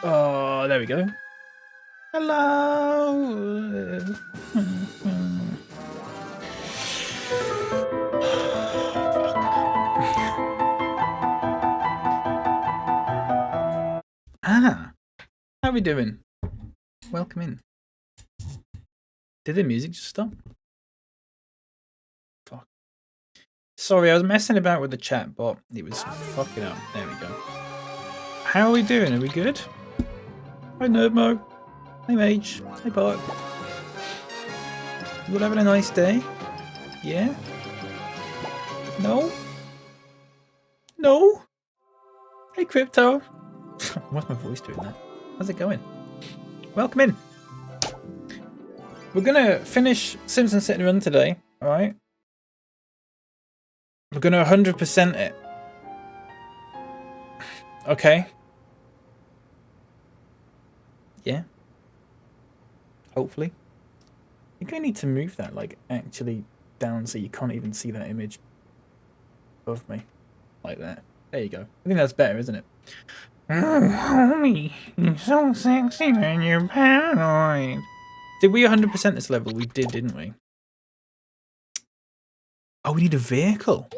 Oh, there we go. Hello. Ah, how are we doing? Welcome in. Did the music just stop? Fuck. Sorry, I was messing about with the chat bot. It was fucking up. There we go. How are we doing? Are we good? Hi, Nerdmo. Hi, Mage. Hi, Bart. You all having a nice day? Yeah? No? No? Hey, Crypto. Why's my voice doing that? How's it going? Welcome in. We're gonna finish Simpsons Sit and Run today, alright? We're gonna 100% it. Okay. Yeah. Hopefully. I think I need to move that, like, actually down so you can't even see that image above me. Like that. There you go. I think that's better, isn't it? Oh, homie, you're so sexy when you're paranoid. Did we 100% this level? We did, didn't we? Oh, we need a vehicle.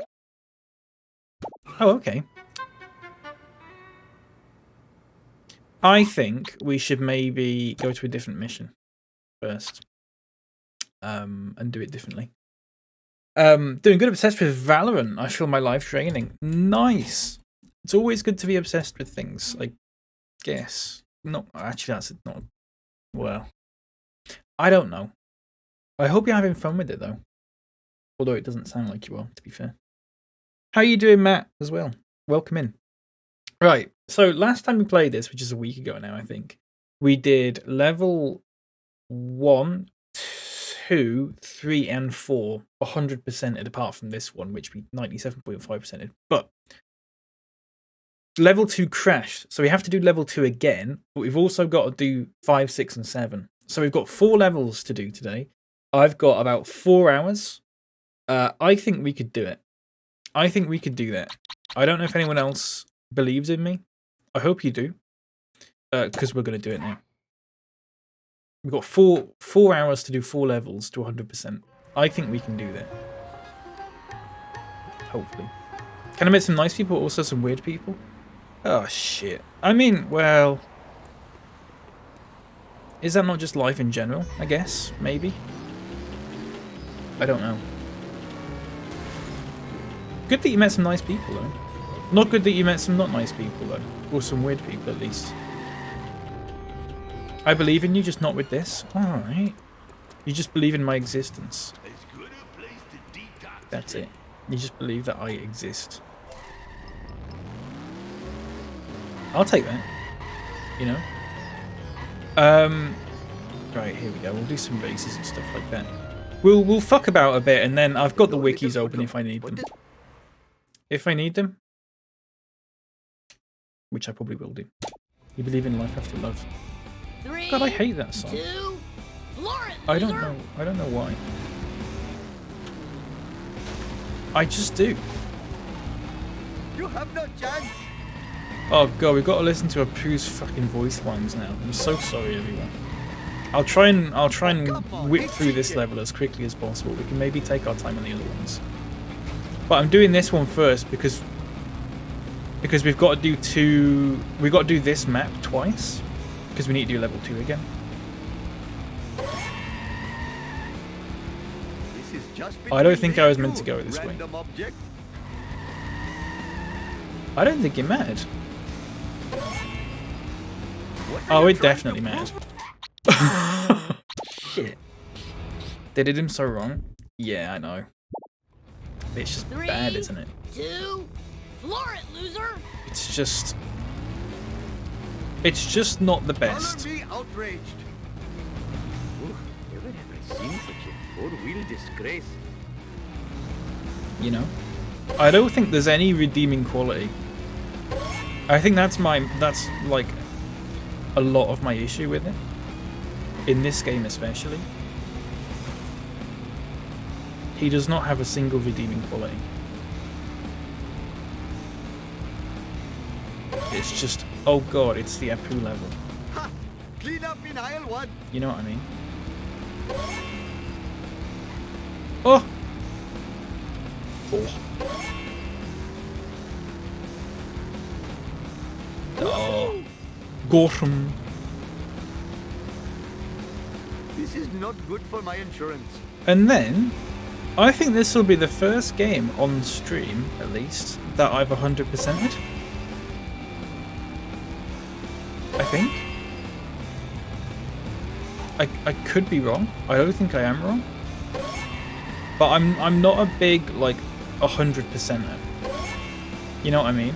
Oh, okay. I think we should maybe go to a different mission first. And do it differently. Doing good obsessed with Valorant. I feel my life draining. Nice. It's always good to be obsessed with things, I guess. No, actually, that's not. Well, I don't know. I hope you're having fun with it, though. Although it doesn't sound like you are, to be fair. How are you doing, Matt, as well? Welcome in. Right, so last time we played this, which is a week ago now, I think, we did level 1, 2, 3, and 4 100%ed apart from this one, which we 97.5%ed. But level 2 crashed, so we have to do level 2 again, but we've also got to do 5, 6, and 7. So we've got 4 levels to do today. I've got about 4 hours. I think we could do it. I think we could do that. I don't know if anyone else believes in me. I hope you do, because we're going to do it now. We've got 4 hours to do 4 levels to 100%. I think we can do that. Hopefully. Can I meet some nice people, also some weird people? Oh, shit. I mean, well... Is that not just life in general, I guess? Maybe? I don't know. Good that you met some nice people, though. Not good that you met some not nice people, though. Or some weird people, at least. I believe in you, just not with this. Alright. You just believe in my existence. That's it. You just believe that I exist. I'll take that. You know? Right, here we go. We'll do some bases and stuff like that. We'll fuck about a bit, and then I've got the wikis open if I need them. If I need them. Which I probably will do. You believe in life after love. God, I hate that song. I don't know why. I just do. You have no chance. Oh god, we've got to listen to Apu's fucking voice lines now. I'm so sorry, everyone. I'll try and whip through this level as quickly as possible. We can maybe take our time on the other ones. But I'm doing this one first because we've got to do this map twice. Because we need to do level 2 again. I don't think I was meant to go this way. I don't think it mattered. Oh, it definitely mattered. Shit. They did him so wrong. Yeah, I know. It's just bad, isn't it? 2, floor it, loser! It's just not the best. Outraged. Never have I seen such a four-wheel disgrace. You know? I don't think there's any redeeming quality. I think that's like a lot of my issue with it. In this game especially. He does not have a single redeeming quality. It's just Oh god, it's the Apu level. Ha! Clean up in aisle 1. You know what I mean? Oh! Oh. Oh. Gorham. This is not good for my insurance. And then, I think this will be the first game on stream, at least, that I've 100%ed. I think. I could be wrong. I don't think I am wrong. But I'm not a big, like, 100%er. You know what I mean?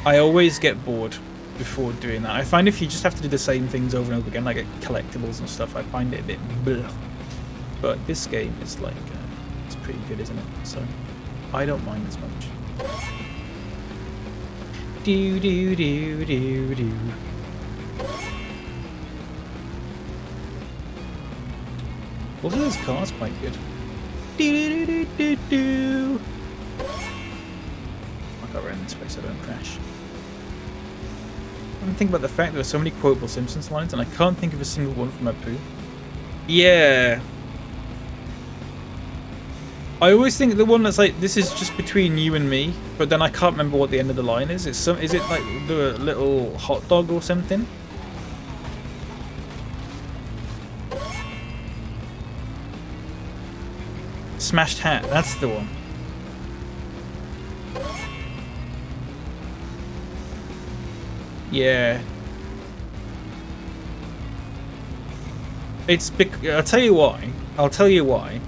I always get bored before doing that. I find if you just have to do the same things over and over again, like collectibles and stuff, I find it a bit bleh. But this game is like, it's pretty good, isn't it? So, I don't mind as much. Do do do do do. Also, this car's quite good. Do do do do do. I got around this way so I don't crash. I think about the fact there are so many quotable Simpsons lines, and I can't think of a single one from Apu. Yeah. I always think the one that's like, this is just between you and me, but then I can't remember what the end of the line is. Is it like the little hot dog or something? Smashed hat, that's the one. Yeah. It's I'll tell you why. I'll tell you why.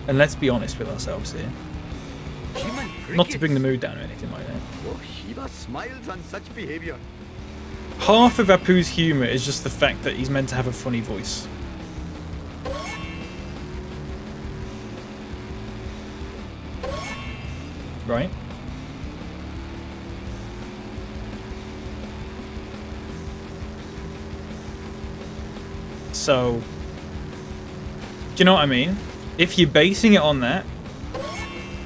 And let's be honest with ourselves here. Not to bring the mood down or anything like that. Oh, Shiva smiles on such behavior. Half of Apu's humour is just the fact that he's meant to have a funny voice. Right? So, do you know what I mean? If you're basing it on that,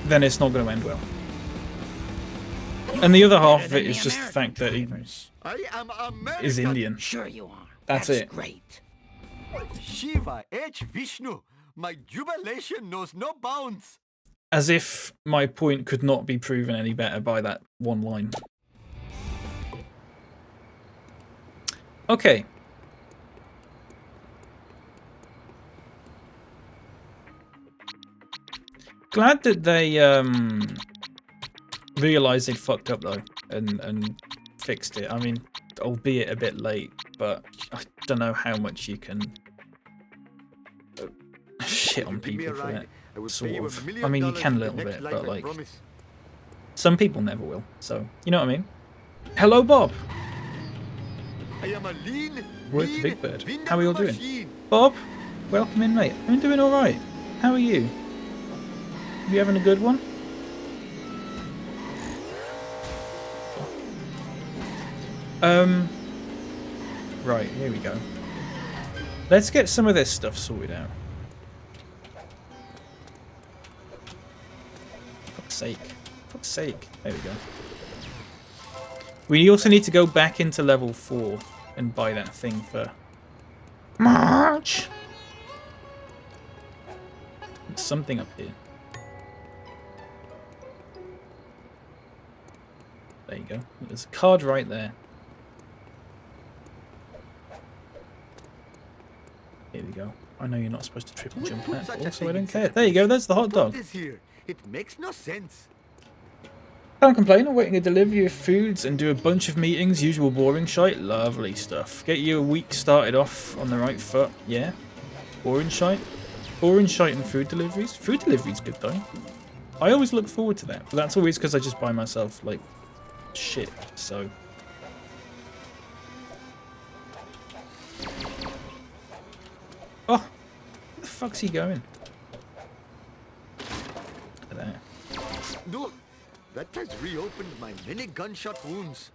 then it's not going to end well. And the other half of it is just the fact that he I am American. is Indian. Sure you are. That's it. Great. Shiva H. Vishnu. My jubilation knows no bounds. As if my point could not be proven any better by that one line. Okay. Glad that they realised they'd fucked up though and fixed it. I mean, albeit a bit late, but I don't know how much you can shit on people for that. Sort of. I mean, you can a little bit, but like, some people never will. So, you know what I mean? Hello, Bob. I am a lean, We're the Big Bird. How are you all doing? machine. Bob, welcome in, mate. I'm doing all right. How are you? You having a good one? Right, here we go. Let's get some of this stuff sorted out. Fuck's sake. Fuck's sake. There we go. We also need to go back into level 4 and buy that thing for March. There's something up here. There you go. There's a card right there. Here we go. I know you're not supposed to triple jump that, but also I don't care. There you go, there's the hot dog. What is here? It makes no sense. Can't complain, I'm waiting a delivery of foods and do a bunch of meetings, usual boring shite. Lovely stuff. Get your week started off on the right foot. Yeah. Boring shite. Boring shite and food deliveries. Food deliveries good though. I always look forward to that, but that's always because I just buy myself like shit, so. Oh, where the fuck's he going? Look at that. No, that has reopened my many gunshot wounds.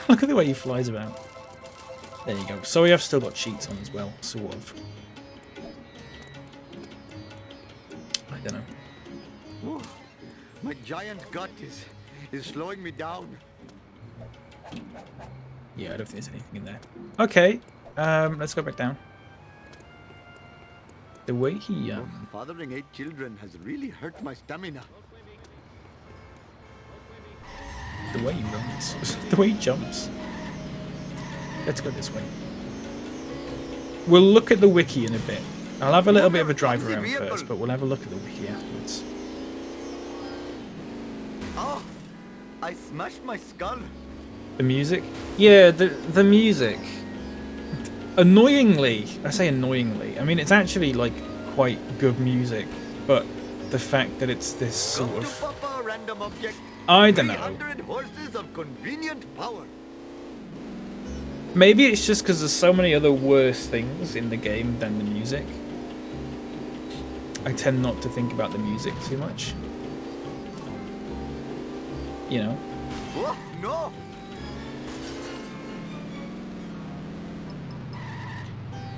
Look at the way he flies about. There you go. So we have still got cheats on as well, sort of. I don't know. Oh, my giant gut is slowing me down. Yeah, I don't think there's anything in there. Okay, let's go back down. The way he Fathering 8 children has really hurt my stamina. the way he runs, the way he jumps. Let's go this way. We'll look at the wiki in a bit. I'll have a little bit of a drive around first, but we'll have a look at the wiki afterwards. Oh, I smashed my skull. The music? Yeah, the music. Annoyingly, I say annoyingly, I mean it's actually like quite good music, but the fact that it's this sort of, Papa, random object. I don't know. 300 horses of convenient power. Maybe it's just because there's so many other worse things in the game than the music. I tend not to think about the music too much. You know? Oh, no!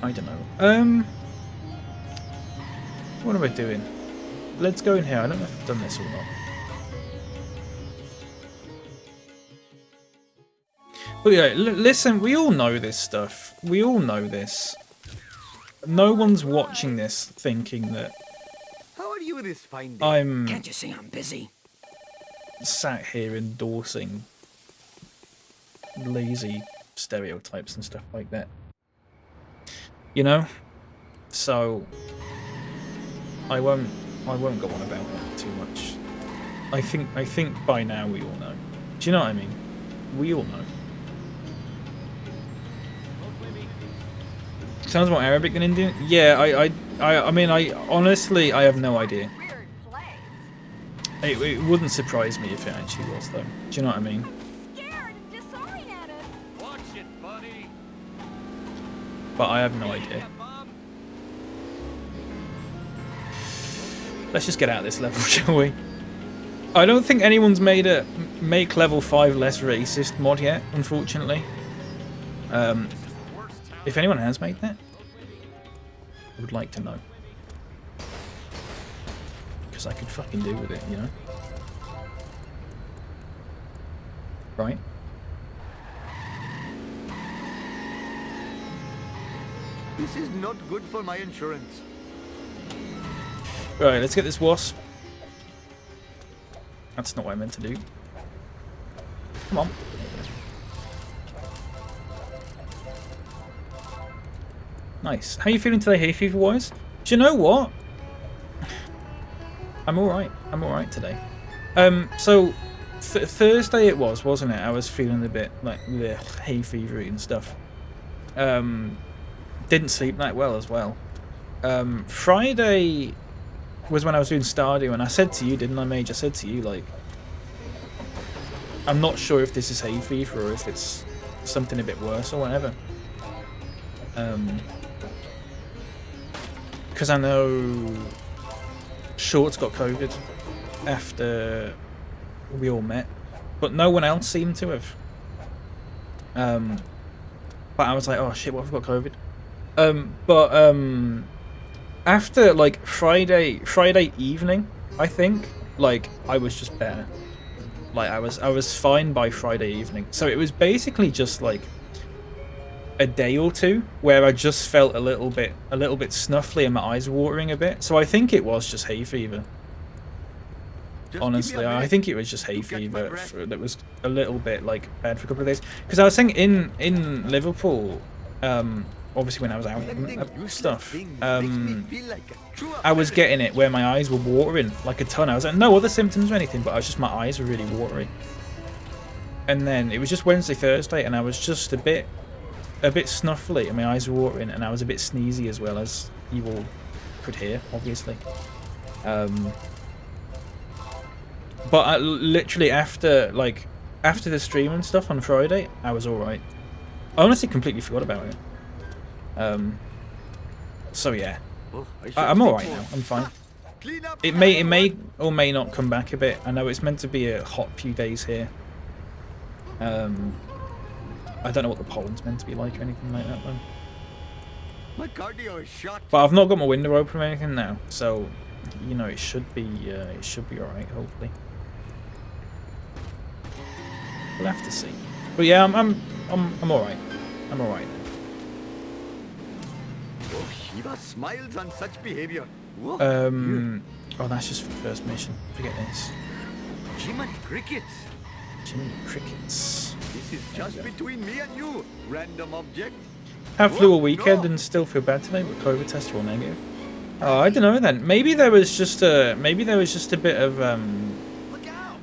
I don't know. What am I doing? Let's go in here. I don't know if I've done this or not. But yeah, listen, we all know this stuff. We all know this. No one's watching this thinking that How are you this fine day? I'm Can't you see I'm busy? sat here endorsing lazy stereotypes and stuff like that. You know? So I won't go on about it too much. I think by now we all know. Do you know what I mean? We all know. Sounds more Arabic than Indian? Yeah, I mean I honestly I have no idea. Weird place. It wouldn't surprise me if it actually was though. Do you know what I mean? Scared and disoriented. Watch it, buddy. But I have no idea. Let's just get out of this level, shall we? I don't think anyone's made a make level 5 less racist mod yet, unfortunately. If anyone has made that, I would like to know. Because I could fucking do with it, you know? Right? This is not good for my insurance. Right, let's get this wasp. That's not what I meant to do. Come on. Nice. How are you feeling today, hay fever wise? Do you know what? I'm alright. I'm alright today. So Thursday it was, wasn't it? I was feeling a bit like bleh, hay fevery and stuff. Didn't sleep that well as well. Friday was when I was doing Stardew, and I said to you, didn't I, Mage? I said to you, like, I'm not sure if this is hay fever or if it's something a bit worse or whatever. Because I know Shorts got COVID after we all met, but no one else seemed to have. But I was like, oh shit, what if I've got COVID? After like Friday evening, I think, like I was just better. Like I was fine by Friday evening. So it was basically just like a day or two where I just felt a little bit snuffly and my eyes were watering a bit. So I think it was just hay fever. Honestly, I think it was just hay fever that was a little bit like bad for a couple of days. Because I was saying in Liverpool, obviously when I was out and stuff, I was getting it where my eyes were watering like a ton. I was like, no other symptoms or anything, but my eyes were really watery. And then it was just Wednesday, Thursday, and I was just a bit snuffly and my eyes were watering, and I was a bit sneezy as well, as you all could hear, obviously. But literally after the stream and stuff on Friday, I was alright. I honestly completely forgot about it. So yeah, I'm alright now. I'm fine. It may or may not come back a bit. I know it's meant to be a hot few days here. I don't know what the pollen's meant to be like or anything like that though. My cardio is shot. But I've not got my window open or anything now, so you know it should be alright, hopefully. We'll have to see. But yeah, I'm all right. I'm all right. Oh, Shiva smiles on such behavior. Whoa. Oh, that's just for the first mission. Forget this. Jiminy crickets. Jiminy crickets. This is just between me and you, random object. Have flew all Whoa, weekend no. and still feel bad today, but COVID tests were all negative. Oh, I don't know then. Maybe there was just a bit of Look out.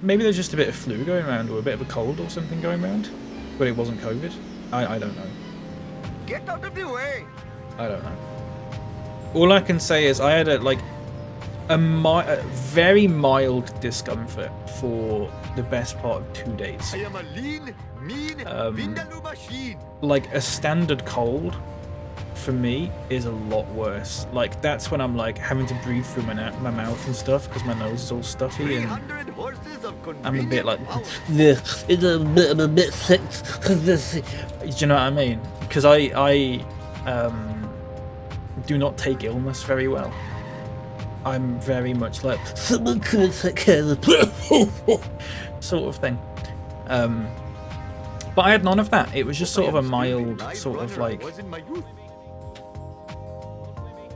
maybe there's just a bit of flu going around or a bit of a cold or something going around, but it wasn't COVID. I don't know. Get out of the way. I don't know. All I can say is I had a very mild discomfort for the best part of 2 days. I am a lean, mean, vindaloo machine. Like a standard cold for me is a lot worse. Like that's when I'm like having to breathe through my mouth and stuff because my nose is all stuffy and 300 horses of I'm a bit like power. I'm a bit sick because this. Do you know what I mean? Because I do not take illness very well. I'm very much like someone could take care of the sort of thing. But I had none of that. It was just sort of a mild sort of like.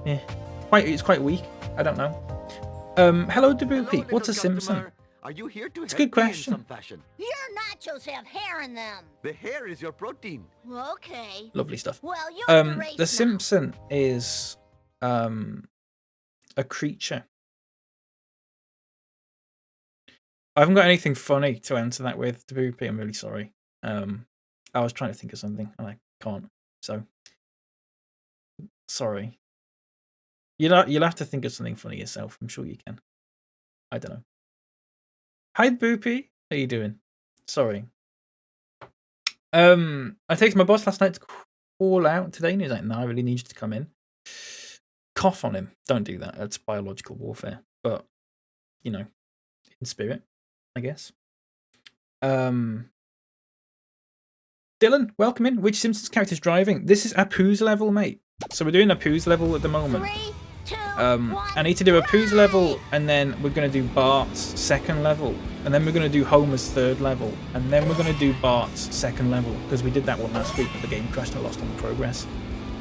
Yeah, it's quite weak. I don't know. Hello, Dabupi. What's a Simpson? Are you here to It's a good help me in question. some fashion? Your nachos have hair in them. The hair is your protein. Okay. Lovely stuff. Well, you're the race The now. Simpson is a creature. I haven't got anything funny to answer that with, Dabupi. I'm really sorry. I was trying to think of something and I can't. So sorry. You'll have to think of something funny yourself. I'm sure you can. I don't know. Hi, Boopy. How you doing? Sorry. I texted my boss last night to call out today, and he's like, "No, I really need you to come in." Cough on him. Don't do that. That's biological warfare. But you know, in spirit, I guess. Dylan, welcome in. Which Simpsons character's driving? This is Apu's level, mate. So we're doing Apu's level at the moment. 3, 2, 1, I need to do Apu's level, and then we're going to do Bart's second level, and then we're going to do Homer's third level, and then we're going to do Bart's second level, because we did that one last week, but the game crashed and I lost all the progress.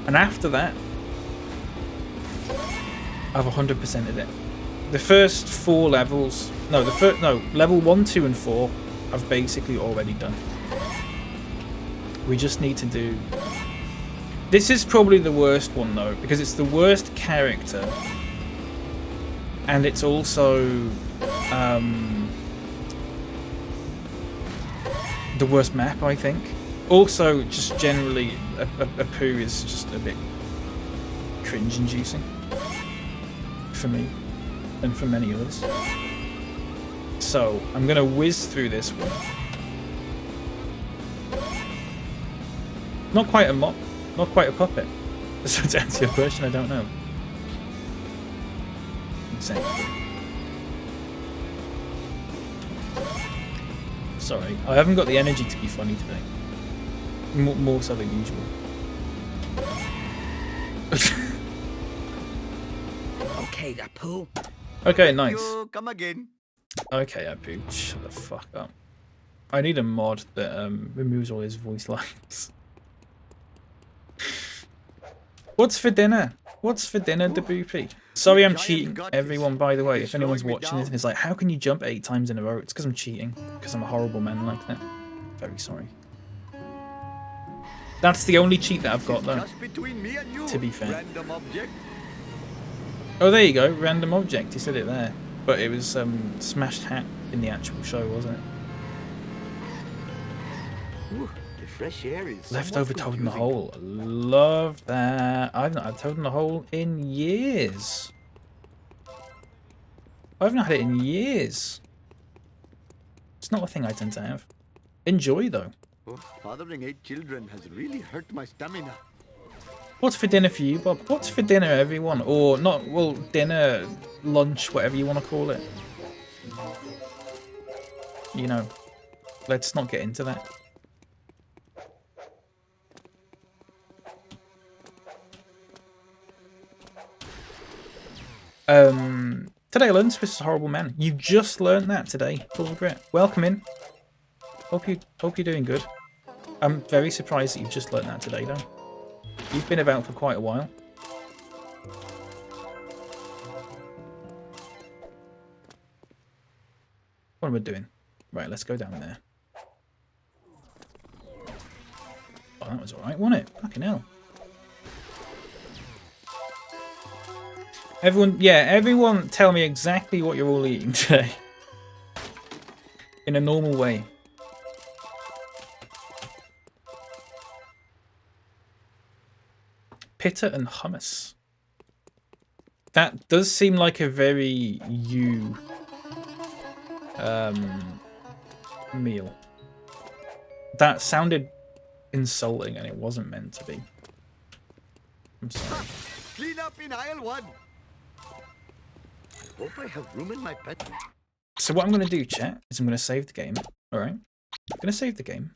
And after that, I've 100%ed it. The first 4 levels, level 1, 2, and 4, I've basically already done. We just need to do... This is probably the worst one though, because it's the worst character, and it's also the worst map, I think. Also, just generally, Apu is just a bit cringe-inducing for me, and for many others. So, I'm going to whiz through this one. Not quite a mop. Not quite a puppet. So to answer your question, I don't know. Exactly. Sorry, I haven't got the energy to be funny today. More so than usual. Okay, Apu. Okay, nice. You come again. Okay, Apu, shut the fuck up. I need a mod that removes all his voice lines. What's for dinner? What's for dinner, Dabupi? Sorry, I'm cheating, everyone, by the way. If anyone's watching this and is like, how can you jump 8 times in a row? It's because I'm cheating. Because I'm a horrible man like that. Very sorry. That's the only cheat that I've got, though. Just between me and you, To be fair. random object. Oh, there you go. Random object. He said it there. But it was smashed hat in the actual show, wasn't it? Ooh, the fresh air is Leftover somewhat Toad in the confusing. Hole. Love that. I've not had Toad in the Hole in years. I've not had it in years. It's not a thing I tend to have. Enjoy, though. Oh, fathering 8 children has really hurt my stamina. What's for dinner for you, Bob? What's for dinner, everyone? Or not, well, dinner, lunch, whatever you want to call it. You know, let's not get into that. Today I learned Swiss is a horrible man. You just learned that today. Full regret. Welcome in. Hope you're doing good. I'm very surprised that you've just learned that today, though. You've been about for quite a while. What am I doing? Right, let's go down there. Oh, that was alright, wasn't it? Fucking hell. Everyone tell me exactly what you're all eating today. In a normal way. Pitta and hummus. That does seem like a very you meal. That sounded insulting and it wasn't meant to be. I'm sorry. Clean up in aisle 1. Hope I have room in my bed. So what I'm going to do, chat, is I'm going to save the game. Alright. I'm going to save the game.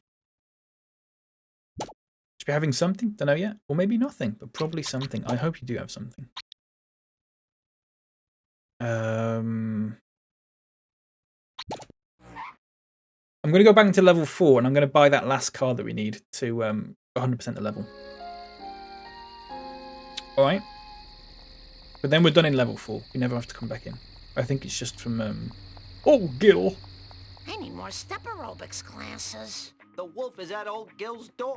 Should be having something? Don't know yet. Or maybe nothing, but probably something. I hope you do have something. I'm going to go back into level 4 and I'm going to buy that last card that we need to 100% the level. Alright. But then we're done in level 4. We never have to come back in. I think it's just from... Oh, Gil! I need more step aerobics classes. The wolf is at old Gil's door.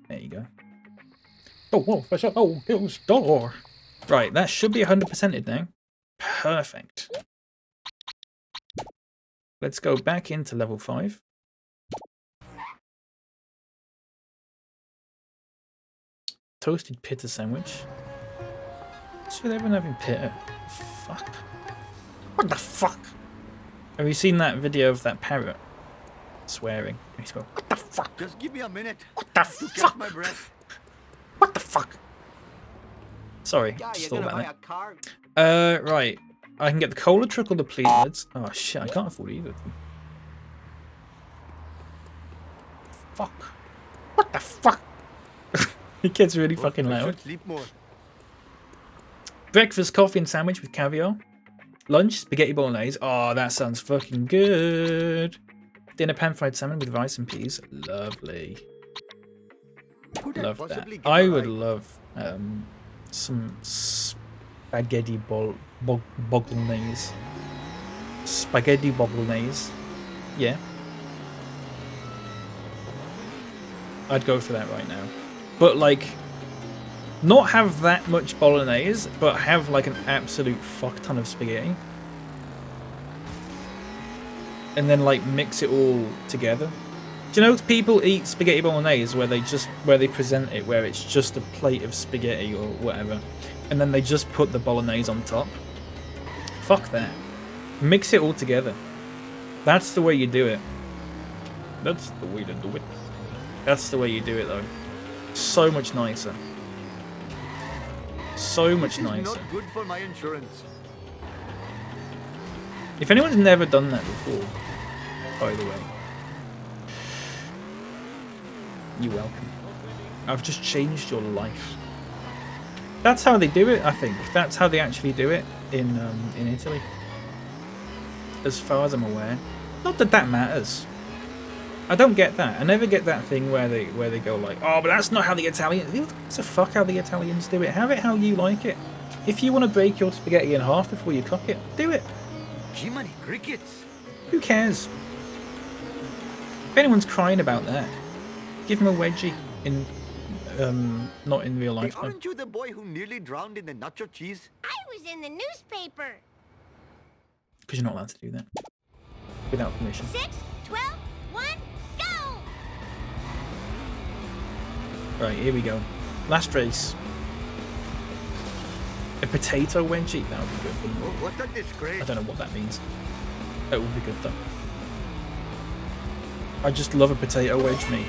There you go. The wolf is at old Gil's door. Right, that should be 100%ed now. Perfect. Let's go back into level 5. Toasted pitta sandwich. What's with everyone having pitta? Fuck. What the fuck? Have you seen that video of that parrot swearing? He's going, what the fuck? Just give me a minute. What the to fuck? catch my breath. What the fuck? Sorry, Yeah, just you're thought gonna about buy a car? that. Right. I can get the cola truck or the pleads. Oh shit, I can't afford either of them. Fuck. What the fuck? It gets really fucking I loud. should sleep more. Breakfast, coffee and sandwich with caviar. Lunch, spaghetti bolognese. Oh, that sounds fucking good. Dinner, pan-fried salmon with rice and peas. Lovely. Could I Love that. possibly get I a would ride? love some spaghetti bolognese. Spaghetti bolognese. Yeah. I'd go for that right now. But like, not have that much bolognese, but have like an absolute fuck ton of spaghetti. And then like mix it all together. Do you know people eat spaghetti bolognese where they present it where it's just a plate of spaghetti or whatever, and then they just put the bolognese on top? Fuck that. Mix it all together. That's the way you do it. That's the way to do it. That's the way you do it though. So much nicer. So much This is nicer. not good for my insurance. If anyone's never done that before, by the way, you're welcome. I've just changed your life. That's how they do it, I think. That's how they actually do it in Italy. As far as I'm aware. Not that that matters. I don't get that. I never get that thing where they go like, oh, but that's not how the Italians... Who gives a fuck how the Italians do it? Have it how you like it. If you want to break your spaghetti in half before you cook it, do it. Jiminy crickets. Who cares? If anyone's crying about that, give them a wedgie in, not in real Hey, life though. aren't you the boy who nearly drowned in the nacho cheese? I was in the newspaper. Because you're not allowed to do that. Without permission. 6, 12, 1, go! Right, here we go. Last race. A potato wedgie? That would be good. Oh, what a disgrace. I don't know what that means. That would be good though. I just love a potato wedge, me.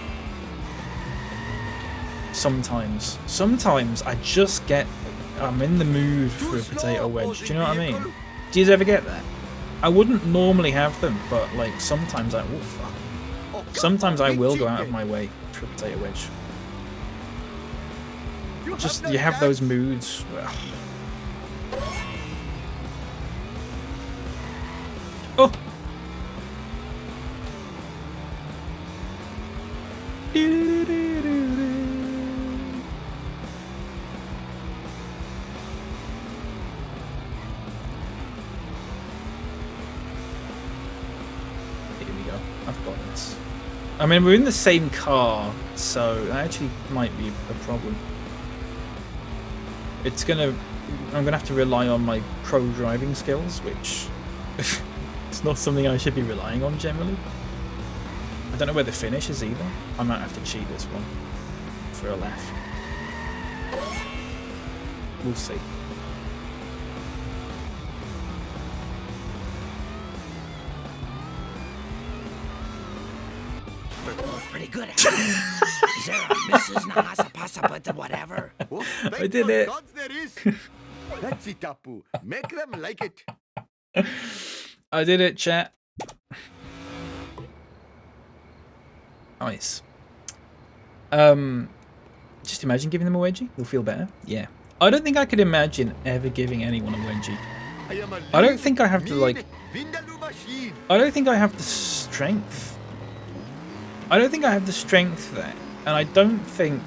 Sometimes. Sometimes I just get... I'm in the mood for a potato wedge. Do you know what I mean? Do you ever get that? I wouldn't normally have them, but like sometimes I... Oh, fuck. Oh, Sometimes I big will go out of chicken. my way for a potato wedge. Just, no you have chance. those moods. Well. Oh! Here we go. I've got this. I mean, we're in the same car, so that actually might be a problem. I'm gonna have to rely on my pro driving skills, which it's not something I should be relying on generally. I don't know where the finish is either. I might have to cheat this one for a laugh. We'll see. Pretty good at it. Is there a Mrs. Nahasa whatever? Oh, I did it. Gods there is. That's it, Tapu. Make them like it. I did it, chat. Nice. Just imagine giving them a wedgie. You'll feel better. Yeah. I don't think I could imagine ever giving anyone a wedgie. I don't think I have the like. I don't think I have the strength. I don't think I have the strength there, and I don't think.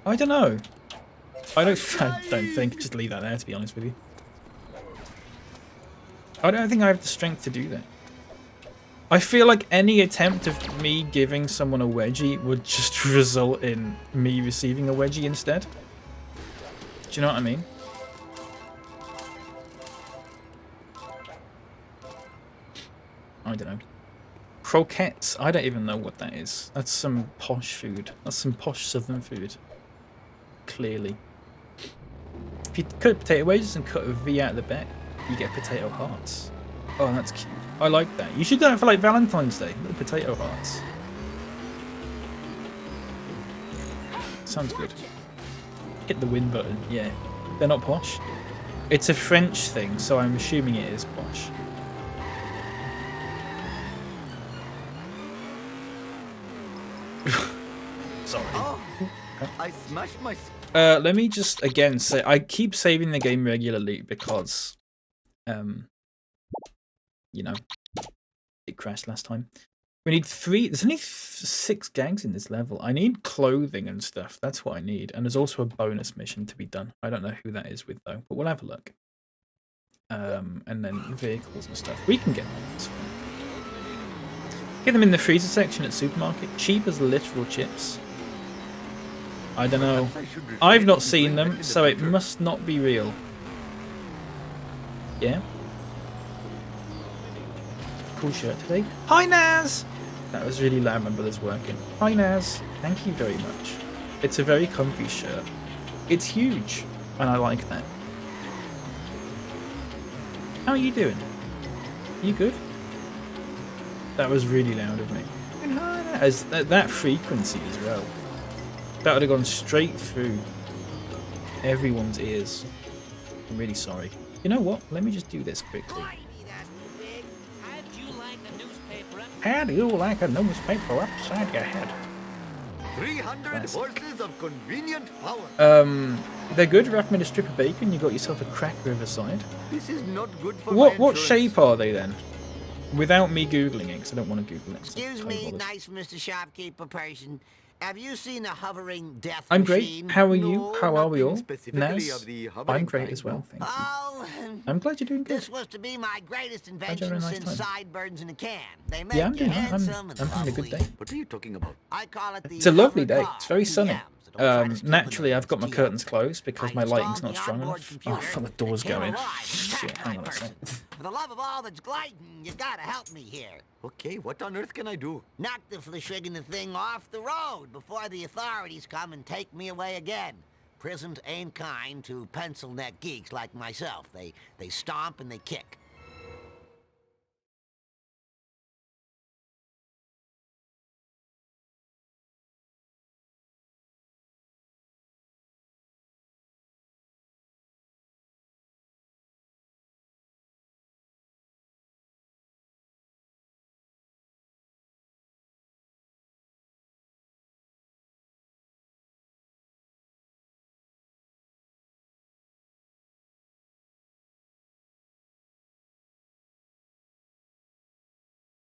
I don't know. I don't think. Just leave that there, to be honest with you. I don't think I have the strength to do that. I feel like any attempt of me giving someone a wedgie would just result in me receiving a wedgie instead. Do you know what I mean? I don't know. Croquettes. I don't even know what that is. That's some posh food. That's some posh southern food. Clearly. If you cut potato wedges and cut a V out of the back, you get potato hearts. Oh, that's cute. I like that. You should do that for like Valentine's Day. Little potato hearts. Sounds good. Hit the win button. Yeah. They're not posh. It's a French thing, so I'm assuming it is posh. Sorry. Oh, I smashed my... Let me just again say I keep saving the game regularly because you know, it crashed last time. We need 3. There's only 6 gangs in this level. I need clothing and stuff. That's what I need. And there's also a bonus mission to be done. I don't know who that is with though, but we'll have a look. And then vehicles and stuff. We can get them. That's fine. Get them in the freezer section at supermarket. Cheap as literal chips. I don't know. I've not seen them, so it must not be real. Yeah. Cool shirt today. Hi Naz! That was really loud, my brother's working. Hi Naz, thank you very much. It's a very comfy shirt. It's huge, and I like that. How are you doing? You good? That was really loud of me. And hi Naz. That frequency as well. That would have gone straight through everyone's ears. I'm really sorry. You know what? Let me just do this quickly. How do you like a newspaper upside your head? 300 Classic. horses of convenient power. They're good. Wrap them in a strip of bacon. You got yourself a crack riverside. This is not good for What my shape insurance. are they then? Without me googling it, because I don't want to Google it. So Excuse I can't me, bother. nice Mr. Shopkeeper person. Have you seen a hovering death I'm great. machine? How are you? No, How are we nothing all? specifically Naz? of the hovering I'm great kind, as well, no. thank you. Oh, I'm glad you're doing good. this was to be my greatest having invention a nice since time? sideburns in a can. They make Yeah, I'm you doing. handsome and I'm having a good lovely. day. What are you talking about? I call it the It's a lovely day. hover It's very car, sunny. PM, so don't try to steal Naturally, the I've got my TM. curtains closed because I my lighting's installed not the strong onboard enough. Oh, computer for the that doors came going. alive and Shit, attacked hang my on a sec. person. For the love of all that's gliding, you gotta help me here. Okay, what on earth can I do? Knock the fleshrigging thing off the road before the authorities come and take me away again. Prisons ain't kind to pencil neck geeks like myself. They stomp and they kick.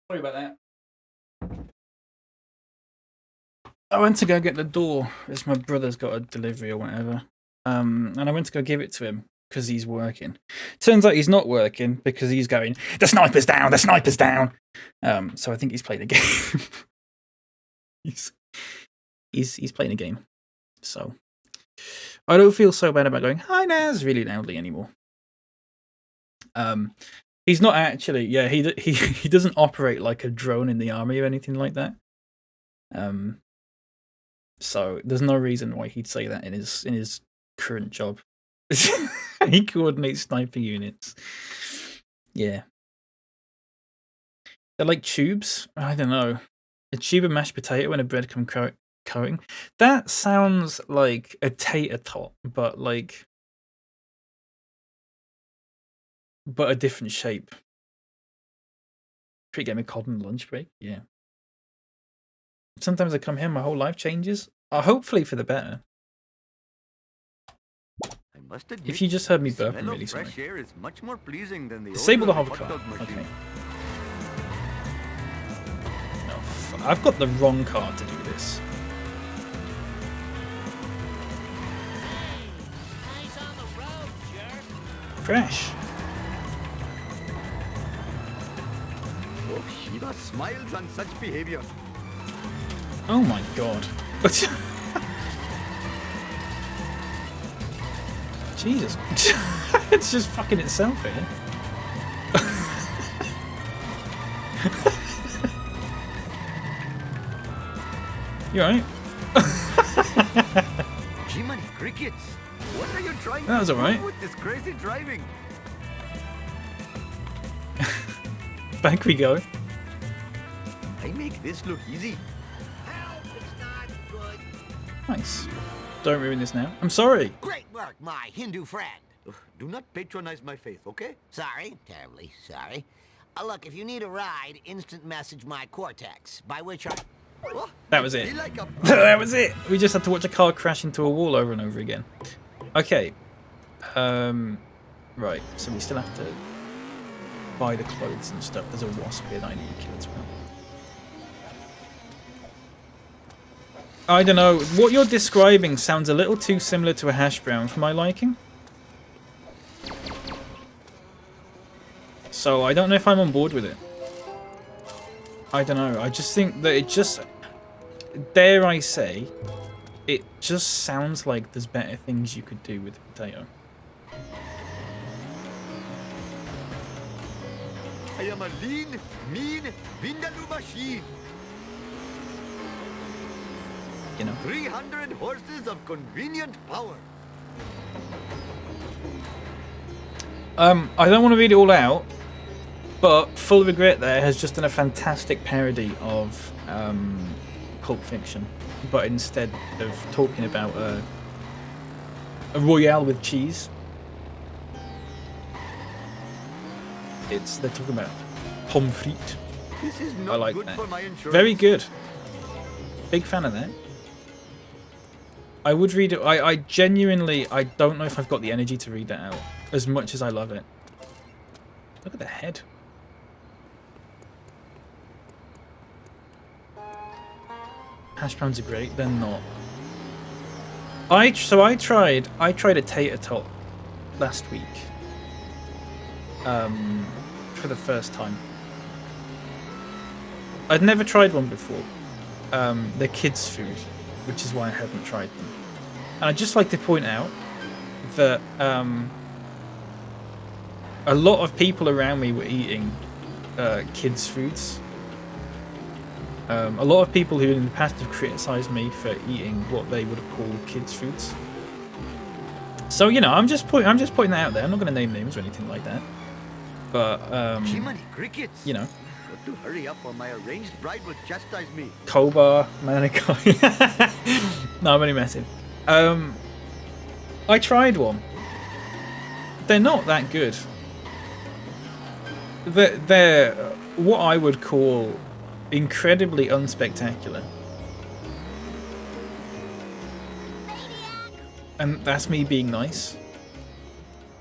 Sorry about that. I went to go get the door. It's my brother's got a delivery or whatever. And I went to go give it to him because he's working. Turns out he's not working because he's going, the sniper's down, the sniper's down. So I think he's playing a game. he's playing a game. So I don't feel so bad about going, hi Naz, really loudly anymore. He's not actually, yeah, he doesn't operate like a drone in the army or anything like that. So there's no reason why he'd say that in his current job. He coordinates sniper units. Yeah. They're like tubes. I don't know. A tube of mashed potato and a breadcrumb coating. That sounds like a tater tot, but a different shape. Treat game of cod and lunch break. Yeah. Sometimes I come here, my whole life changes. Hopefully for the better. I must admit, If you just heard me the burp, I'm smell really of sorry. fresh air is much more pleasing than the Disable the odor of a hover hot car. dog machine. Okay. No, I've got the wrong car to do this. Eyes on the road, jerk. Crash. Oh, Shiva smiles on such behavior. Oh my god. Jesus. It's just fucking itself here. You alright? Jiminy crickets! What are you trying That was to alright. do with this crazy driving? Back we go. I make this look easy. Help, it's not good. Nice. Don't ruin this now. I'm sorry. Great work, my Hindu friend. Ugh, do not patronize my faith, okay? Sorry, terribly sorry. Look, if you need a ride, instant message my Cortex, by which I... Oh, That was I it. feel like a... That was it. We just had to watch a car crash into a wall over and over again. Okay. Right. So we still have to buy the clothes and stuff. There's a wasp here that I need to kill as well. I don't know. What you're describing sounds a little too similar to a hash brown for my liking. So I don't know if I'm on board with it. I don't know. I just think that it just... Dare I say, it just sounds like there's better things you could do with a potato. I am a lean, mean, Vindaloo machine. You know? 300 horses of convenient power. I don't want to read it all out, but Full Regret there has just done a fantastic parody of Pulp Fiction, but instead of talking about a Royale with cheese, they're talking about pommes frites. This is I not like good that. for my insurance. Very good. Big fan of that. I would read it. I genuinely, I don't know if I've got the energy to read that out as much as I love it. Look at the head. Hash browns are great. They're not. I tried a tater tot last week. For the first time. I'd never tried one before. They're kids' food, which is why I haven't tried them. And I'd just like to point out that a lot of people around me were eating kids' foods. A lot of people who in the past have criticised me for eating what they would have called kids' foods. So you know, I'm just pointing that out there. I'm not going to name names or anything like that. But Jiminy crickets. you know, Got to hurry up or my arranged bride will chastise me. Kobar, Manikai. No, I'm only messing. I tried one. They're not that good. They're what I would call incredibly unspectacular. And that's me being nice.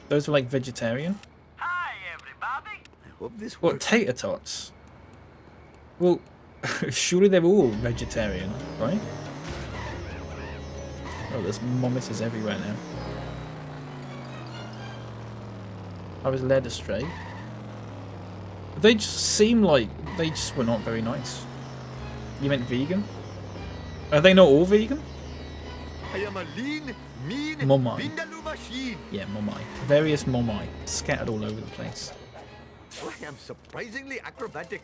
Those are like vegetarian. Hi, everybody. I hope this What, works. tater tots? Well, surely they're all vegetarian, right? Oh, there's monitors everywhere now. I was led astray. They just seem like they just were not very nice. You meant vegan? Are they not all vegan? I am a lean, mean, Momai. vindaloo machine. Yeah, momai. Various momai scattered all over the place. I am surprisingly acrobatic.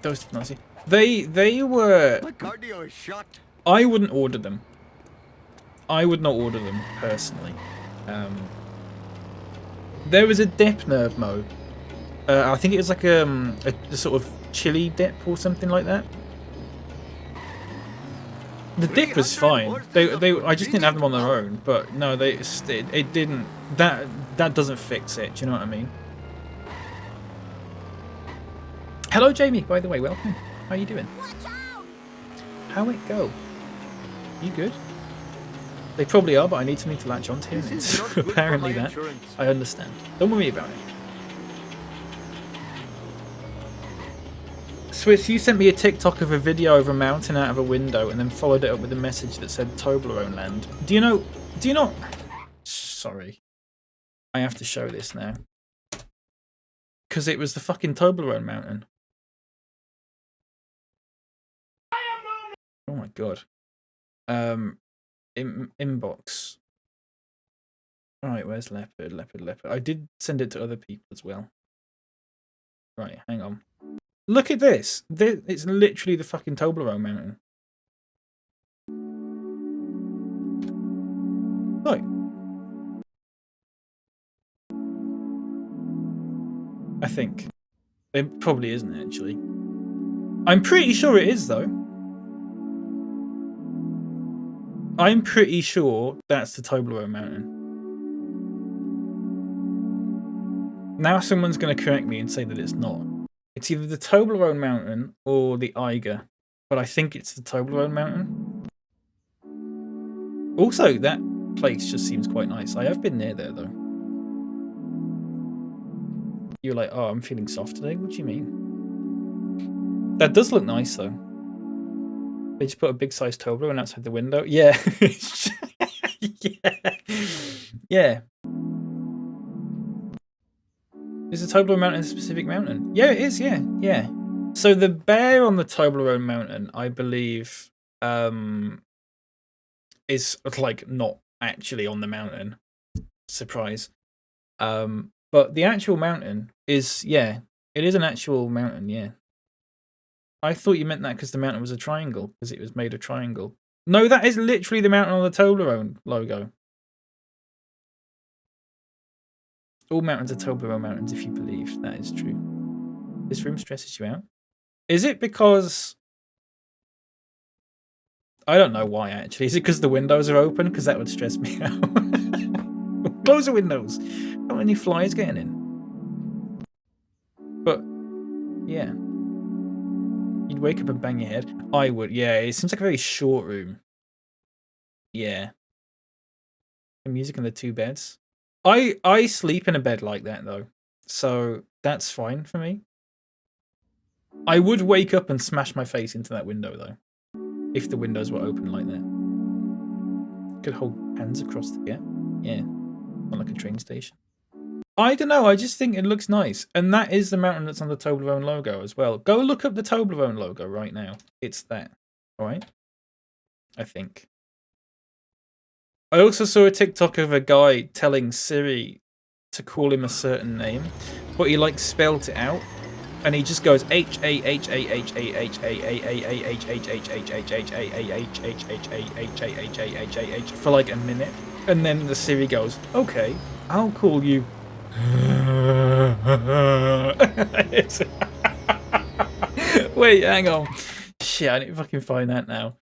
Those Nazi. They were. My cardio is shot. I wouldn't order them. I would not order them personally. There was a dip nerd mode. I think it was like a sort of chili dip or something like that. The dip was fine. I just didn't have them on their own. But no, it didn't. That doesn't fix it. Do you know what I mean? Hello, Jamie. By the way, welcome. How you doing? How it go? You good? They probably are, but I need something to latch onto. And it's apparently that. I understand. Don't worry about it. Swiss, you sent me a TikTok of a video of a mountain out of a window and then followed it up with a message that said Toblerone Land. Do you know... Sorry. I have to show this now. Because it was the fucking Toblerone Mountain. Oh my god. Inbox. Alright, where's Leopard? Leopard. I did send it to other people as well. Right, hang on. Look at this. It's literally the fucking Toblerone Mountain. Look. I think. It probably isn't, actually. I'm pretty sure it is, though. I'm pretty sure that's the Toblerone Mountain. Now someone's going to correct me and say that it's not. It's either the Toblerone Mountain or the Eiger, but I think it's the Toblerone Mountain. Also, that place just seems quite nice. I have been near there, though. You're like, oh, I'm feeling soft today? What do you mean? That does look nice, though. They just put a big-sized Toblerone outside the window. Yeah. Yeah. Is the Toblerone Mountain a specific mountain? Yeah, it is, yeah. So the bear on the Toblerone Mountain, I believe, is like not actually on the mountain. Surprise. But the actual mountain is, yeah, it is an actual mountain, yeah. I thought you meant that because the mountain was a triangle, because it was made of triangle. No, that is literally the mountain on the Toblerone logo. All mountains are Toblerone mountains if you believe that is true. This room stresses you out? Is it because... I don't know why, actually. Is it because the windows are open? Because that would stress me out. Close the windows. Don't want any flies getting in. But, yeah. You'd wake up and bang your head. I would, yeah. It seems like a very short room. Yeah. The music and the two beds. I sleep in a bed like that, though. So, that's fine for me. I would wake up and smash my face into that window, though. If the windows were open like that. Could hold hands across the gap. Yeah. On like a train station. I don't know. I just think it looks nice. And that is the mountain that's on the Toblerone logo as well. Go look up the Toblerone logo right now. It's that. Alright? I think. I also saw a TikTok of a guy telling Siri to call him a certain name. But he like spelled it out. And he just goes for like a minute. And then the Siri goes, okay, I'll call you. Wait, hang on. Shit, I need to fucking find that now.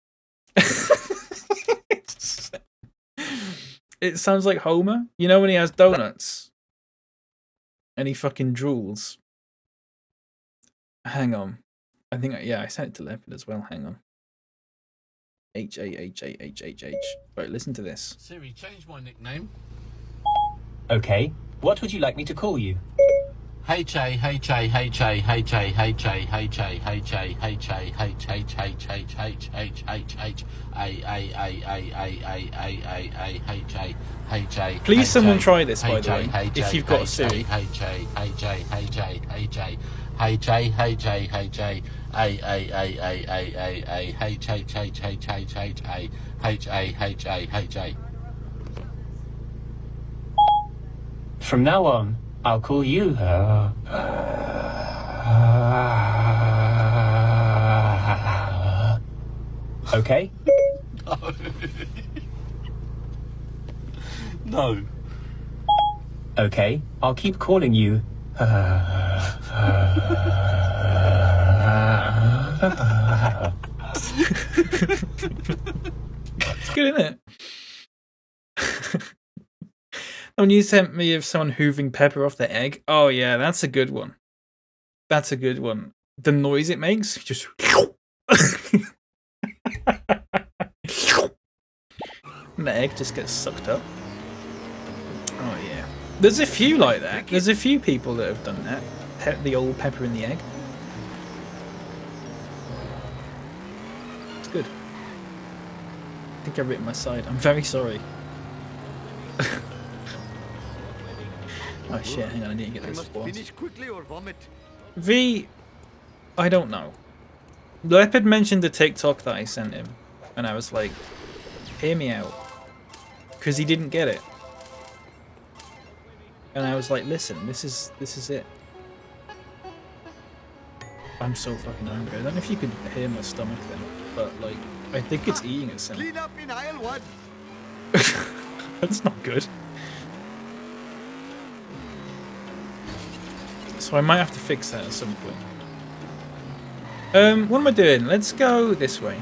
It sounds like Homer. You know when he has donuts? And he fucking drools. Hang on. I think, yeah, I sent it to Leopard as well. Hang on. H-A-H-A-H-H-H. Right, listen to this. Siri, change my nickname. Okay, what would you like me to call you? Please someone try this, by the way, if you've got a Siri. From now on, I'll call you. Okay? No. Okay, I'll keep calling you. It's good, isn't it? When you sent me of someone hooving pepper off the egg. Oh yeah, that's a good one. That's a good one. The noise it makes, just and the egg just gets sucked up. Oh yeah. There's a few like that. There's a few people that have done that. The old pepper in the egg. It's good. I think I've written my side. I'm very sorry. Oh shit, hang on, I need to get this spawns. Finish quickly or vomit. V, I don't know. Leopard mentioned the TikTok that I sent him, and I was like, hear me out. Because he didn't get it. And I was like, listen, this is it. I'm so fucking hungry. I don't know if you could hear my stomach then, but like, I think it's eating itself. Clean up in aisle 1. That's not good. So I might have to fix that at some point. What am I doing? Let's go this way.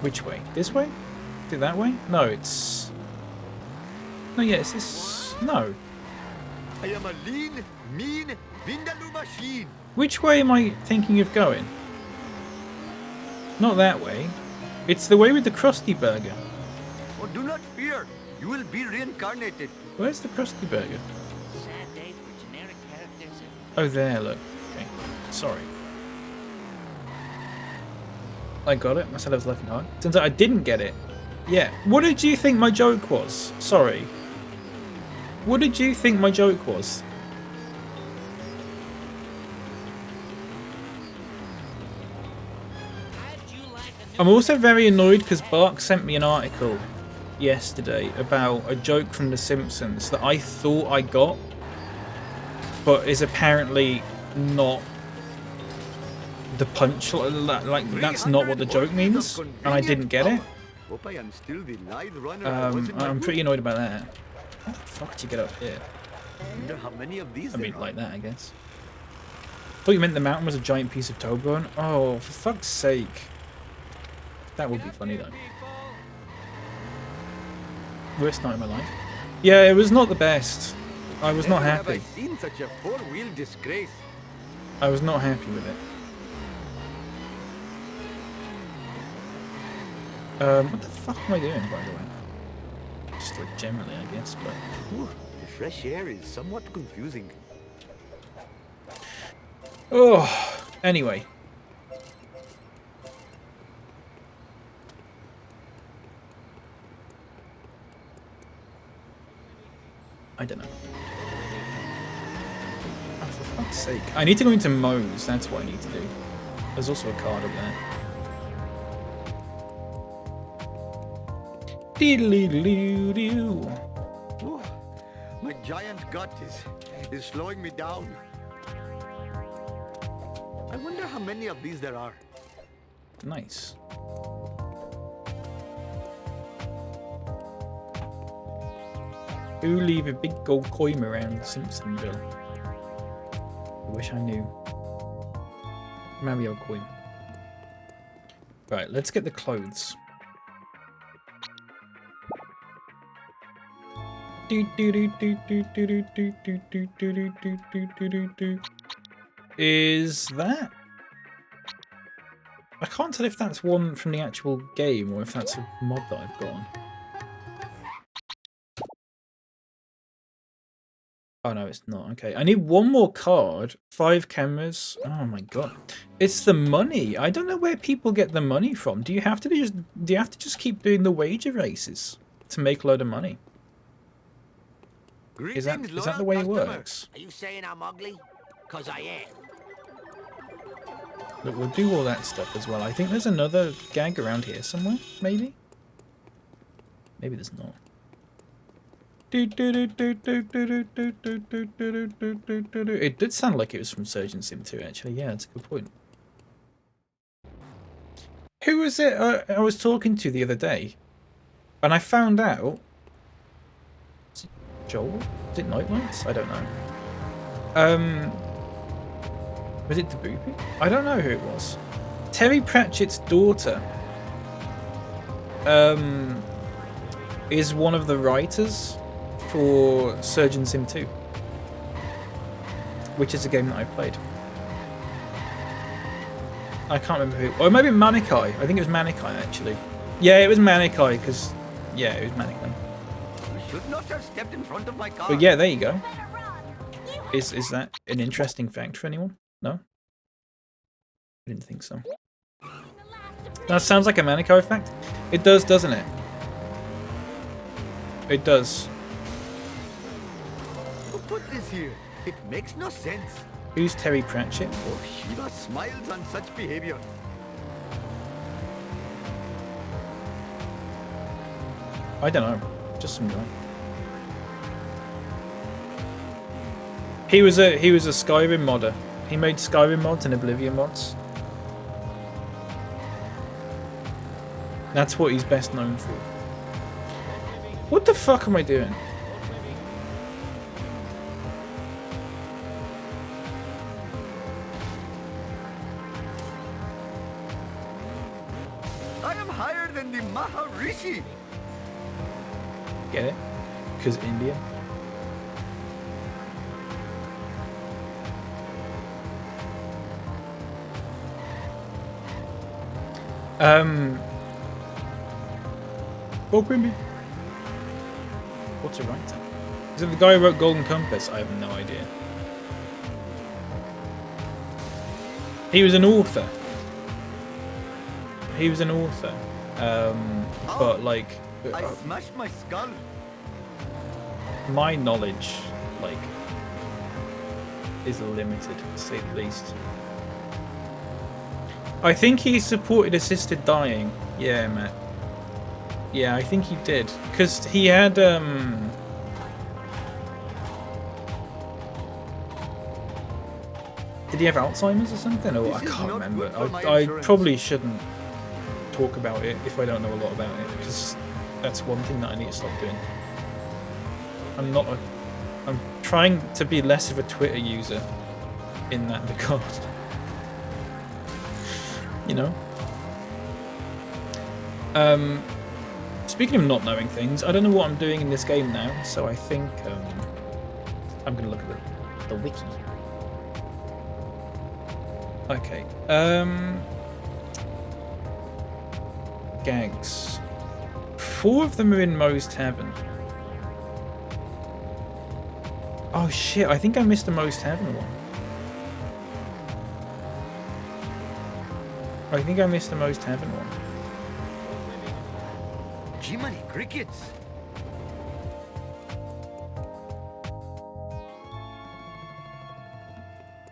Which way? This way? Is it that way? No, it's... No, yeah, it's this... No. I am a lean, mean, Vindaloo machine. Which way am I thinking of going? Not that way. It's the way with the Krusty Burger. Oh, do not fear. You will be reincarnated. Where's the Krusty Burger? Sad day for generic characters. Oh, there, look. Okay, sorry. I got it. I said I was laughing hard. Turns out I didn't get it. Yeah. What did you think my joke was? Sorry. What did you think my joke was? I'm also very annoyed because Bark sent me an article yesterday about a joke from The Simpsons that I thought I got, but is apparently not the punch. Like that's not what the joke means, and I didn't get it. Hope I am still the lithe runner I was in my I'm pretty youth. annoyed about that. How the fuck did you get up here? Wonder how many of these I mean, there like are. that, I guess. Thought you meant the mountain was a giant piece of toe bone. Oh, for fuck's sake. That would be funny, though. Worst night of my life. Yeah, it was not the best. I was not Never have I happy. seen such a four-wheel disgrace. I was not happy with it. What the fuck am I doing, by the way? Just like generally, I guess, but... Ooh, the fresh air is somewhat confusing. Oh, anyway. I don't know. Oh, for fuck's sake. I need to go into Moe's, that's what I need to do. There's also a card up there. Diddly-doo-doo. Ooh, my giant gut is slowing me down. I wonder how many of these there are. Nice. Who leave a big gold coin around Simpsonville? I wish I knew. Mario coin. Right, let's get the clothes. Is that? I can't tell if that's one from the actual game or if that's a mod that I've got on. Oh no, it's not. Okay, I need one more card. 5 cameras. Oh my god, it's the money. I don't know where people get the money from. Do you have to just keep doing the wager races to make a load of money? Is that the way it works? Are you saying I'm ugly? 'Cause I am. Look, we'll do all that stuff as well. I think there's another gag around here somewhere. Maybe. Maybe there's not. It did sound like it was from Surgeon Sim 2, actually. Yeah, that's a good point. Who was it I was talking to the other day? And I found out... Is it Joel? Is it Nightlights? I don't know. Was it Daboopy? I don't know who it was. Terry Pratchett's daughter is one of the writers for Surgeon Sim 2, which is a game that I've played. I can't remember who. Or maybe Manikai. I think it was Manikai, actually. Yeah, it was Manikai, because... Yeah, it was Manikai. You should not have stepped in front of my car. But yeah, there you go. Is that an interesting fact for anyone? No? I didn't think so. That sounds like a Manikai fact. It does, doesn't it? It does. Who put this here? It makes no sense. Who's Terry Pratchett? Oh, Shiva smiles on such behavior. I don't know. Just some guy. He was a Skyrim modder. He made Skyrim mods and Oblivion mods. That's what he's best known for. What the fuck am I doing? I am higher than the Maharishi. Get it? Because India. Oh, Quimby. What's a writer? Is it the guy who wrote Golden Compass? I have no idea. He was an author. He was an author. But like... I smashed my skull. My knowledge, like, is limited, to say the least. I think he supported assisted dying. Yeah, Matt. Yeah, I think he did. Because he had, Did he have Alzheimer's or something? Or I can't remember. I probably shouldn't talk about it if I don't know a lot about it. Because that's one thing that I need to stop doing. I'm trying to be less of a Twitter user in that regard. You know? Speaking of not knowing things, I don't know what I'm doing in this game now, so I think I'm going to look at the wiki. Okay. Gags. 4 of them are in Moe's Tavern. Oh shit, I think I missed the Moe's Tavern one. I think I missed the Moe's Tavern one. Jiminy crickets.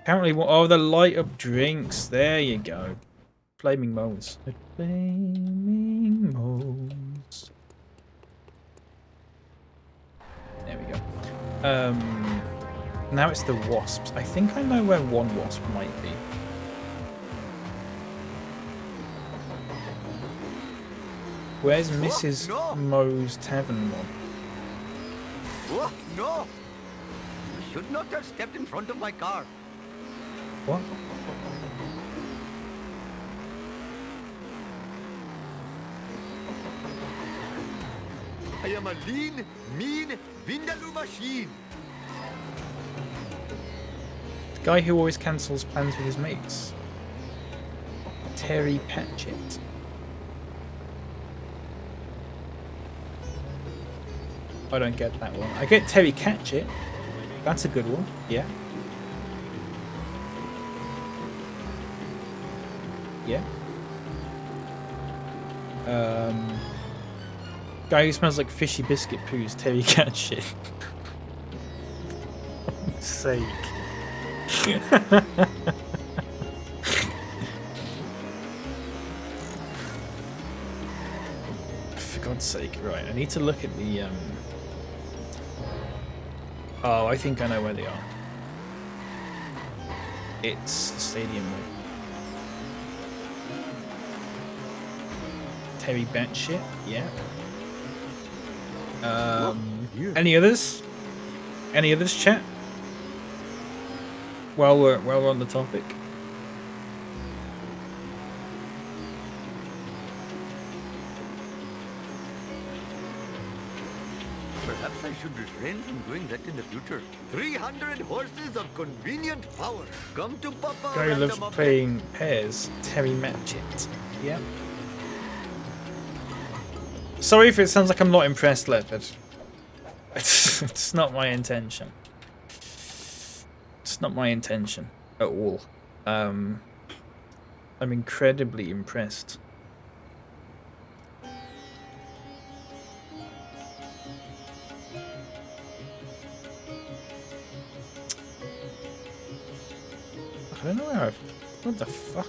Apparently, oh, the light up drinks. There you go. Flaming Moles. The Flaming Moles. There we go. Now it's the wasps. I think I know where one wasp might be. Where's Mrs. Moe's Tavern one? Oh, no! You should not have stepped in front of my car. What? I am a lean, mean Vindaloo machine. The guy who always cancels plans with his mates. Terry Pratchett. I don't get that one. I get Terry Catchit. That's a good one. Yeah. Yeah. Guy who smells like fishy biscuit poos, Terry cat shit. For fuck's sake. For God's sake, right, I need to look at the oh, I think I know where they are. It's the stadium way. Terry batshit, yeah. Any others? Any others, chat? While we're on the topic. Perhaps I should refrain from doing that in the future. 300 horses of convenient power. Come to Papa. Guy who loves random playing pairs, Terry Matchett. Yeah. Sorry if it sounds like I'm not impressed, Leopard. It's not my intention. It's not my intention at all. I'm incredibly impressed. I don't know where I've... What the fuck?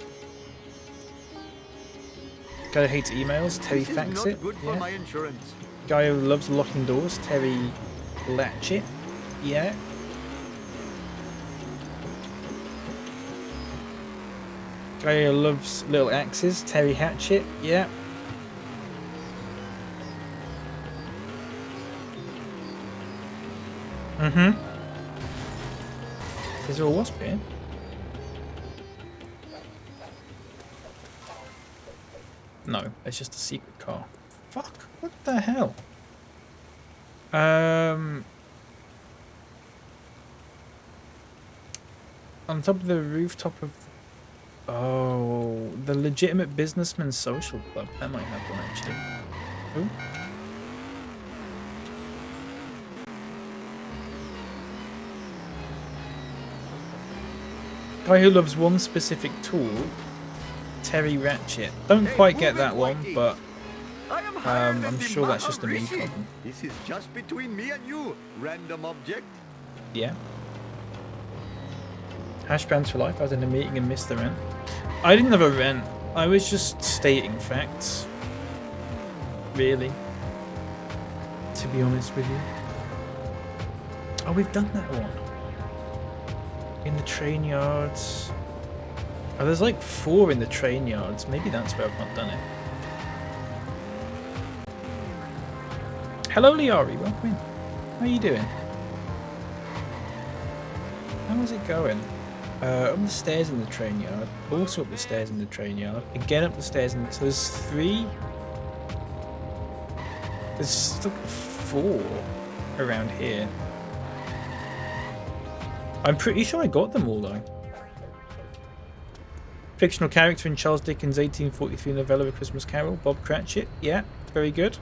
Guy who hates emails, Terry This is Faxit. not good for Yeah. my insurance. Guy who loves locking doors, Terry Latchett. Yeah. Guy who loves little axes, Terry Hatchet. Yeah. Mm-hmm. Is there a wasp here? No, it's just a secret car. Fuck, what the hell? On top of the rooftop of... Oh, the Legitimate Businessman Social Club. That might have one, actually. Ooh. Guy who loves one specific tool, Terry Ratchet. Don't quite get that one, but I'm sure that's just a me problem. This is just between me and you, random object. Yeah. Hash browns for life. I was in a meeting and missed the rant. I didn't have a rant. I was just stating facts. Really. To be honest with you. Oh, we've done that one. In the train yards. Oh, there's like 4 in the train yards. Maybe that's where I've not done it. Hello, Liari. Welcome in. How are you doing? How's it going? Up the stairs in the train yard. Also up the stairs in the train yard. Again up the stairs. So there's 3. There's like 4 around here. I'm pretty sure I got them all though. Fictional character in Charles Dickens' 1843 novella A Christmas Carol, Bob Cratchit. Yeah, very good.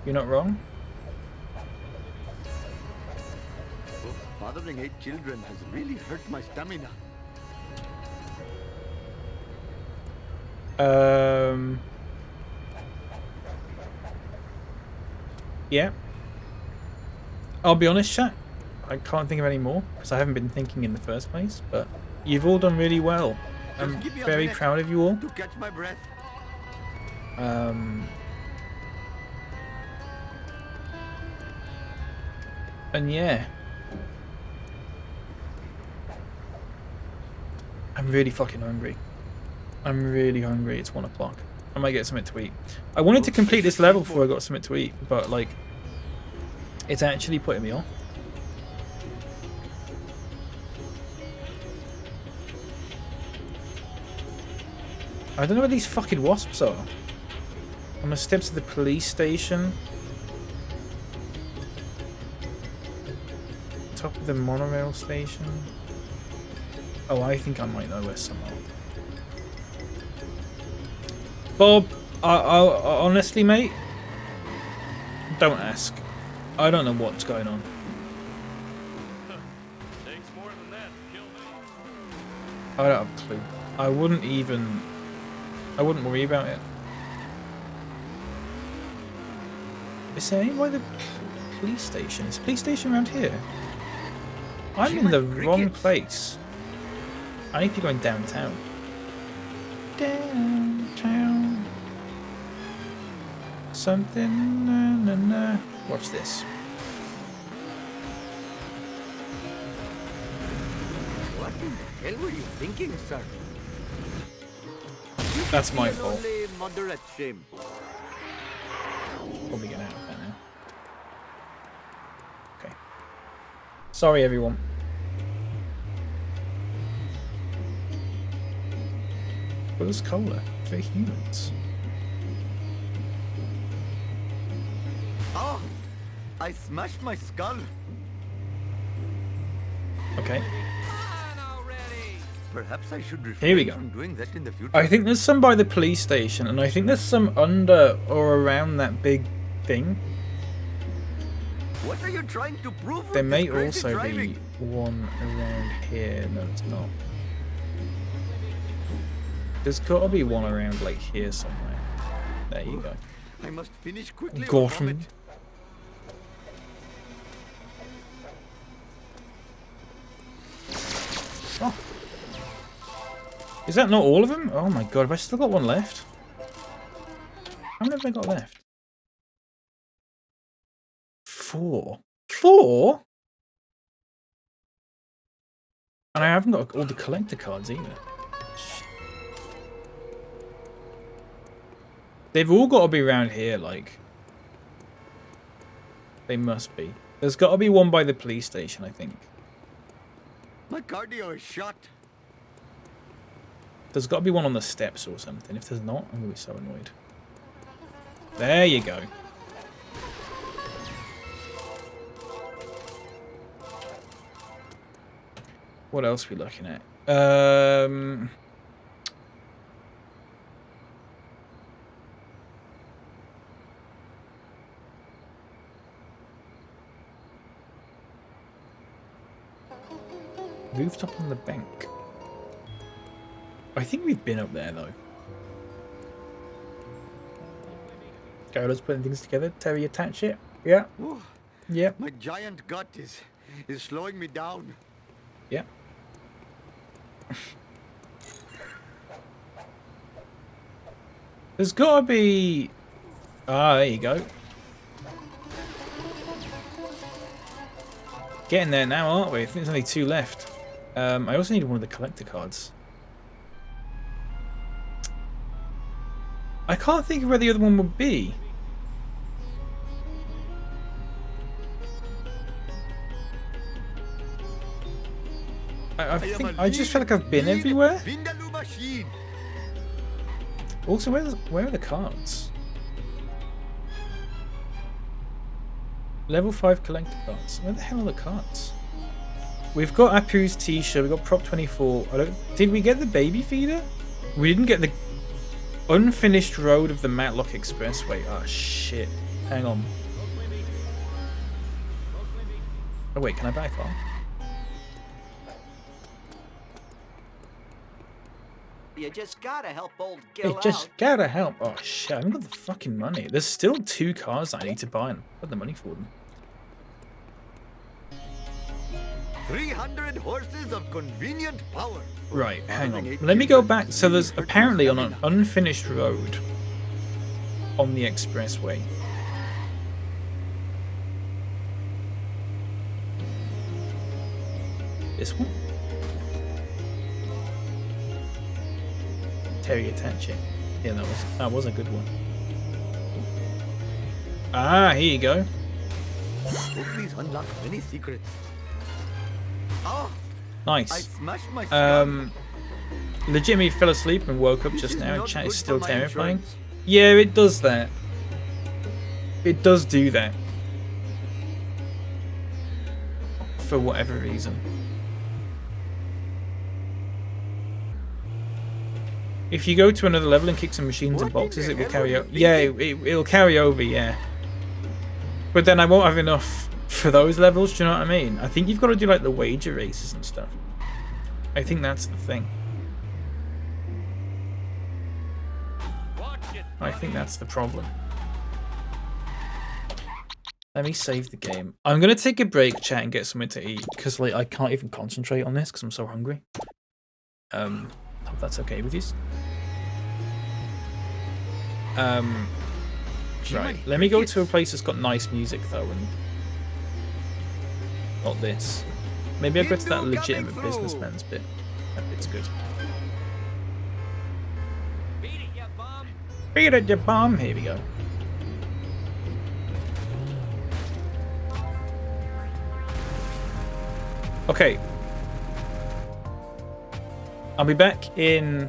You're not wrong. Oh, fathering 8 children has really hurt my stamina. Yeah. I'll be honest, chat. I can't think of any more because I haven't been thinking in the first place. But you've all done really well. I'm Just give me a very minute proud of you all. to catch my breath. And yeah. I'm really fucking hungry. I'm really hungry. It's 1 o'clock. I might get something to eat. I wanted to complete this level before I got something to eat, but like, it's actually putting me off. I don't know where these fucking wasps are. On the steps of the police station. Top of the monorail station. Oh, I think I might know where some are. Bob, I honestly, mate, don't ask. I don't know what's going on. Takes more than that to kill me. I don't have a clue. I wouldn't worry about it. Is there any by the police station? Is the police station around here? I'm in the wrong place. I need to be going downtown. Downtown. Something. Na, na, na. Watch this. What in the hell were you thinking, sir? That's my An fault. only moderate shame. Probably get out of there now. Okay. Sorry, everyone. Where's cola for humans? Oh, I smashed my skull. Okay. Perhaps I should Here we refrain go. from doing that in the future. I think there's some by the police station, and I think there's some under or around that big thing. What are you trying to prove? There with may this crazy also driving? be one around here. No, it's not. There's got to be one around like here somewhere. There you go. I must finish quickly. or Got vomit. him. Oh. Is that not all of them? Oh my god, have I still got one left? How many have I got left? 4. 4? And I haven't got all the collector cards either. Shit. They've all got to be around here, like. They must be. There's got to be one by the police station, I think. My cardio is shot. There's got to be one on the steps or something. If there's not, I'm going to be so annoyed. There you go. What else are we looking at? Rooftop on the bank. I think we've been up there though. Carola's putting things together. Terry, attach it. Yeah. Ooh, Yeah. my giant gut is slowing me down. Yeah. There's gotta be... Ah, there you go. Getting there now, aren't we? I think there's only 2 left. I also need one of the collector cards. I can't think of where the other one would be. I just feel like I've been everywhere. Vindaloo machine. Also, where are the cards? Level 5 collector cards. Where the hell are the cards? We've got Apu's t-shirt. We've got Prop 24. Did we get the baby feeder? We didn't get the unfinished road of the Matlock Expressway. Oh, shit. Hang on. Oh, wait. Can I back on? You just gotta help old Gil It just gotta help. Oh, shit. I haven't got the fucking money. There's still 2 cars I need to buy and I've got the money for them. 300 horses of convenient power. Right, hang on. Let me go back. So there's apparently on an unfinished road on the expressway. This one? Terry, attach it. Yeah, that was a good one. Ah, here you go. Please unlock many secrets. Oh, I Nice. smashed my skull. Legitimately fell asleep and woke up This just is now. not Chat good is still for my terrifying. insurance. Yeah, it does that. It does do that. For whatever reason. If you go to another level and kick some machines and What in boxes, the it will hell carry were over. you Yeah, thinking? it'll carry over, yeah. But then I won't have enough for those levels, do you know what I mean? I think you've got to do like the wager races and stuff. I think that's the thing. I think that's the problem. Let me save the game. I'm going to take a break, chat, and get something to eat. Because like I can't even concentrate on this because I'm so hungry. Hope that's okay with you. Right, let me go to a place that's got nice music though, and not this. Maybe I'll go to that legitimate businessman's bit. That bit's good. Beat it, you bum! Here we go. Okay. I'll be back in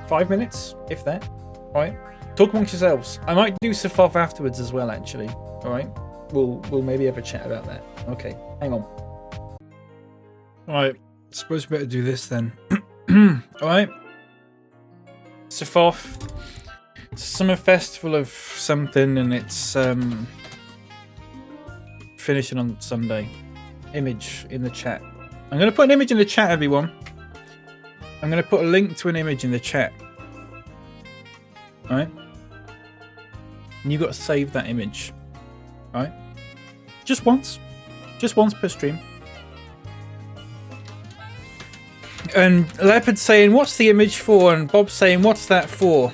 5 minutes, if that. Alright? Talk amongst yourselves. I might do Safaf afterwards as well, actually. Alright? We'll maybe have a chat about that. Okay, hang on. Alright, suppose we better do this then. Alright? Safaf. Summer festival of something, and it's finishing on Sunday. Image in the chat. I'm going to put an image in the chat, everyone. I'm going to put a link to an image in the chat. Alright? And you've got to save that image. Alright? Just once. Just once per stream. And Leopard's saying, what's the image for? And Bob's saying, what's that for?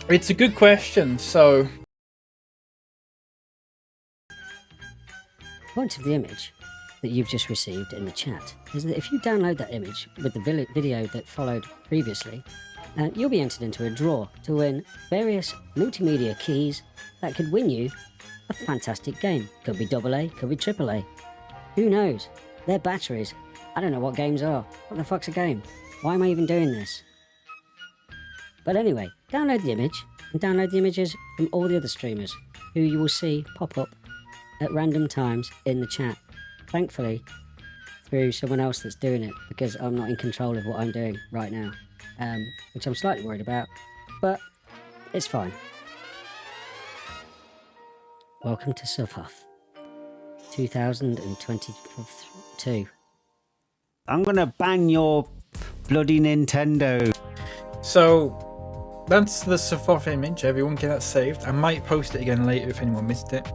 It's a good question, so... The point of the image that you've just received in the chat is that if you download that image with the video that followed previously, you'll be entered into a draw to win various multimedia keys that could win you a fantastic game. Could be AA, could be AAA. Who knows? They're batteries. I don't know what games are. What the fuck's a game? Why am I even doing this? But anyway, download the image and download the images from all the other streamers who you will see pop up at random times in the chat. Thankfully, through someone else that's doing it, because I'm not in control of what I'm doing right now, which I'm slightly worried about, but it's fine. Welcome to Safaf 2022. I'm gonna ban your bloody Nintendo. So, that's the Safaf image. Everyone get that saved. I might post it again later if anyone missed it.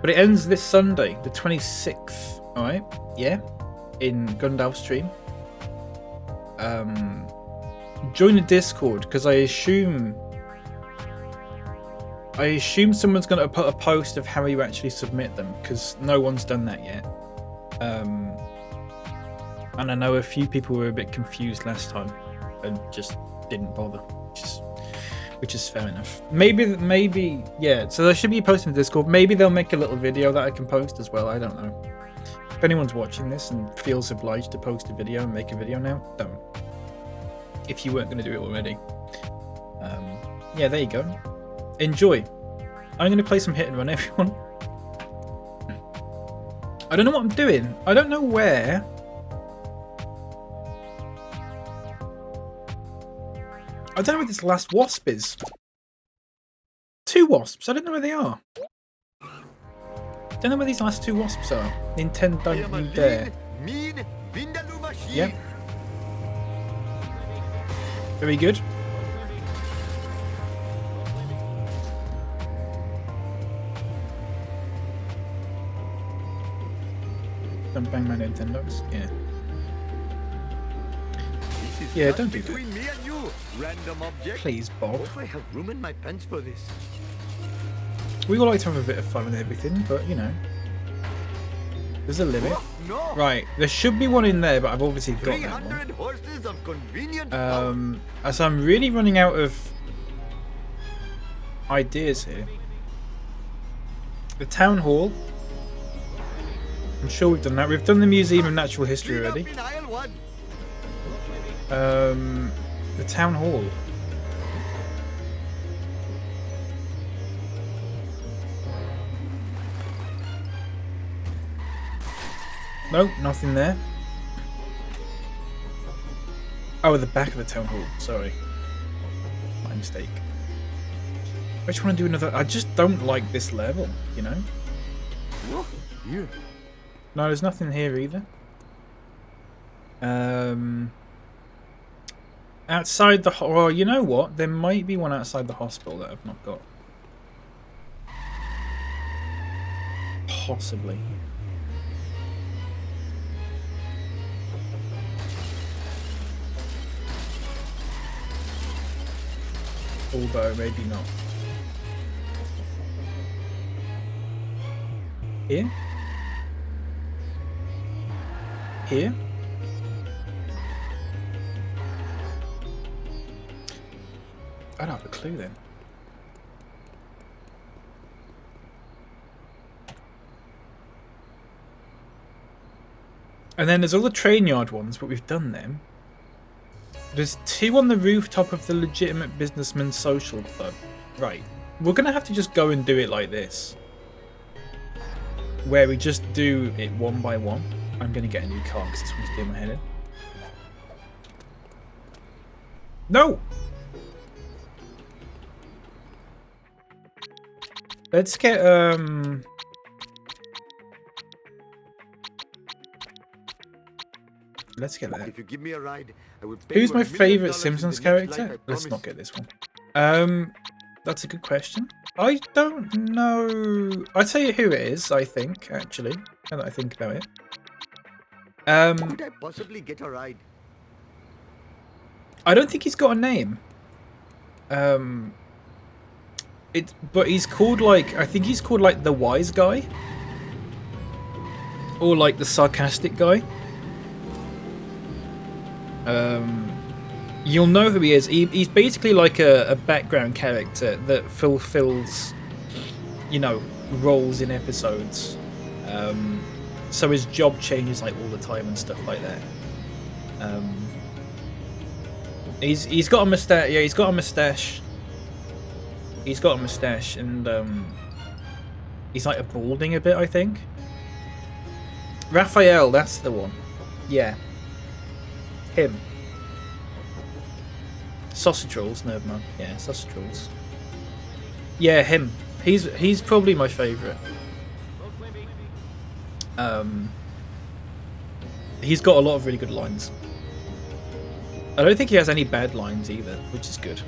But it ends this Sunday, the 26th. Alright? Yeah? In Gundalf stream. Join the Discord, because I assume someone's going to put a post of how you actually submit them, because no one's done that yet. And I know a few people were a bit confused last time and just didn't bother, which is fair enough. Maybe, yeah. So there should be a post in the Discord. Maybe they'll make a little video that I can post as well. I don't know. If anyone's watching this and feels obliged to post a video and make a video now, don't. If you weren't going to do it already. Yeah, there you go. Enjoy. I'm going to play some hit and run, everyone. I don't know what I'm doing. I don't know where. I don't know where this last wasp is. 2 wasps. I don't know where they are. Don't know where these last 2 wasps are. Nintendo you dare. Yep. Very good. Don't bang my Nintendos. Yeah. Yeah, don't do that. Between me and you, random object. Please, Bob. Hope I have room in my pants for this. We all like to have a bit of fun and everything, but you know, there's a limit. Oh, no. Right, there should be one in there, but I've obviously got that one. 300 horses of convenient power. As I'm really running out of ideas here. The town hall. I'm sure we've done that. We've done the Museum of Natural History already. In aisle 1. The town hall. Nope, nothing there. Oh, at the back of the town hall. Sorry. My mistake. I just want to do another. I just don't like this level, you know? Oh, dear. No, there's nothing here either. Outside the... Well, you know what? There might be one outside the hospital that I've not got. Possibly. Although, maybe not. Here? Here? I don't have a clue then. And then there's all the train yard ones, but we've done them. There's 2 on the rooftop of the Legitimate Businessman Social Club. Right. We're going to have to just go and do it like this. Where we just do it one by one. I'm going to get a new car because this one's doing my head in. No! Let's get, let's get that. If you give me a ride, I would pay Who's you my $1 million favourite in Simpsons the next life, character? I Let's not promise. get this one. That's a good question. I don't know. I'll tell you who it is, I think, actually, now that I think about it. Could I possibly get a ride? I don't think he's got a name. But he's called like, I think he's called like the wise guy. Or like the sarcastic guy. You'll know who he is. He's basically like a background character that fulfills, you know, roles in episodes. So his job changes like all the time and stuff like that. He's got a mustache. Yeah, he's got a mustache. He's got a mustache, and he's like a balding a bit, I think. Raphael, that's the one. Yeah, him. Sausage rolls, no man. Yeah, sausage rolls. Yeah, him. He's probably my favourite. He's got a lot of really good lines. I don't think he has any bad lines either, which is good.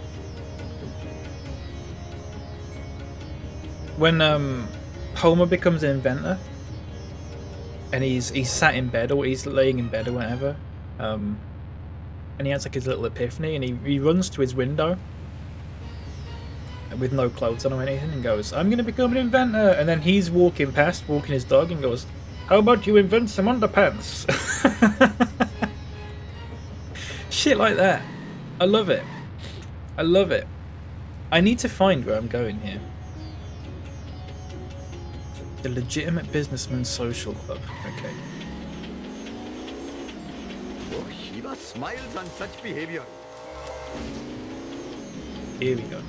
When Homer becomes an inventor, and he's sat in bed or he's laying in bed or whatever, and he has like his little epiphany, and he runs to his window with no clothes on or anything, and goes, "I'm gonna become an inventor," and then he's walking past, walking his dog, and goes, "How about you invent some underpants?" Shit like that. I love it. I love it. I need to find where I'm going here. The Legitimate Businessman Social Club. Okay. Oh, Shiva smiles on such behavior. Here we go.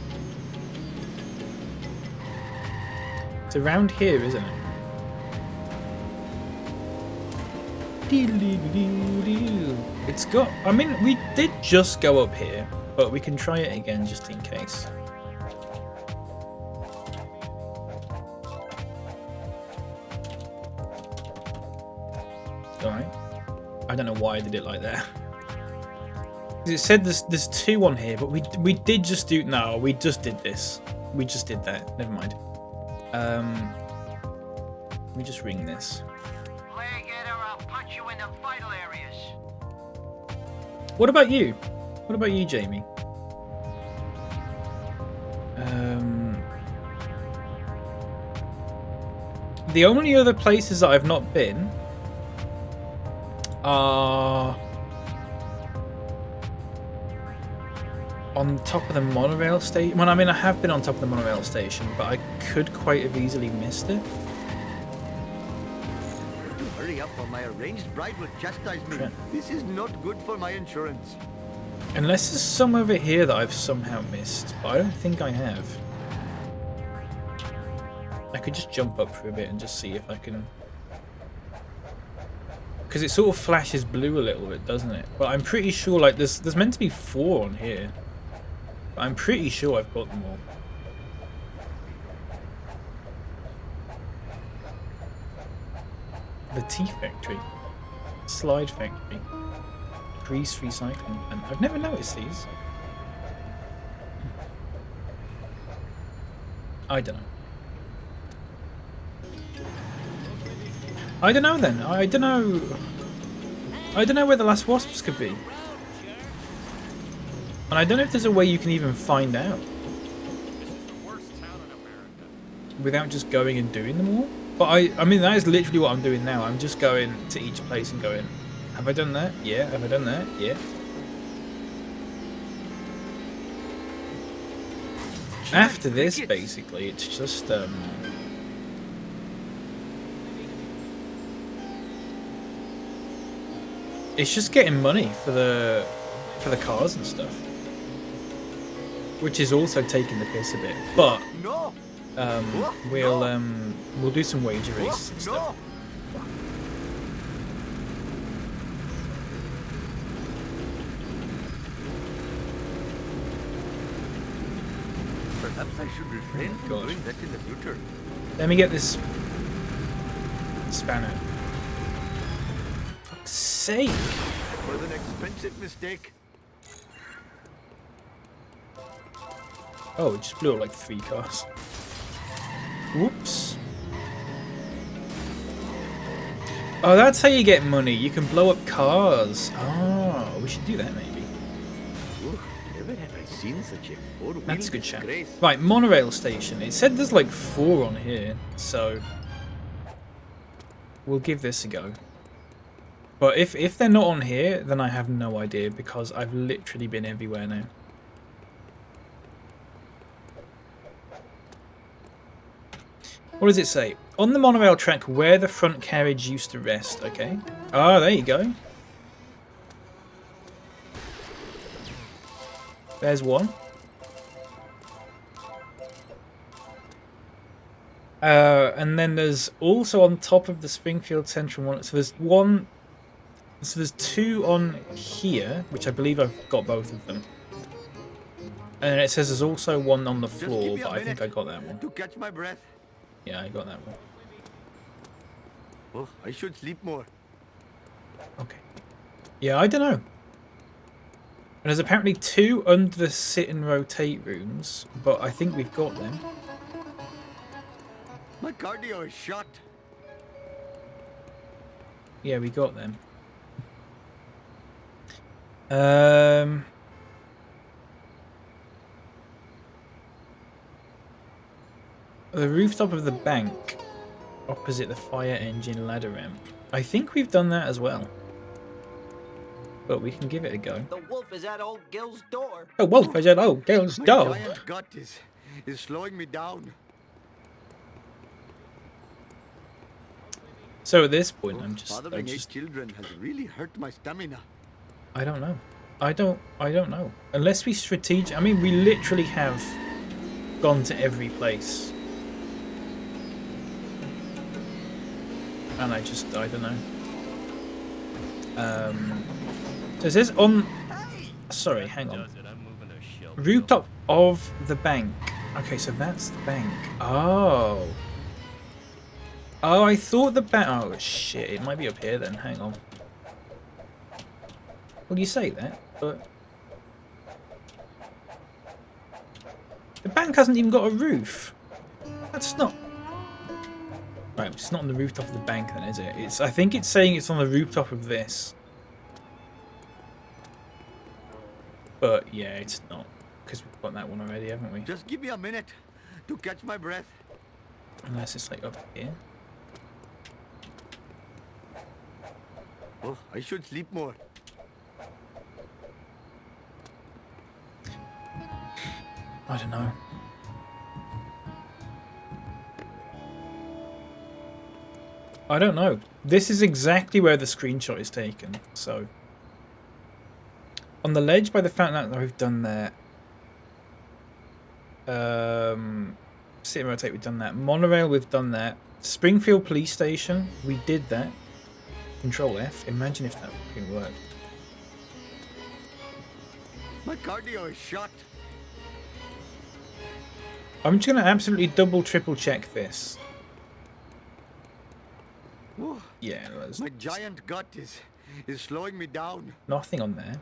It's around here, isn't it? It's got... I mean, we did just go up here, but we can try it again just in case. Alright. I don't know why I did it like that. It said there's 2 on here, but we did just do... No, we just did this. We just did that. Never mind. Let me just ring this. What about you? What about you, Jamie? The only other places that I've not been are on top of the monorail station. Well, I mean, I have been on top of the monorail station, but I could quite have easily missed it. Hurry up or my arranged bride will chastise me. Okay. This is not good for my insurance. Unless there's some over here that I've somehow missed, but I don't think I have. I could just jump up for a bit and just see if I can... Because it sort of flashes blue a little bit, doesn't it? But I'm pretty sure like there's meant to be 4 on here. But I'm pretty sure I've got them all. The tea factory. Slide factory. Grease recycling plant. I've never noticed these. I don't know. I don't know then. I don't know. I don't know where the last wasps could be. And I don't know if there's a way you can even find out. Without just going and doing them all. But I mean, that is literally what I'm doing now. I'm just going to each place and going, have I done that? Yeah. Have I done that? Yeah. After this, basically, it's just, it's just getting money for the cars and stuff. Which is also taking the piss a bit. But, we'll do some wager races and stuff. Perhaps I should refrain from doing that in the future. Let me get this spanner. For fuck's sake! It was an expensive mistake. Oh, it just blew up like 3 cars. Whoops. Oh, that's how you get money. You can blow up cars. Oh, we should do that maybe. Ooh, never have I seen such a four-wheel That's a good shout. disgrace. Right, monorail station. It said there's like 4 on here, so we'll give this a go. But if they're not on here, then I have no idea because I've literally been everywhere now. What does it say? On the monorail track where the front carriage used to rest, okay. Ah, there you go. There's one. And then there's also on top of the Springfield Central one. So there's one. So there's 2 on here, which I believe I've got both of them. And it says there's also one on the floor, but I think I got that one. To catch my breath. Yeah, I got that one. Oh, I should sleep more. Okay. Yeah, I don't know. And there's apparently 2 under the sit and rotate rooms, but I think we've got them. My cardio is shot. Yeah, we got them. The rooftop of the bank, opposite the fire engine ladder ramp. I think we've done that as well. But we can give it a go. The wolf is at old Gil's door. Oh, wolf! I said, oh, Gale's My dog. giant gut is slowing me down. So at this point, I Fathering 8 just, children has really hurt my stamina. I don't know. I don't know. Unless we strategic. I mean, we literally have gone to every place. And I don't know. So it says on. Sorry, hang on. Rooftop of the bank. Okay, so that's the bank. Oh. Oh, I thought the bank. Oh shit! It might be up here then. Hang on. Well, you say that, but the bank hasn't even got a roof. That's not. Right, it's not on the rooftop of the bank then, is it? I think it's saying it's on the rooftop of this. But yeah, it's not. Because we've got that one already, haven't we? Just give me a minute to catch my breath. Unless it's like up here. Oh, I should sleep more. I don't know. I don't know. This is exactly where the screenshot is taken, so. On the ledge by the fountain, we've done that. Sit and rotate, we've done that. Monorail, we've done that. Springfield Police Station, we did that. Control F. Imagine if that fucking worked. My cardio is shot. I'm just going to absolutely double, triple check this. Whew, Yeah, there's my giant gut is slowing me down. nothing on there.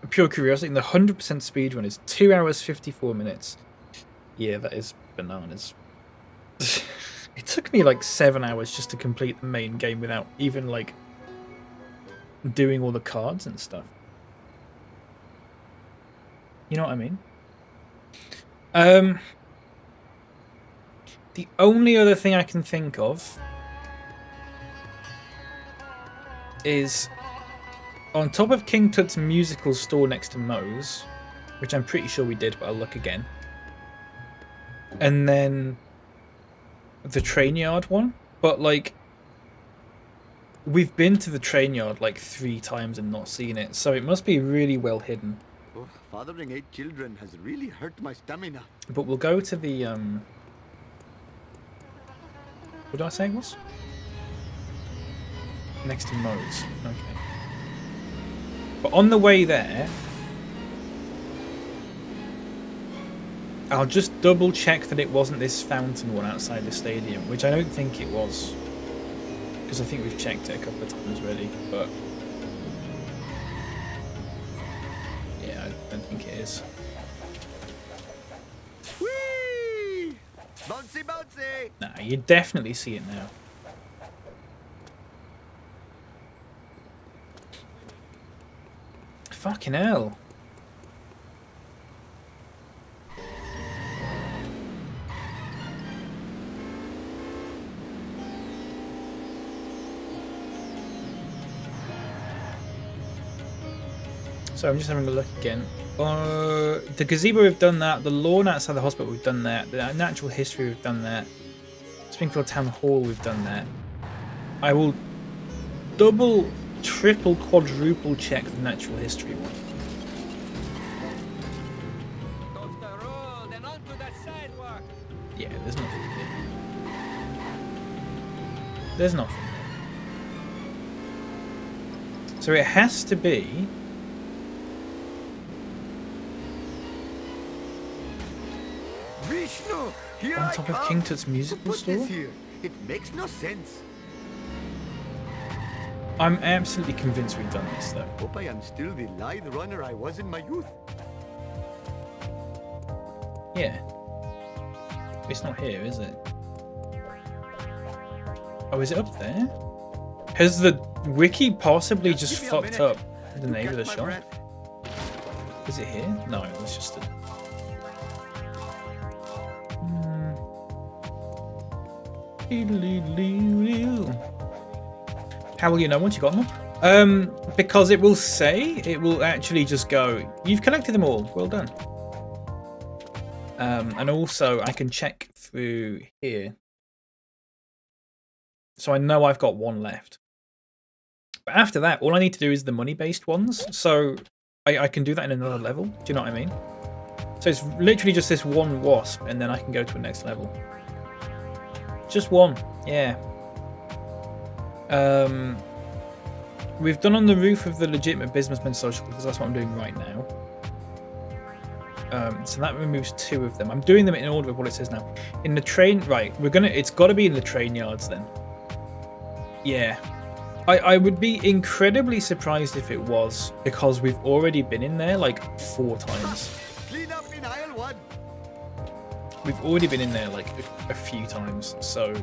Pure curiosity, the 100% speedrun is 2 hours 54 minutes. Yeah, that is bananas. It took me like 7 hours just to complete the main game without even like doing all the cards and stuff. You know what I mean? The only other thing I can think of is on top of King Tut's musical store next to Moe's, which I'm pretty sure we did, but I'll look again. And then the train yard one, but like we've been to the train yard like 3 times and not seen it, so it must be really well hidden. Oh, fathering 8 children has really hurt my stamina. But we'll go to the what did I say it was? Next to Moe's. Okay. But on the way there, I'll just double check that it wasn't this fountain one outside the stadium, which I don't think it was. Because I think we've checked it a couple of times already, but yeah, I don't think it is. Whee! Bouncy, bouncy! Nah, you definitely see it now. Fucking hell. So I'm just having a look again. The gazebo, we've done that. The lawn outside the hospital, we've done that. The natural history, we've done that. Springfield Town Hall, we've done that. I will double, triple, quadruple check the natural history one. Off the road and onto the sidewalk. Yeah, there's nothing there. There's nothing there. So it has to be... Vishnu! Here on I top come. of King Tut's Who musical put store? this here? It makes no sense. I'm absolutely convinced we've done this, though. Hope I am still the lithe runner I was in my youth. Yeah. It's not here, is it? Oh, is it up there? Has the wiki possibly just Give me a fucked minute up the to name of the catch my shop? breath. Is it here? No, it's just a... How will you know once you got them? Because it will say, it will actually just go, you've collected them all, well done. And also I can check through here. So I know I've got one left. But after that, all I need to do is the money-based ones. So I can do that in another level. Do you know what I mean? So it's literally just this one wasp, and then I can go to a next level. Just one, yeah. We've done on the roof of the legitimate businessman social, because that's what I'm doing right now. So that removes 2 of them. I'm doing them in order of what it says now. In the train, right? It's got to be in the train yards then. Yeah. I would be incredibly surprised if it was, because we've already been in there like 4 times. Clean up in aisle 1. We've already been in there like a few times, so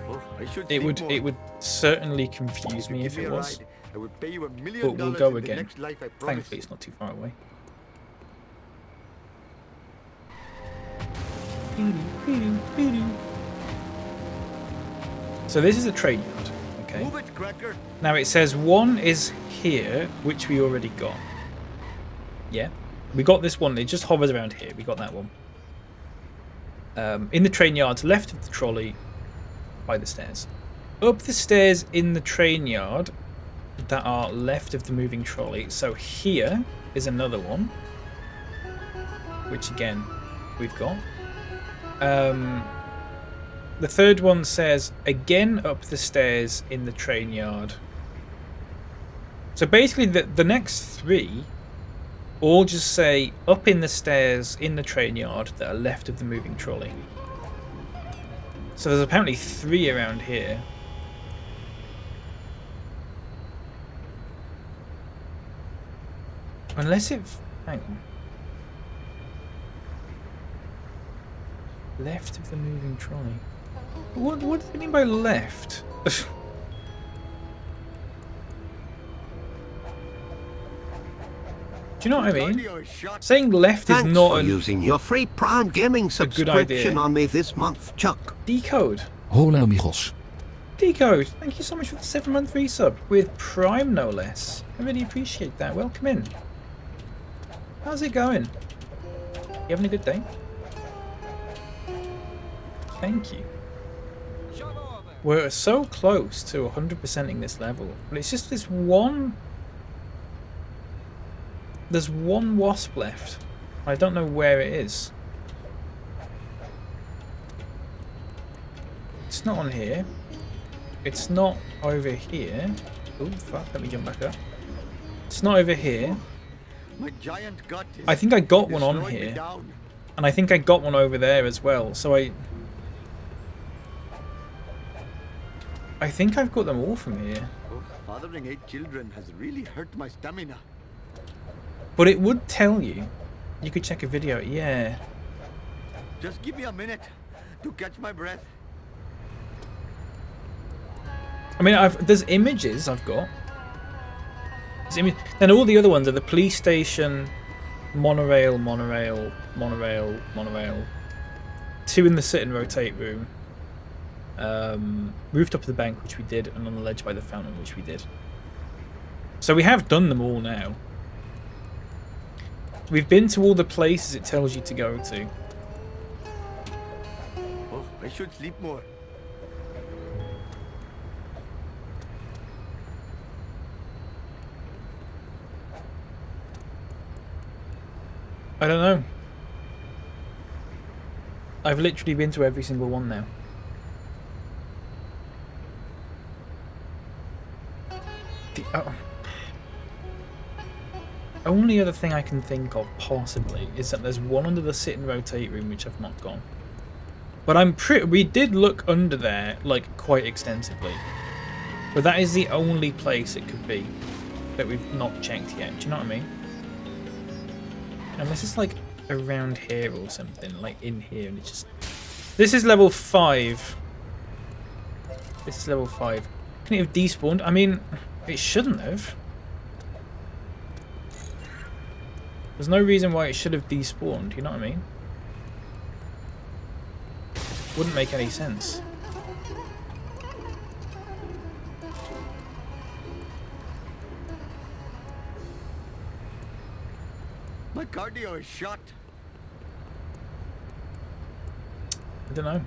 Oh, I should it think more. would certainly confuse me if Give it me a was. ride. I would pay you $1 million But we'll go in the again. next life, I promise. Thankfully, it's not too far away. So this is a train yard, okay? Move it, cracker. Now it says 1 is here, which we already got. Yeah, we got this one. It just hovers around here. We got that one. In the train yard, left of the trolley, by the stairs. Up the stairs in the train yard that are left of the moving trolley. So here is another one, which again we've got. The third one says again up the stairs in the train yard. So basically the next 3 or just say up in the stairs in the train yard that are left of the moving trolley. So there's apparently 3 around here. Unless it... hang on. Left of the moving trolley. What do you mean by left? Do you know what I mean? Saying left is Thanks not for using your free Prime Gaming good idea. subscription on me this month, Chuck. Decode. Hola amigos. Decode, thank you so much for the 7-month resub with Prime no less. I really appreciate that. Welcome in. How's it going? You having a good day? Thank you. We're so close to 100%ing this level, but it's just this one. There's one wasp left. I don't know where it is. It's not on here. It's not over here. Oh fuck, let me jump back up. It's not over here. My giant gut is, I think I got one is on slowing me here. down. And I think I got one over there as well. So I think I've got them all from here. Oh, fathering 8 children has really hurt my stamina. But it would tell you. You could check a video. Yeah. Just give me a minute to catch my breath. I mean, there's images I've got. Then all the other ones are the police station, monorail, 2 in the sit and rotate room, rooftop of the bank, which we did, and on the ledge by the fountain, which we did. So we have done them all now. We've been to all the places it tells you to go to. Oh, I should sleep more. I don't know. I've literally been to every single one now. The only other thing I can think of, possibly, is that there's one under the sit and rotate room which I've not gone. But we did look under there, like, quite extensively. But that is the only place it could be that we've not checked yet. Do you know what I mean? Unless it's like around here or something, like in here, and it's just... This is level 5. This is level 5. Can it have despawned? I mean, it shouldn't have. There's no reason why it should have despawned, you know what I mean? Wouldn't make any sense. My cardio is shot. I don't know.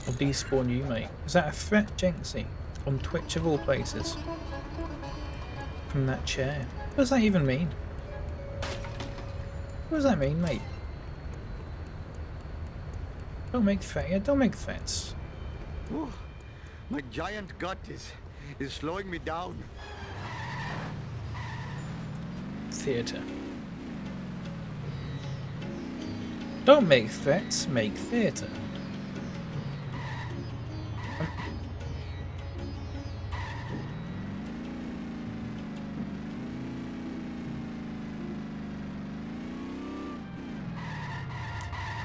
I'll despawn you, mate. Is that a threat, Jenksy? On Twitch of all places. From that chair. What does that even mean? What does that mean, mate? Don't make threats. Yeah, don't make threats. Oh, my giant gut is slowing me down. Theatre. Don't make threats, make theatre.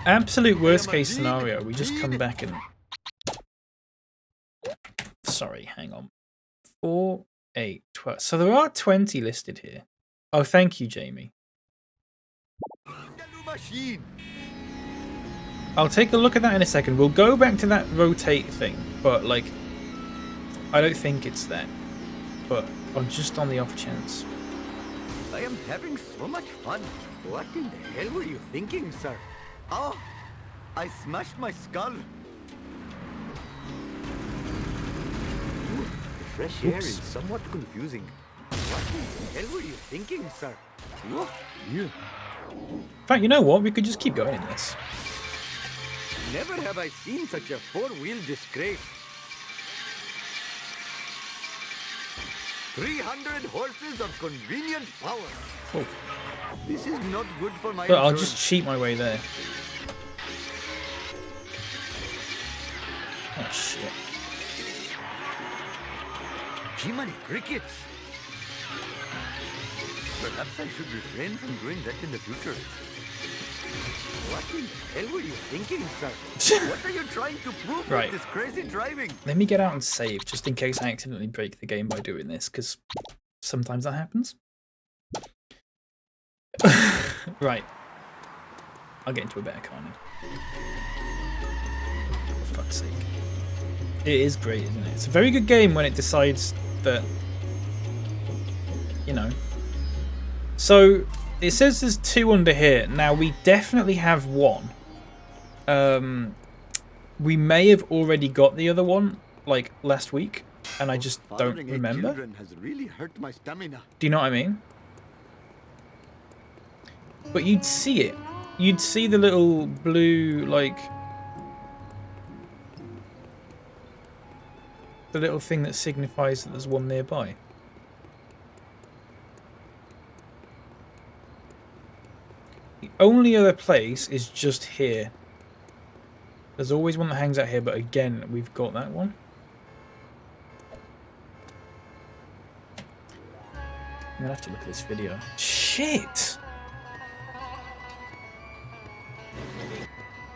Absolute worst case scenario, we just come back and... Sorry, hang on. 4, 8, 12. So there are 20 listed here. Oh, thank you, Jamie. Machine. I'll take a look at that in a second. We'll go back to that rotate thing, but like, I don't think it's that. But just on the off chance. I am having so much fun. What in the hell were you thinking, sir? Oh, I smashed my skull. Ooh, the fresh air is somewhat confusing. What in the hell were you thinking, sir? Ooh, yeah. In fact, you know what? We could just keep going in this. Never have I seen such a four-wheel disgrace. 300 horses of convenient power. Oh. This is not good for my But I'll insurance. just cheat my way there. Oh shit. Jiminy crickets. Perhaps I should refrain from doing that in the future. What in hell were you thinking, sir? What are you trying to prove Right. with this crazy driving? Let me get out and save, just in case I accidentally break the game by doing this, because sometimes that happens. Right. I'll get into a better car now. For fuck's sake. It is great, isn't it? It's a very good game when it decides that, you know. So, it says there's 2 under here. Now, we definitely have 1. We may have already got the other one, like, last week, and I just don't Fathering 8 remember. children has really hurt my stamina. Do you know what I mean? But you'd see it. You'd see the little blue, like, the little thing that signifies that there's one nearby. The only other place is just here. There's always one that hangs out here, but again, we've got that one. I'm gonna have to look at this video. Shit!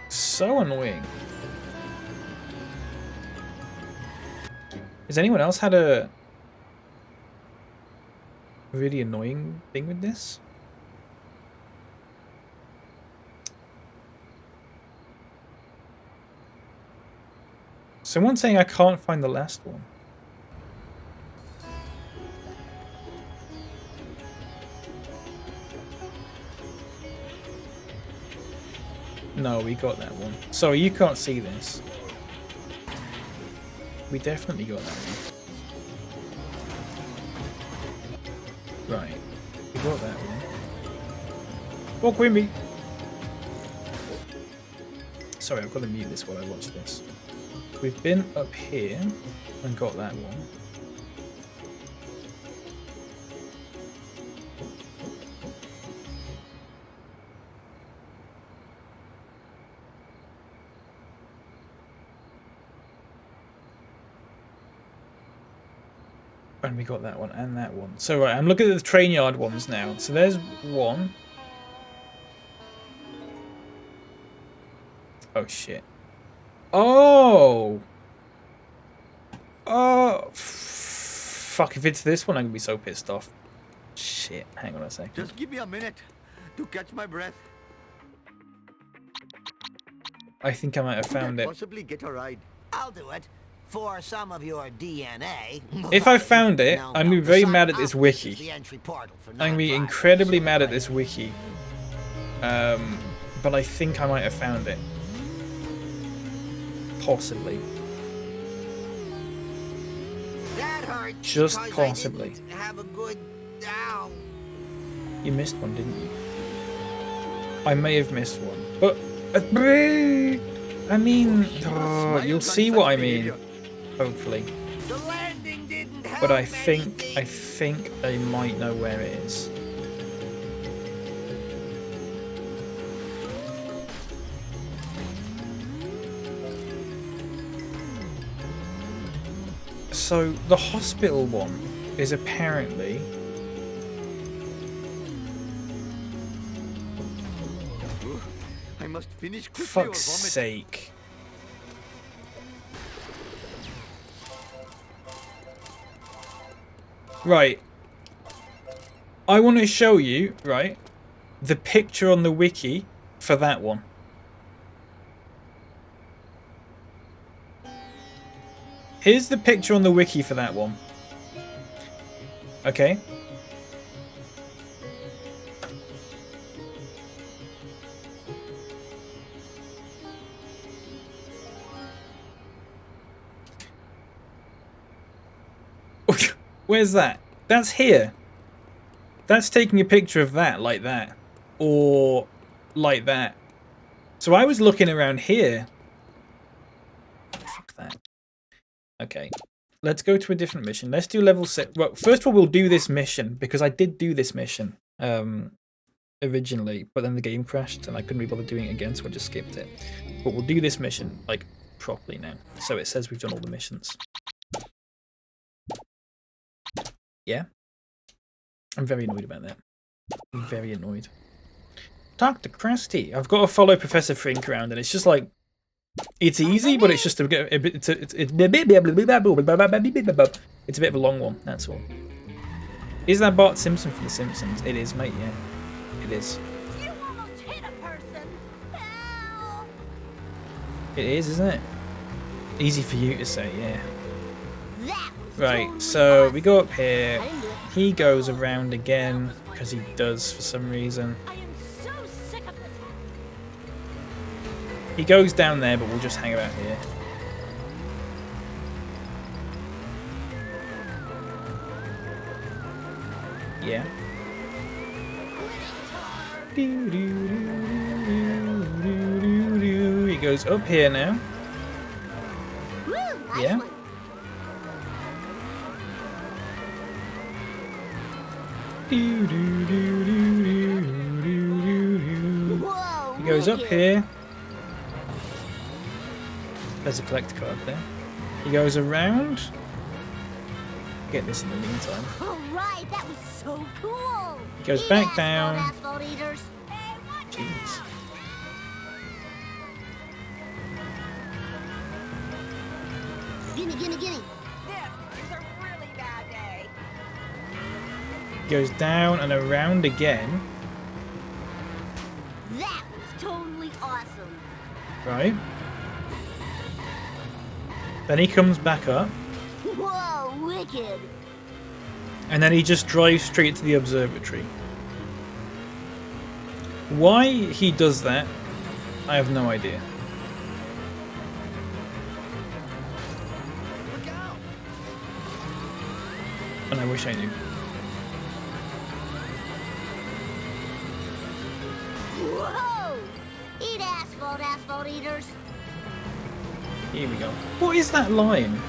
So annoying. Has anyone else had a really annoying thing with this? Someone's saying I can't find the last one. No, we got that one. Sorry, you can't see this. We definitely got that one. Right. We got that one. Walk with me. Sorry, I've got to mute this while I watch this. We've been up here and got that one. And we got that one and that one. So right, I'm looking at the train yard ones now. So there's one. Oh shit. Oh! Oh! Fuck, if it's this one, I'm gonna be so pissed off. Shit, hang on a second. Just give me a minute to catch my breath. I think I might have found it. Possibly get a ride. I'll do it. For some of your DNA. If I found it, No, I'm no, gonna be the very sign mad at up this is wiki. the entry portal for I'm gonna be non-drivers. incredibly mad at this wiki. But I think I might have found it. Possibly. That hurt. Just because possibly. I didn't have a good. Ow. You missed one, didn't you? I may have missed one. But I mean, you'll see what I mean. Hopefully. The landing didn't help But I think anything. I might know where it is. So the hospital one is apparently I must finish quickly or fuck's vomit. sake. Right. I want to show you, right, the picture on the wiki for that one. Here's the picture on the wiki for that one. Okay. Where's that? That's here. That's taking a picture of that, like that. Or like that. So I was looking around here. Fuck that. Okay. let's go to a different mission. Let's do level 6. Well, first of all, we'll do this mission because I did do this mission originally, but then the game crashed and I couldn't be bothered doing it again, so I just skipped it. But we'll do this mission like properly now. So it says we've done all the missions. Yeah. I'm very annoyed about that. I'm very annoyed. Dr. Krusty. I've got to follow Professor Frink around, and it's just like, it's easy, but it's just a bit it's a bit of a long one, that's all. Is that Bart Simpson from The Simpsons? It is, mate, yeah. It is. You almost hit a person. Help! It is, isn't it? Easy for you to say, yeah. That was Right, totally so awesome. we go up here. I didn't do it. He goes around again, because he does for some reason. I am so sick of this. He goes down there, but we'll just hang about here. Yeah. He goes up here now. Woo, nice Yeah. one. Whoa, He goes up wicked. here. There's a collector card there. He goes around. Get this in the meantime. All right, that was so cool. He goes Eat back asphalt, down. asphalt eaters. Hey, watch Jeez. Gimme, gimme, gimme. This is a really bad day. He goes down and around again. That was totally awesome. Right. Then he comes back up. Whoa, wicked. And then he just drives straight to the observatory. Why he does that, I have no idea. And I wish I knew. Whoa! Eat asphalt, asphalt eaters. Here we go. What is that line?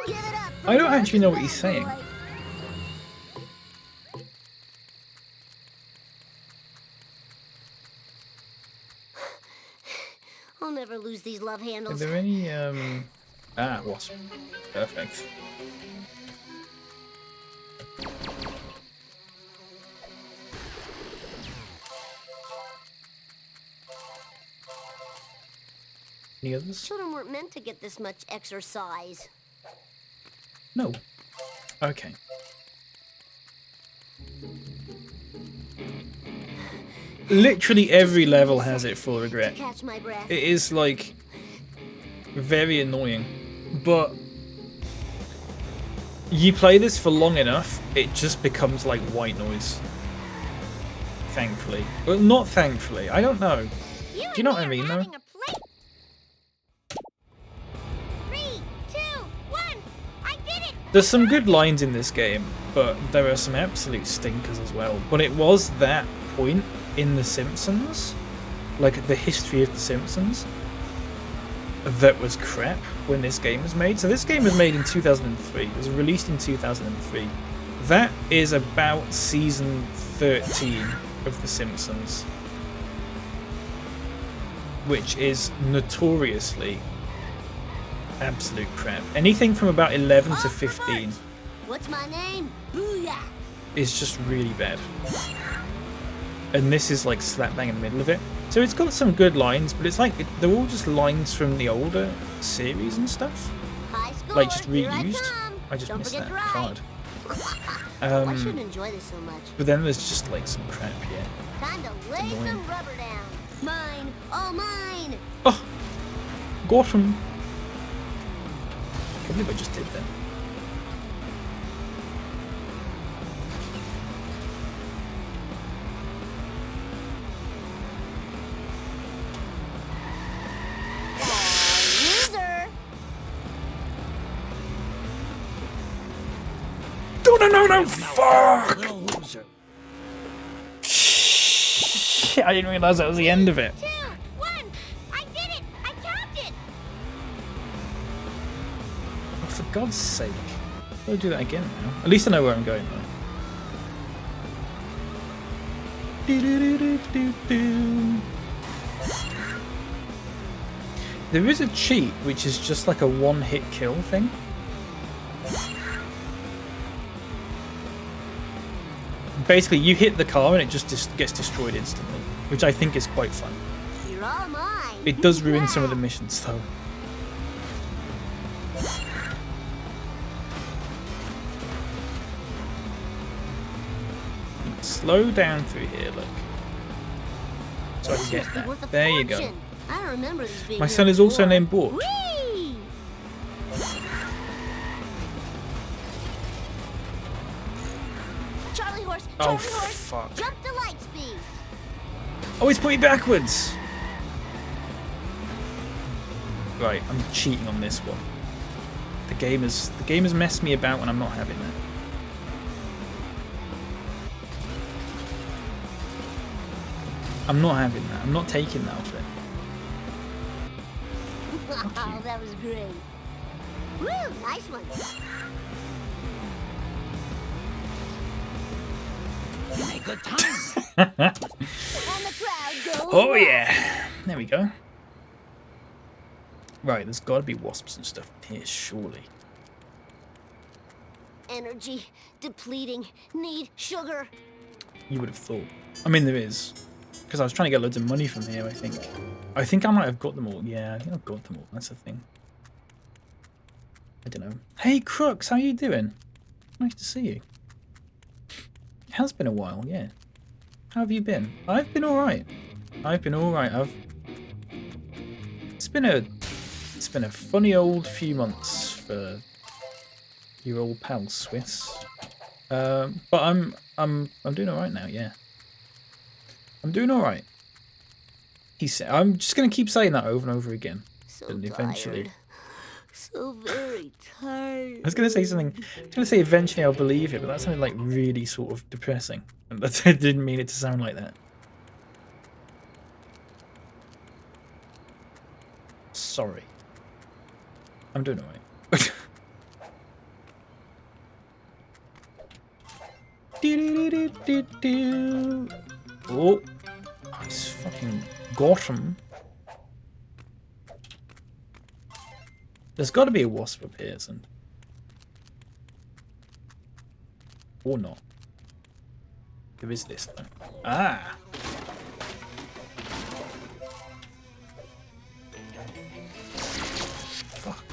Give it up. I don't actually know what he's saying. I'll never lose these love Are handles. there any, wasp. Perfect. Any others? Children weren't meant to get this much exercise. No. Okay. Literally every level has it full regret. To catch my breath. It is like very annoying, but you play this for long enough, it just becomes like white noise. Thankfully, well, not thankfully. I don't know. Do you know what I mean, though? 3, 2, 1. I did it. There's some good lines in this game, but there are some absolute stinkers as well. But it was that point in The Simpsons, like the history of The Simpsons, that was crap when this game was made. So this game was made in 2003. It was released in 2003. That is about season 13 of The Simpsons, which is notoriously absolute crap. Anything from about 11 to 15 What's my name? Booyah. is just really bad. And this is like slap bang in the middle of it. So it's got some good lines, but it's like they're all just lines from the older series and stuff. High score. Like just Here I reused. come. I just Don't missed forget that to ride. card. I shouldn't enjoy this so much. But then there's just like some crap here. Time to lay annoying. some rubber down. Mine. All mine. Oh! Got him! I can't believe I just did that. Loser. No! Fuck! Little loser. Shit, I didn't realise that was the end of it. 2, 1. I did it. for God's sake. I'll do that again now. At least I know where I'm going though. There is a cheat which is just like a one-hit kill thing. Basically, you hit the car and it just gets destroyed instantly, which I think is quite fun. You're all mine. It does ruin some of the missions though. Slow down through here, look. So I can get that. There you go. I remember this being My son is also named Bork. Whee! Charlie horse, Charlie horse, fuck. jump to light speed. Oh, it's put me backwards! Right, I'm cheating on this one. The game has messed me about when I'm not having that. I'm not having that. I'm not taking that off it. Oh, that was great. Woo, nice one. You made good time. And the crowd goes Oh wild. yeah, there we go. Right, there's got to be wasps and stuff here, surely. Energy depleting. Need sugar. You would have thought. I mean, there is. Because I was trying to get loads of money from here, I think. I think I might have got them all. Yeah, I think I've got them all. That's the thing. I don't know. Hey, Crooks, how you doing? Nice to see you. It has been a while, yeah. How have you been? I've been alright. I've been alright. It's been a funny old few months for your old pal Swiss. But I'm doing alright now, yeah. I'm doing alright. He said, I'm just gonna keep saying that over and over again. So And eventually, tired. So very tired. I was gonna say something. I was gonna say eventually I'll believe it, but that sounded like really sort of depressing. And I didn't mean it to sound like that. Sorry. I'm doing alright. Oh, it's fucking got him. There's got to be a wasp up here, isn't? Or not. There is this though. Ah. Fuck.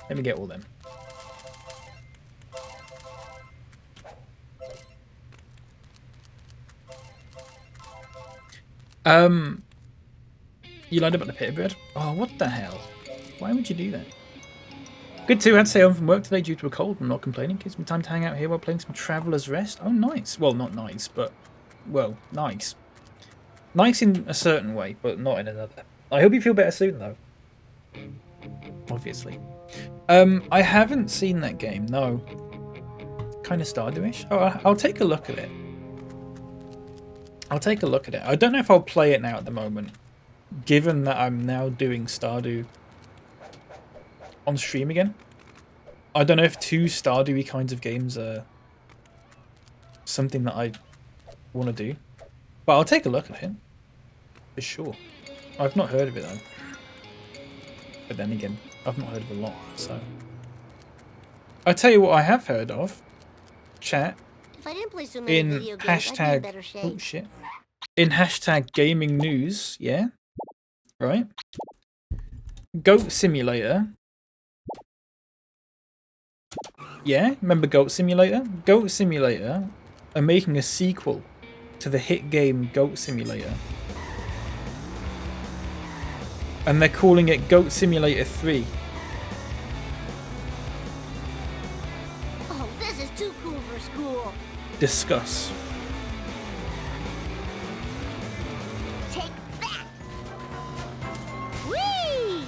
Let me get all them. You lied about the pita bread? Oh, what the hell? Why would you do that? Good too, had to stay home from work today due to a cold. I'm not complaining. Gives me time to hang out here while playing some Traveller's Rest. Oh, nice. Well, not nice, but... Well, nice. Nice in a certain way, but not in another. I hope you feel better soon, though. Obviously. I haven't seen that game, no. Kind of Stardew-ish. Oh, I'll take a look at it. I'll take a look at it. I don't know if I'll play it now at the moment, given that I'm now doing Stardew on stream again. I don't know if two Stardew-y kinds of games are something that I want to do, but I'll take a look at it for sure. I've not heard of it though, but then again, I've not heard of a lot. So I'll tell you what I have heard of. Chat. If I didn't play so many In video games, I'd be in hashtag, better shape. oh shit, in hashtag gaming news, yeah, right. Goat Simulator. Yeah, remember Goat Simulator? Goat Simulator are making a sequel to the hit game Goat Simulator. And they're calling it Goat Simulator 3. Oh, this is too cool for school. Discuss. Take that. Whee!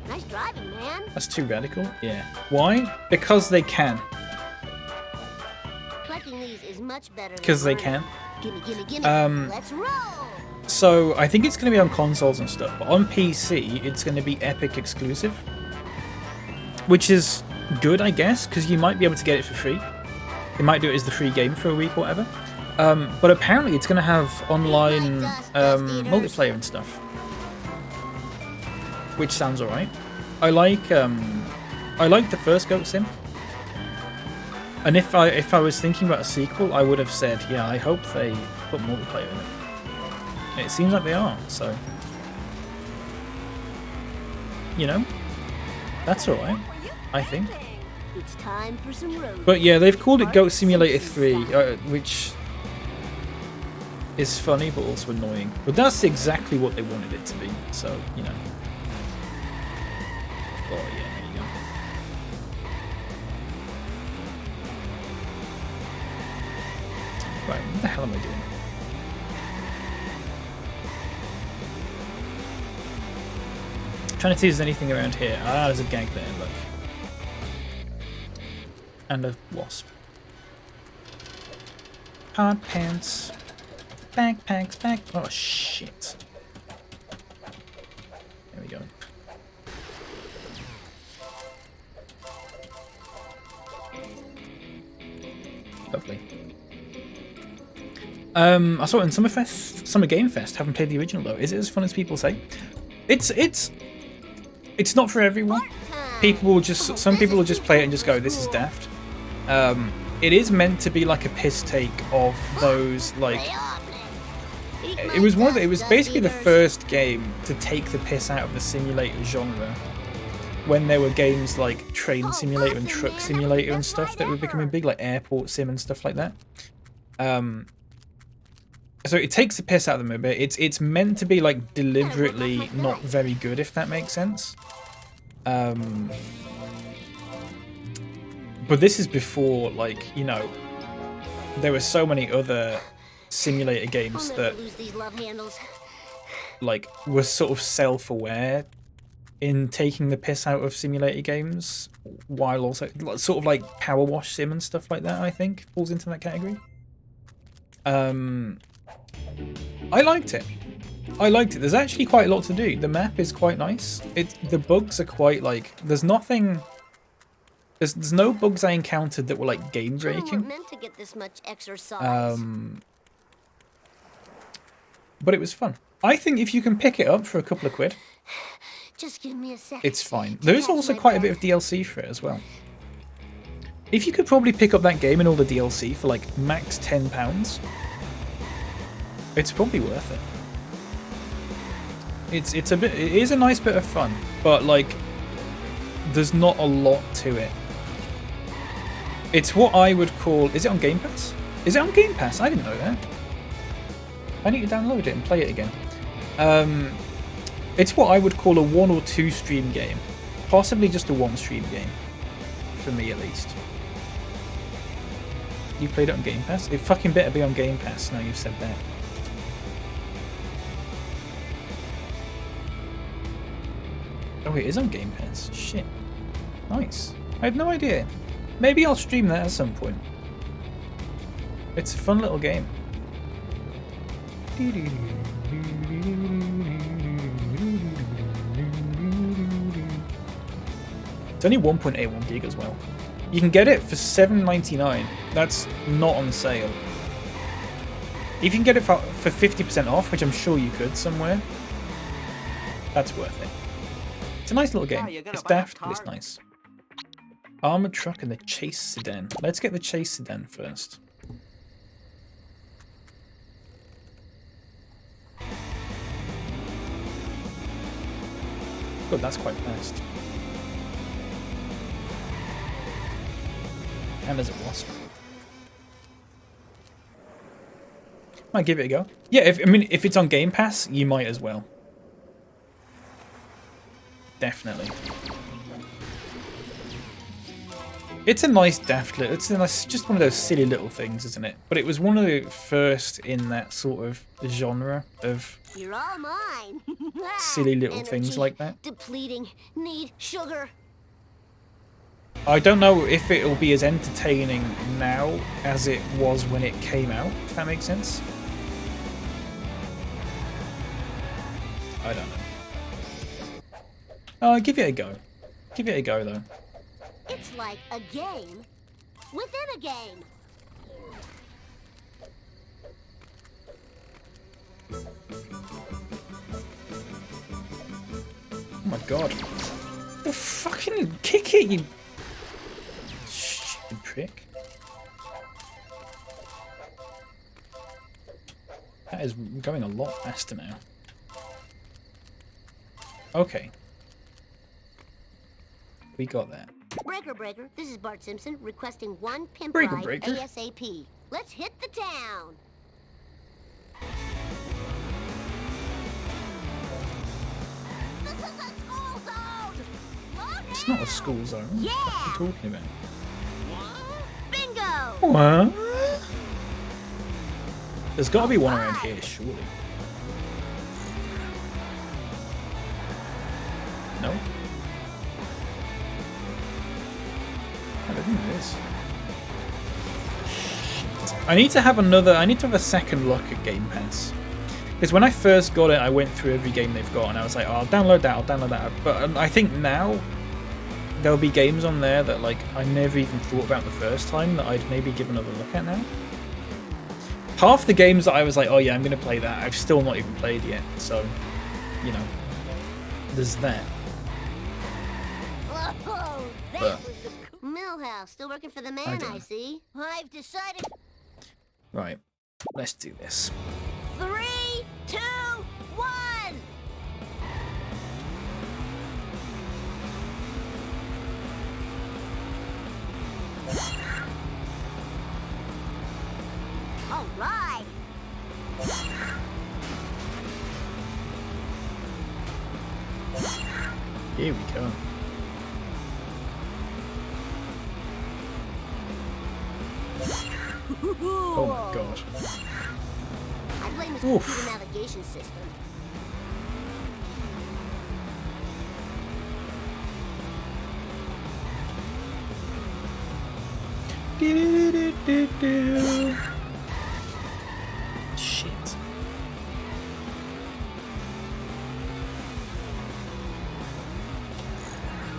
Nice driving, man. That's too radical. Yeah. Why? Because they can. Collecting these is much better than 'Cause they learning. can. Gimme, gimme, gimme. Let's roll. So I think it's going to be on consoles and stuff, but on PC it's going to be Epic exclusive, which is good, I guess, because you might be able to get it for free. They might do it as the free game for a week or whatever. But apparently it's going to have online multiplayer and stuff, which sounds alright. I like the first Goat Sim, and if I was thinking about a sequel, I would have said, yeah, I hope they put multiplayer in it. It seems like they are, so you know, that's alright, I think. It's time for some road. But yeah, they've called it Goat Simulator 3, which is funny but also annoying. But that's exactly what they wanted it to be, so, you know. Oh yeah, there you go. Right, what the hell am I doing? Trying to see if there's anything around here. Ah, there's a gag there, look. And a wasp. Hard pants. Backpacks, oh shit. There we go. Lovely. I saw it in Summer Game Fest. Haven't played the original though. Is it as fun as people say? It's not for everyone. Some people will just play it and just go, this is daft. It is meant to be like a piss take of those, like, it was basically the first game to take the piss out of the simulator genre when there were games like Train Simulator and Truck Simulator and stuff that were becoming big, like Airport Sim and stuff like that. So it takes the piss out of them a bit. It's meant to be like deliberately not very good, if that makes sense. But this is before, like, you know, there were so many other simulator games that, like, were sort of self-aware in taking the piss out of simulator games, while also sort of like Power Wash Sim and stuff like that, I think falls into that category. I liked it. There's actually quite a lot to do. The map is quite nice. The bugs are quite, like, there's no bugs I encountered that were like game breaking. But it was fun. I think if you can pick it up for a couple of quid, just give me a second. It's fine. There is also quite a bit of DLC for it as well. If you could probably pick up that game and all the DLC for like max £10, it's probably worth it. It is a nice bit of fun, but like there's not a lot to it. It's what I would call, is it on Game Pass? Is it on Game Pass? I didn't know that. I need to download it and play it again. It's what I would call a 1 or 2 stream game. Possibly just a 1 stream game. For me at least. You played it on Game Pass? It fucking better be on Game Pass now you've said that. Oh, it is on Game Pass. Shit. Nice. I had no idea. Maybe I'll stream that at some point. It's a fun little game. It's only 1.81 gig as well. You can get it for $7.99. That's not on sale. If you can get it for 50% off, which I'm sure you could somewhere, that's worth it. It's a nice little game. It's daft, but it's nice. Armored truck and the chase sedan. Let's get the chase sedan first. Good, that's quite fast. And there's a wasp. Might give it a go. Yeah, if it's on Game Pass, you might as well. Definitely. It's a nice daft little, just one of those silly little things, isn't it? But it was one of the first in that sort of genre of You're all mine. silly little things like that. Depleting. Need sugar. I don't know if it'll be as entertaining now as it was when it came out, if that makes sense. I don't know. Oh, give it a go. Give it a go, though. It's like a game within a game. Oh my god. Oh, fucking kick it, you stupid prick. That is going a lot faster now. Okay. We got that. Breaker, breaker. This is Bart Simpson requesting one pimp Breaker, ride breaker. ASAP. Let's hit the town. This is a school zone. Slow down. It's not a school zone. Yeah. What are you talking about? Bingo. What? There's got to be one around here, surely. No? I don't think there is. Shit. I need to have a second look at Game Pass. Because when I first got it, I went through every game they've got and I was like, oh, I'll download that. But I think now there'll be games on there that like I never even thought about the first time that I'd maybe give another look at now. Half the games that I was like, oh yeah, I'm going to play that, I've still not even played yet. So, you know, there's that. Whoa, that But- was the Millhouse. Still working for the man, don't I know. see. I've decided. Right, let's do this. 3, 2, 1. All right. Here we go. Oh my god. I blame his Oof. computer navigation system. Do-do-do-do-do. Shit.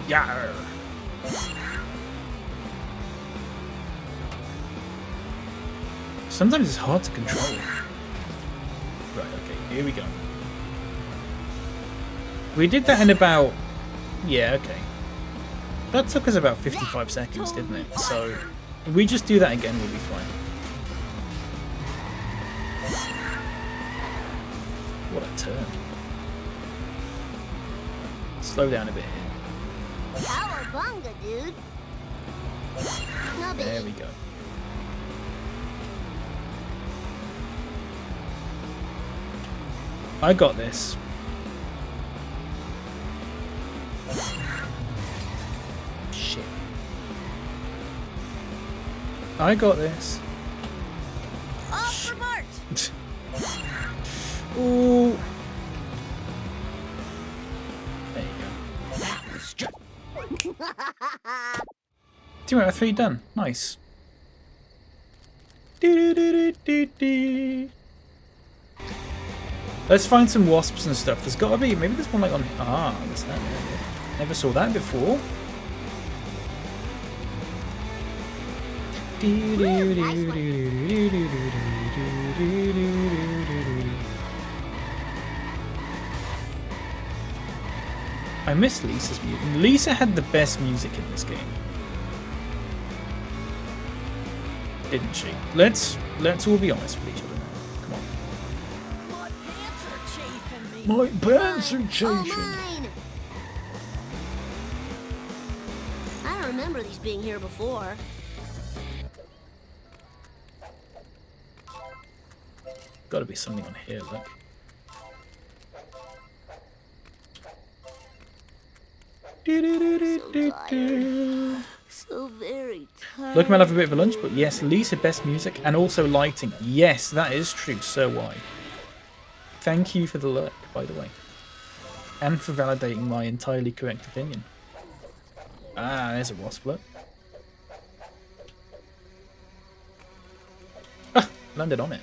Yarr. Sometimes it's hard to control. Right, okay, here we go. We did that in about... Yeah, okay. That took us about 55 seconds, didn't it? So, if we just do that again, we'll be fine. What a turn. Slow down a bit here. Cowabunga, dude. No There biggie. we go. I got this. Shit. I got this. Off for Bart. Ooh. There you go. 2 out of 3 done. Nice. Do-do-do-do-do-do. Let's find some wasps and stuff. There's got to be. Maybe there's one like on. Ah, there's that. Never saw that before. I miss Lisa's music. Lisa had the best music in this game, didn't she? Let's all be honest with each other now. Come on. My pants are chafing me. My pants are Oh, chafing. mine. I don't remember these being here before. Got to be something on here. Look. So very tired. Look, I'll have a bit of a lunch, but yes, Lisa, best music and also lighting. Yes, that is true. So why? Thank you for the lurk, by the way, and for validating my entirely correct opinion. Ah, there's a wasp. Look. Ah, landed on it.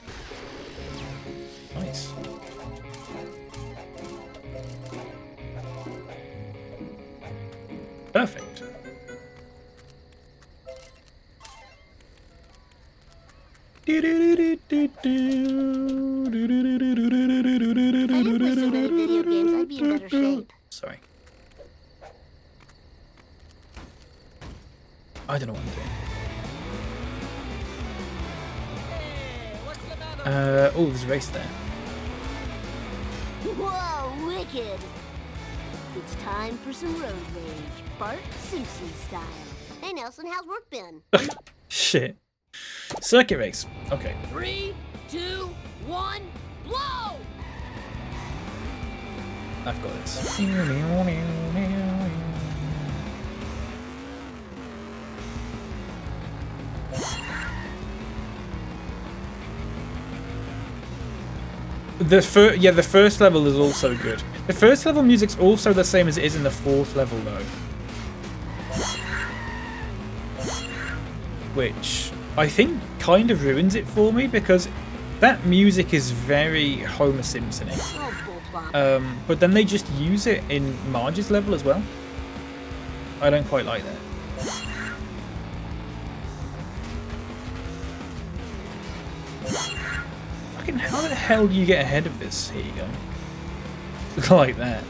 Nice. Perfect. If I didn't play so many video games, I'd be in better shape. Sorry. I don't know what I'm doing. Oh, there's a race there. Whoa, wicked! It's time for some road rage, Bart Simpson style. Hey Nelson, how's work been? Shit. Circuit race. Okay. 3, 2, 1, blow! I've got this. The first level is also good. The first level music's also the same as it is in the fourth level though. Which I think kind of ruins it for me because that music is very Homer Simpson-y. But then they just use it in Marge's level as well. I don't quite like that. Fucking how the hell do you get ahead of this? Here you go. Like that.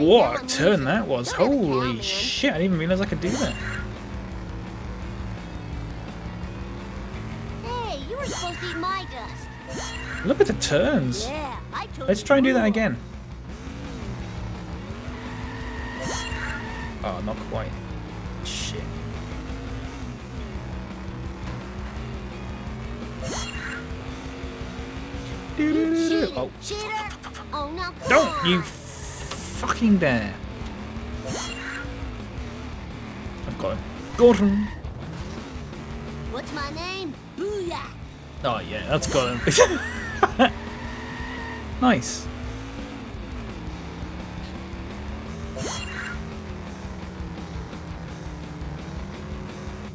What a turn that was. Holy shit, I didn't even realize I could do that. Hey, you were supposed to eat my dust. Look at the turns. Yeah, I told Let's you try and do that wrong. again. Oh, not quite. Shit. Oh. Cheater! Oh no! come Don't on. you fucking dare. I've got him. Gordon. What's my name? Booyah! Oh yeah, that's got him. Nice.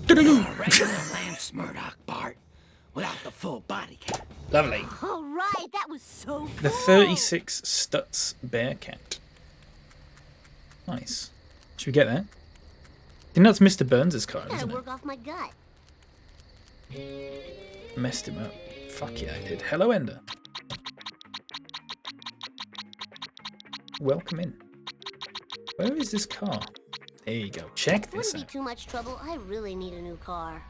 Regular Lance Murdoch, Bart, without the full body count. Lovely. All right, that was so cool. The 36 Stutz Bearcat. Nice. Should we get that? I think that's Mr. Burns' car, Gotta isn't it? work off my gut. Messed him up. Fuck yeah, I did. Hello, Ender. Welcome in. Where is this car? There you go. Check this Wouldn't be out. too much trouble. I really need a new car.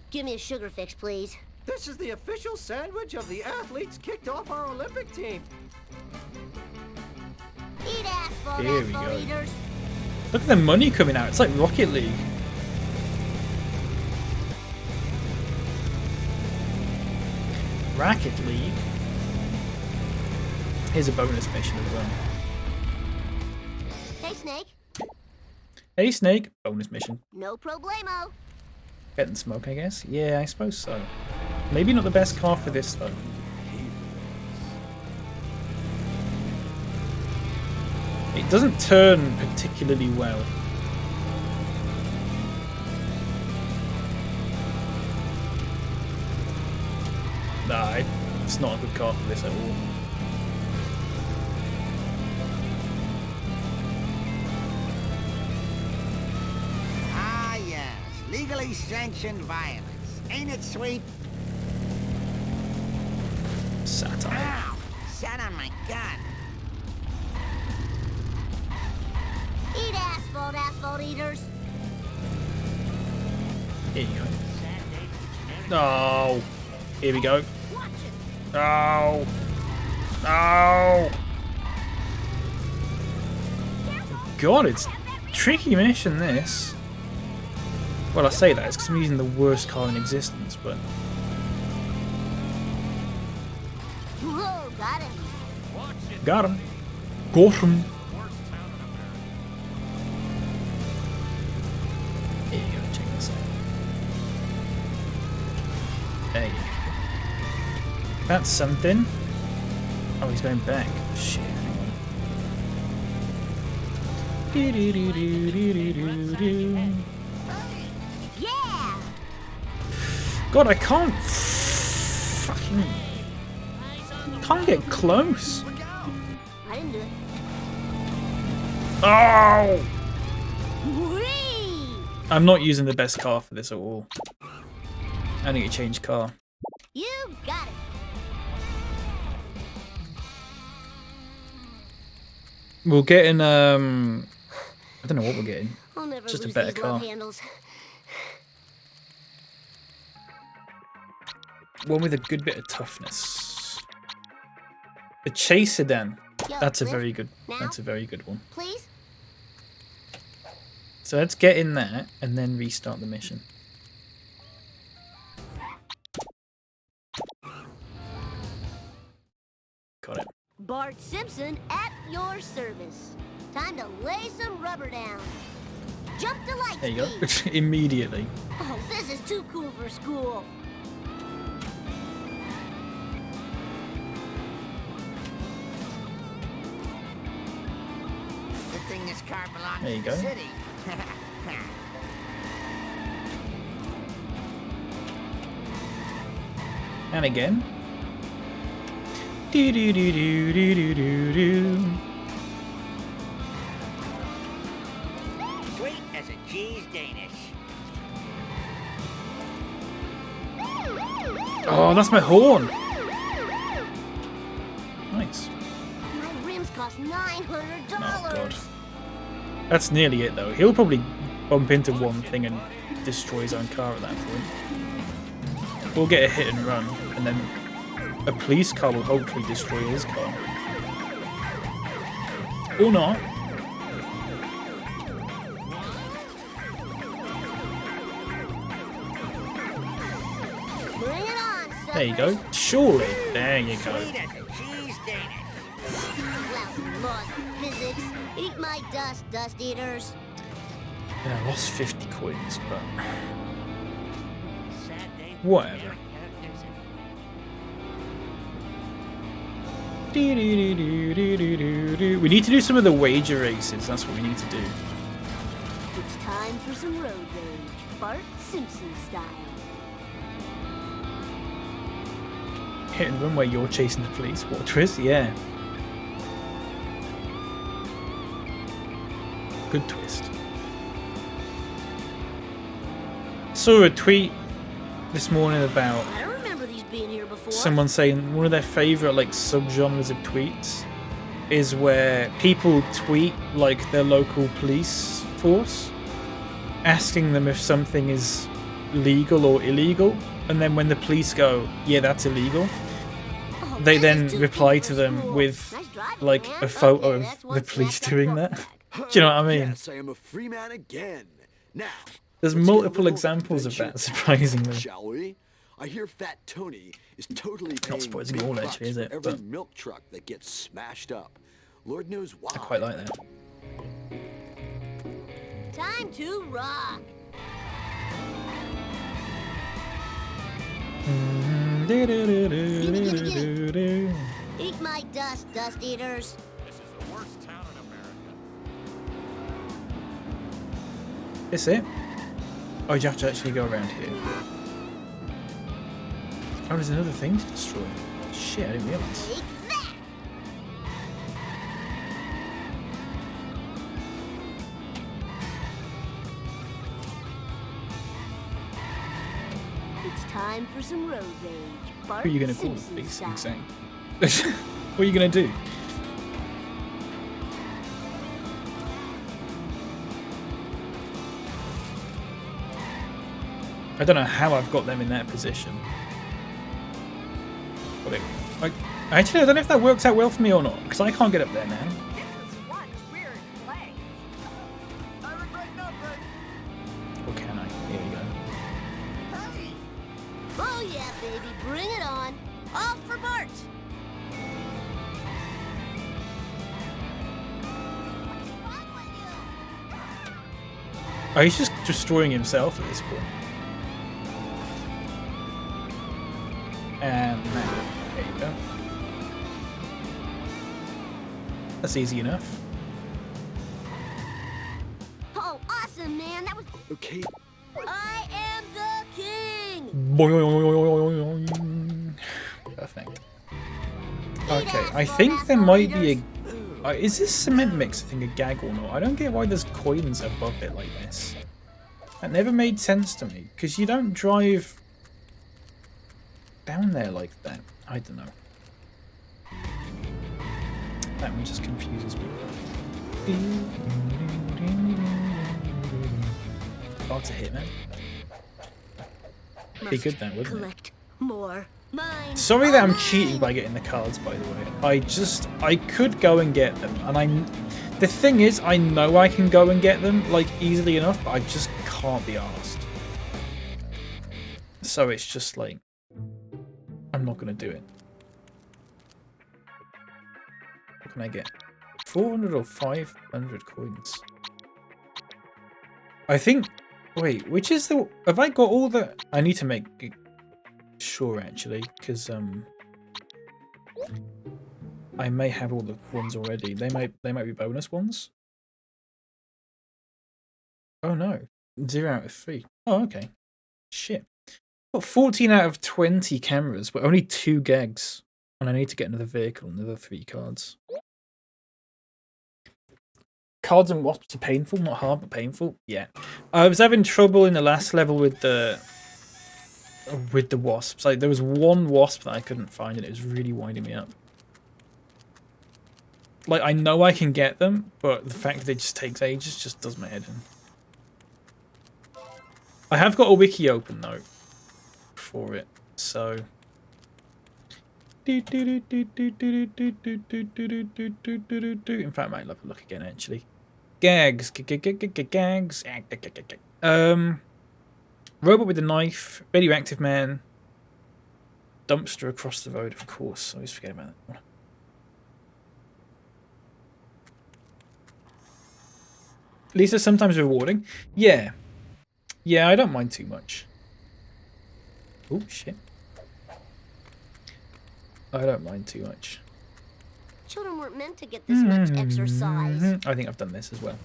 Give me a sugar fix, please. This is the official sandwich of the athletes kicked off our Olympic team. Eat asphalt, Here we asphalt go. eaters. Look at the money coming out. It's like Rocket League. Racket League. Here's a bonus mission as well. Hey, Snake. Hey, Snake. Bonus mission. No problemo. Getting smoke, I guess. Yeah, I suppose so. Maybe not the best car for this, though. It doesn't turn particularly well. Nah, it's not a good car for this at all. Ah, yes. Legally sanctioned violence. Ain't it sweet? Satire. Ow! Sat on my gun. Eat asphalt, asphalt eaters. Here you go. Oh, here we go. Watch it. Oh, oh. God, it's tricky mission, this. Well, I say that, it's because I'm using the worst car in existence, but... Whoa, got him. Got him. Got him. Here you go, check this out. There you go. That's something. Oh, he's going back. Shit, hang on. Yeah. God, I can't fucking Can't get close. I didn't do it. Oh! Whee! I'm not using the best car for this at all. I need to change car. You got it. We'll get in, I don't know what we're getting. I'll never Just a lose better these car. love handles. One with a good bit of toughness. A chase sedan. Yo, That's a Liv, very good. now? That's a very good one. Please? So let's get in there and then restart the mission. Got it. Bart Simpson at your service. Time to lay some rubber down. Jump to light There you go. speed. Immediately. Oh, this is too cool for school. Good thing this car belongs There you to the go. city. And again. Do do do do do do do do. Sweet as a cheese Danish. Oh, that's my horn. Nice. My rims cost $900. Oh god. That's nearly it though. He'll probably bump into one thing and destroy his own car at that point. We'll get a hit and run, and then a police car will hopefully destroy his car. Or not. Bring it on, suckers. There you go. Surely. There you go. Sweet as a cheese Danish. Lousy laws and physics. Eat my dust, dust eaters. Yeah, I lost 50 coins, but Sad day for whatever. America. We need to do some of the wager races. That's what we need to do. It's time for some road rage. Bart Simpson style. Hit and run where you're chasing the police. What a twist, yeah. Good twist. Saw a tweet this morning about I don't remember these being here before. someone saying one of their favorite like subgenres of tweets is where people tweet like their local police force, asking them if something is legal or illegal, and then when the police go, "Yeah, that's illegal," Oh, they this then is too reply cool to for them school. with Nice driving, like man. a photo Okay, of that's the one police snack doing up that. bag. Do you know what I mean? Yes, I am a free man again. Now, There's let's get a multiple little examples of adventure, that, surprisingly. Shall we? I hear Fat Tony is totally Not paying surprising big at all, bucks actually, is for it? every But milk truck that gets smashed up. Lord knows why. I quite like that. Time to rock. Eat my dust, dust eaters. Is it? Oh, you have to actually go around here. Oh, there's another thing to destroy. Shit, I didn't realise. Take that. It's time for some road rage. Bart Who are you going to call? Simpson style. Exactly. What are you going to do? I don't know how I've got them in that position. But it, like, actually, I don't know if that works out well for me or not, because I can't get up there now. This is one weird place. I regret nothing. Or can I? Here we go. Oh yeah, baby, bring it on. All for Bart. Oh, he's just destroying himself at this point. And now, there you go. That's easy enough. Oh, awesome, man. That was. Okay, I am the king. Boing. Okay, I think there might be a... is this cement mix thing a gag or not? I don't get why there's coins above it like this. That never made sense to me, because you don't drive down there like that. I don't know. That one just confuses me. Oh, it's a hit, man. Be good then, wouldn't it? Collect more. Mine. Sorry that I'm cheating by getting the cards, by the way. I could go and get them, and the thing is, I know I can go and get them, like, easily enough, but I just can't be arsed. So it's just like, I'm not gonna do it. What can I get? 400 or 500 coins? I think... Wait, which is the... Have I got all the... I need to make sure, actually, because I may have all the ones already. They might be bonus ones. Oh, no. 0 out of 3. Oh, okay. Shit. Got 14 out of 20 cameras, but only 2 gags. And I need to get another vehicle, another 3 cards. Cards and wasps are painful, not hard, but painful. Yeah, I was having trouble in the last level with the wasps. Like there was one wasp that I couldn't find, and it was really winding me up. Like I know I can get them, but the fact that it just takes ages just does my head in. I have got a wiki open though for it, so. In fact, I might have a look again actually. Gags. Robot with a knife. Radioactive man. Dumpster across the road, of course. I always forget about that one. At least it's sometimes rewarding. Yeah. Yeah, I don't mind too much. Oh, shit. I don't mind too much. Children weren't meant to get this much exercise. I think I've done this as well.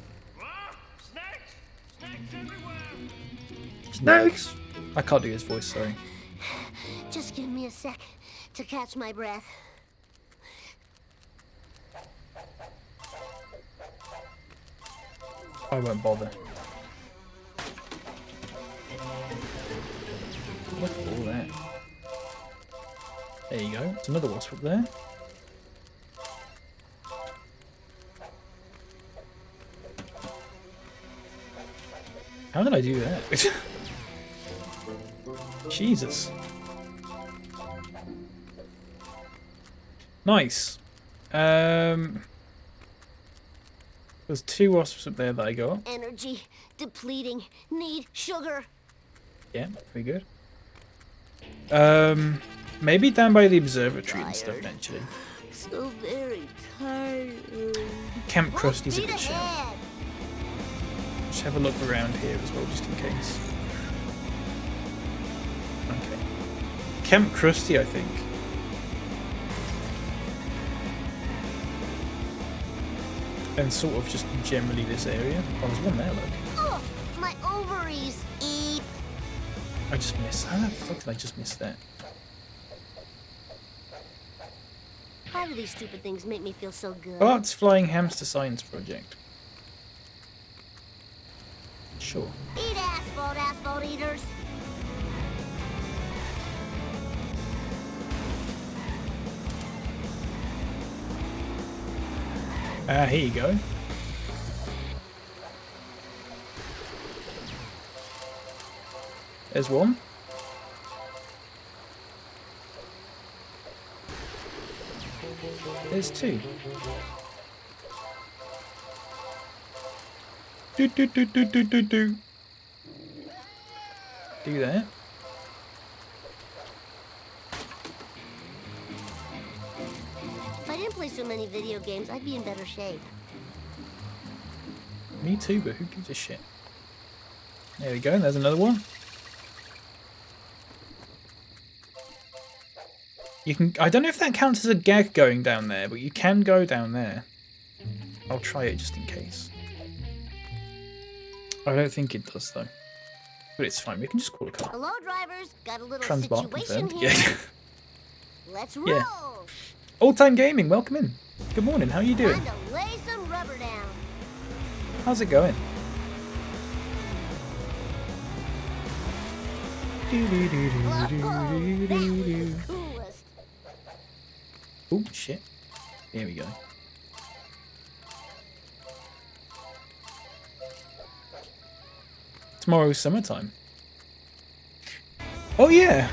Snakes! I can't do his voice, sorry. Just give me a sec to catch my breath. I won't bother. Look at all that. There you go. There's another wasp up there. How did I do that? Jesus. Nice. There's 2 wasps up there that I got. Energy depleting. Need sugar. Yeah, pretty good. Maybe down by the observatory and stuff, actually. So very tired. Camp Krusty's a good shout. Just have a look around here as well, just in case. Okay. Camp Krusty, I think. And sort of just generally this area. Oh, there's one there, look. Oh, my ovaries. Eep. I just missed. How the fuck did I just miss that? How do these stupid things make me feel so good? Bart's Flying Hamster Science Project. Sure. Eat asphalt eaters. Here you go. There's one. There's 2. Do that. If I didn't play so many video games, I'd be in better shape. Me too, but who gives a shit? There we go, there's another one. You can. I don't know if that counts as a gag going down there, but you can go down there. I'll try it just in case. I don't think it does though. But it's fine, we can just call a car. Hello, drivers. Got a little Transbar situation confirmed. here. Yeah. Let's roll. Yeah. Old Time Gaming, welcome in. Good morning, how are you doing? Time to lay some rubber down. How's it going? Whoa, that was the coolest. Oh, shit. Here we go. Tomorrow's summertime. Oh, yeah.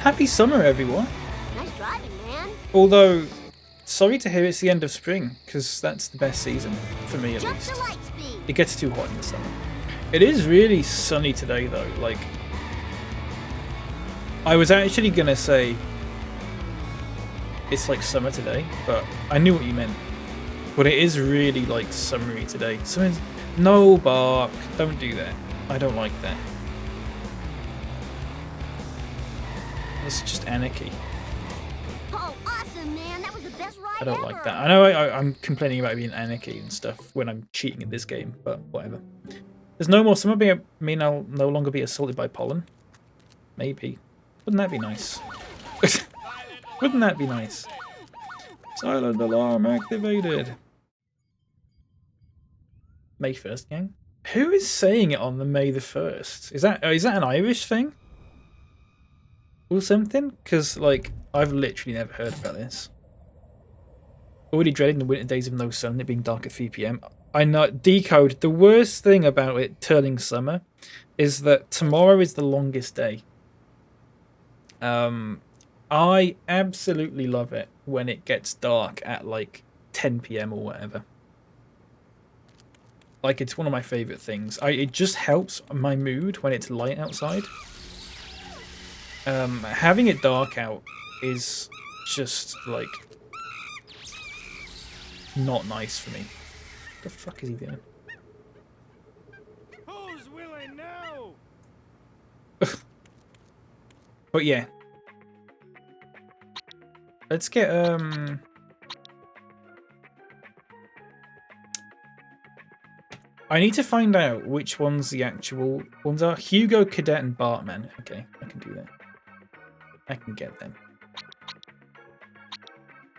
Happy summer, everyone. Nice driving, man. Although, sorry to hear it's the end of spring, because that's the best season, for me at Jump least. to light speed. It gets too hot in the summer. It is really sunny today, though. Like, I was actually going to say it's like summer today, but I knew what you meant. But it is really, like, summery today. Someone's... No, Bark. Don't do that. I don't like that. It's just anarchy. Oh, awesome, man. That was the best ride I don't ever. like that. I know I'm complaining about being anarchy and stuff when I'm cheating in this game, but whatever. There's no more summer. Mean I'll no longer be assaulted by pollen? Maybe. Wouldn't that be nice? Wouldn't that be nice? Silent alarm activated. May 1st, gang? Who is saying it on the May the 1st? Is that an Irish thing? Or something? Because, like, I've literally never heard about this. Already dreading the winter days of no sun and it being dark at 3 PM. I know, Decode, the worst thing about it turning summer is that tomorrow is the longest day. I absolutely love it when it gets dark at, like, 10 PM or whatever. Like, it's one of my favourite things. It just helps my mood when it's light outside. Having it dark out is just, like, not nice for me. What the fuck is he doing? Who's willing now? But yeah. Let's get, I need to find out which ones the actual ones are. Hugo, Cadet, and Bartman. Okay, I can do that. I can get them.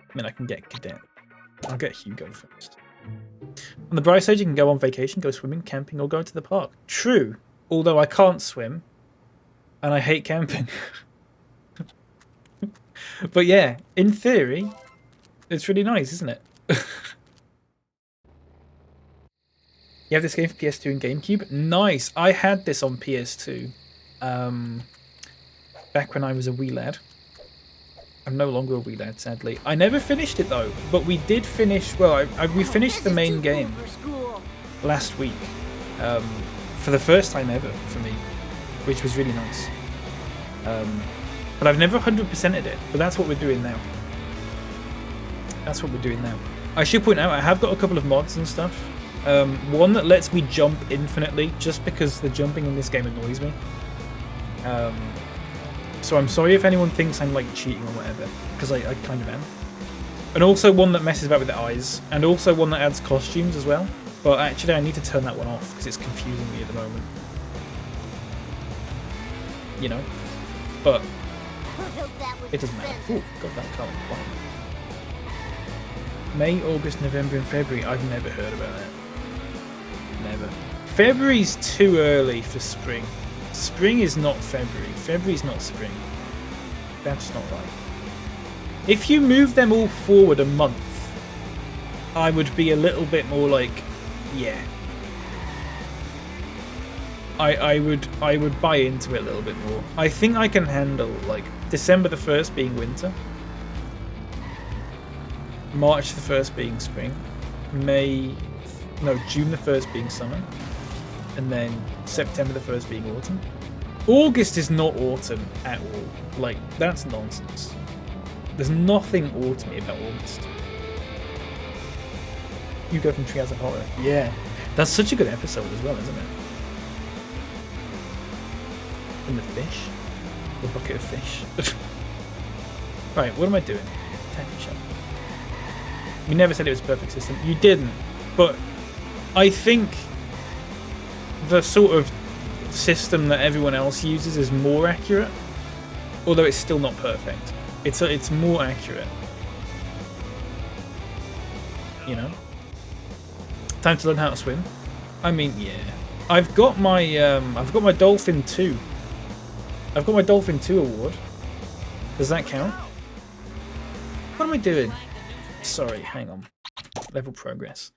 I mean, I can get Cadet. I'll get Hugo first. On the bright side, you can go on vacation, go swimming, camping, or go to the park. True, although I can't swim, and I hate camping. But yeah, in theory, it's really nice, isn't it? You have this game for PS2 and GameCube? Nice! I had this on PS2. Back when I was a wee lad. I'm no longer a wee lad, sadly. I never finished it though, but we did finish. Well, we finished the main game last week for the first time ever for me, which was really nice. But I've never 100%ed it. But that's what we're doing now. That's what we're doing now. I should point out I have got a couple of mods and stuff. One that lets me jump infinitely, just because the jumping in this game annoys me. So I'm sorry if anyone thinks I'm like cheating or whatever, because I kind of am. And also one that messes about with the eyes, and also one that adds costumes as well. But actually I need to turn that one off, because it's confusing me at the moment. You know? But it doesn't matter. Ooh, got that colour. Wow. May, August, November, and February. I've never heard about that. Never. February's too early for spring. Spring is not February. February's not spring. That's not right. If you move them all forward a month, I would be a little bit more like, yeah. I would buy into it a little bit more. I think I can handle like December the 1st being winter, March the 1st being spring, June the 1st being summer, and then September the 1st being autumn. August is not autumn at all. Like, that's nonsense. There's nothing autumny about August. You go from Treehouse of Horror. Yeah. That's such a good episode as well, isn't it? And the fish. The bucket of fish. Right, what am I doing? Taffy shop. You never said it was a perfect system. You didn't. But I think the sort of system that everyone else uses is more accurate. Although it's still not perfect. It's more accurate. You know? Time to learn how to swim. I mean, yeah. I've got my Dolphin 2. I've got my Dolphin 2 award. Does that count? What am I doing? Sorry, hang on. Level progress.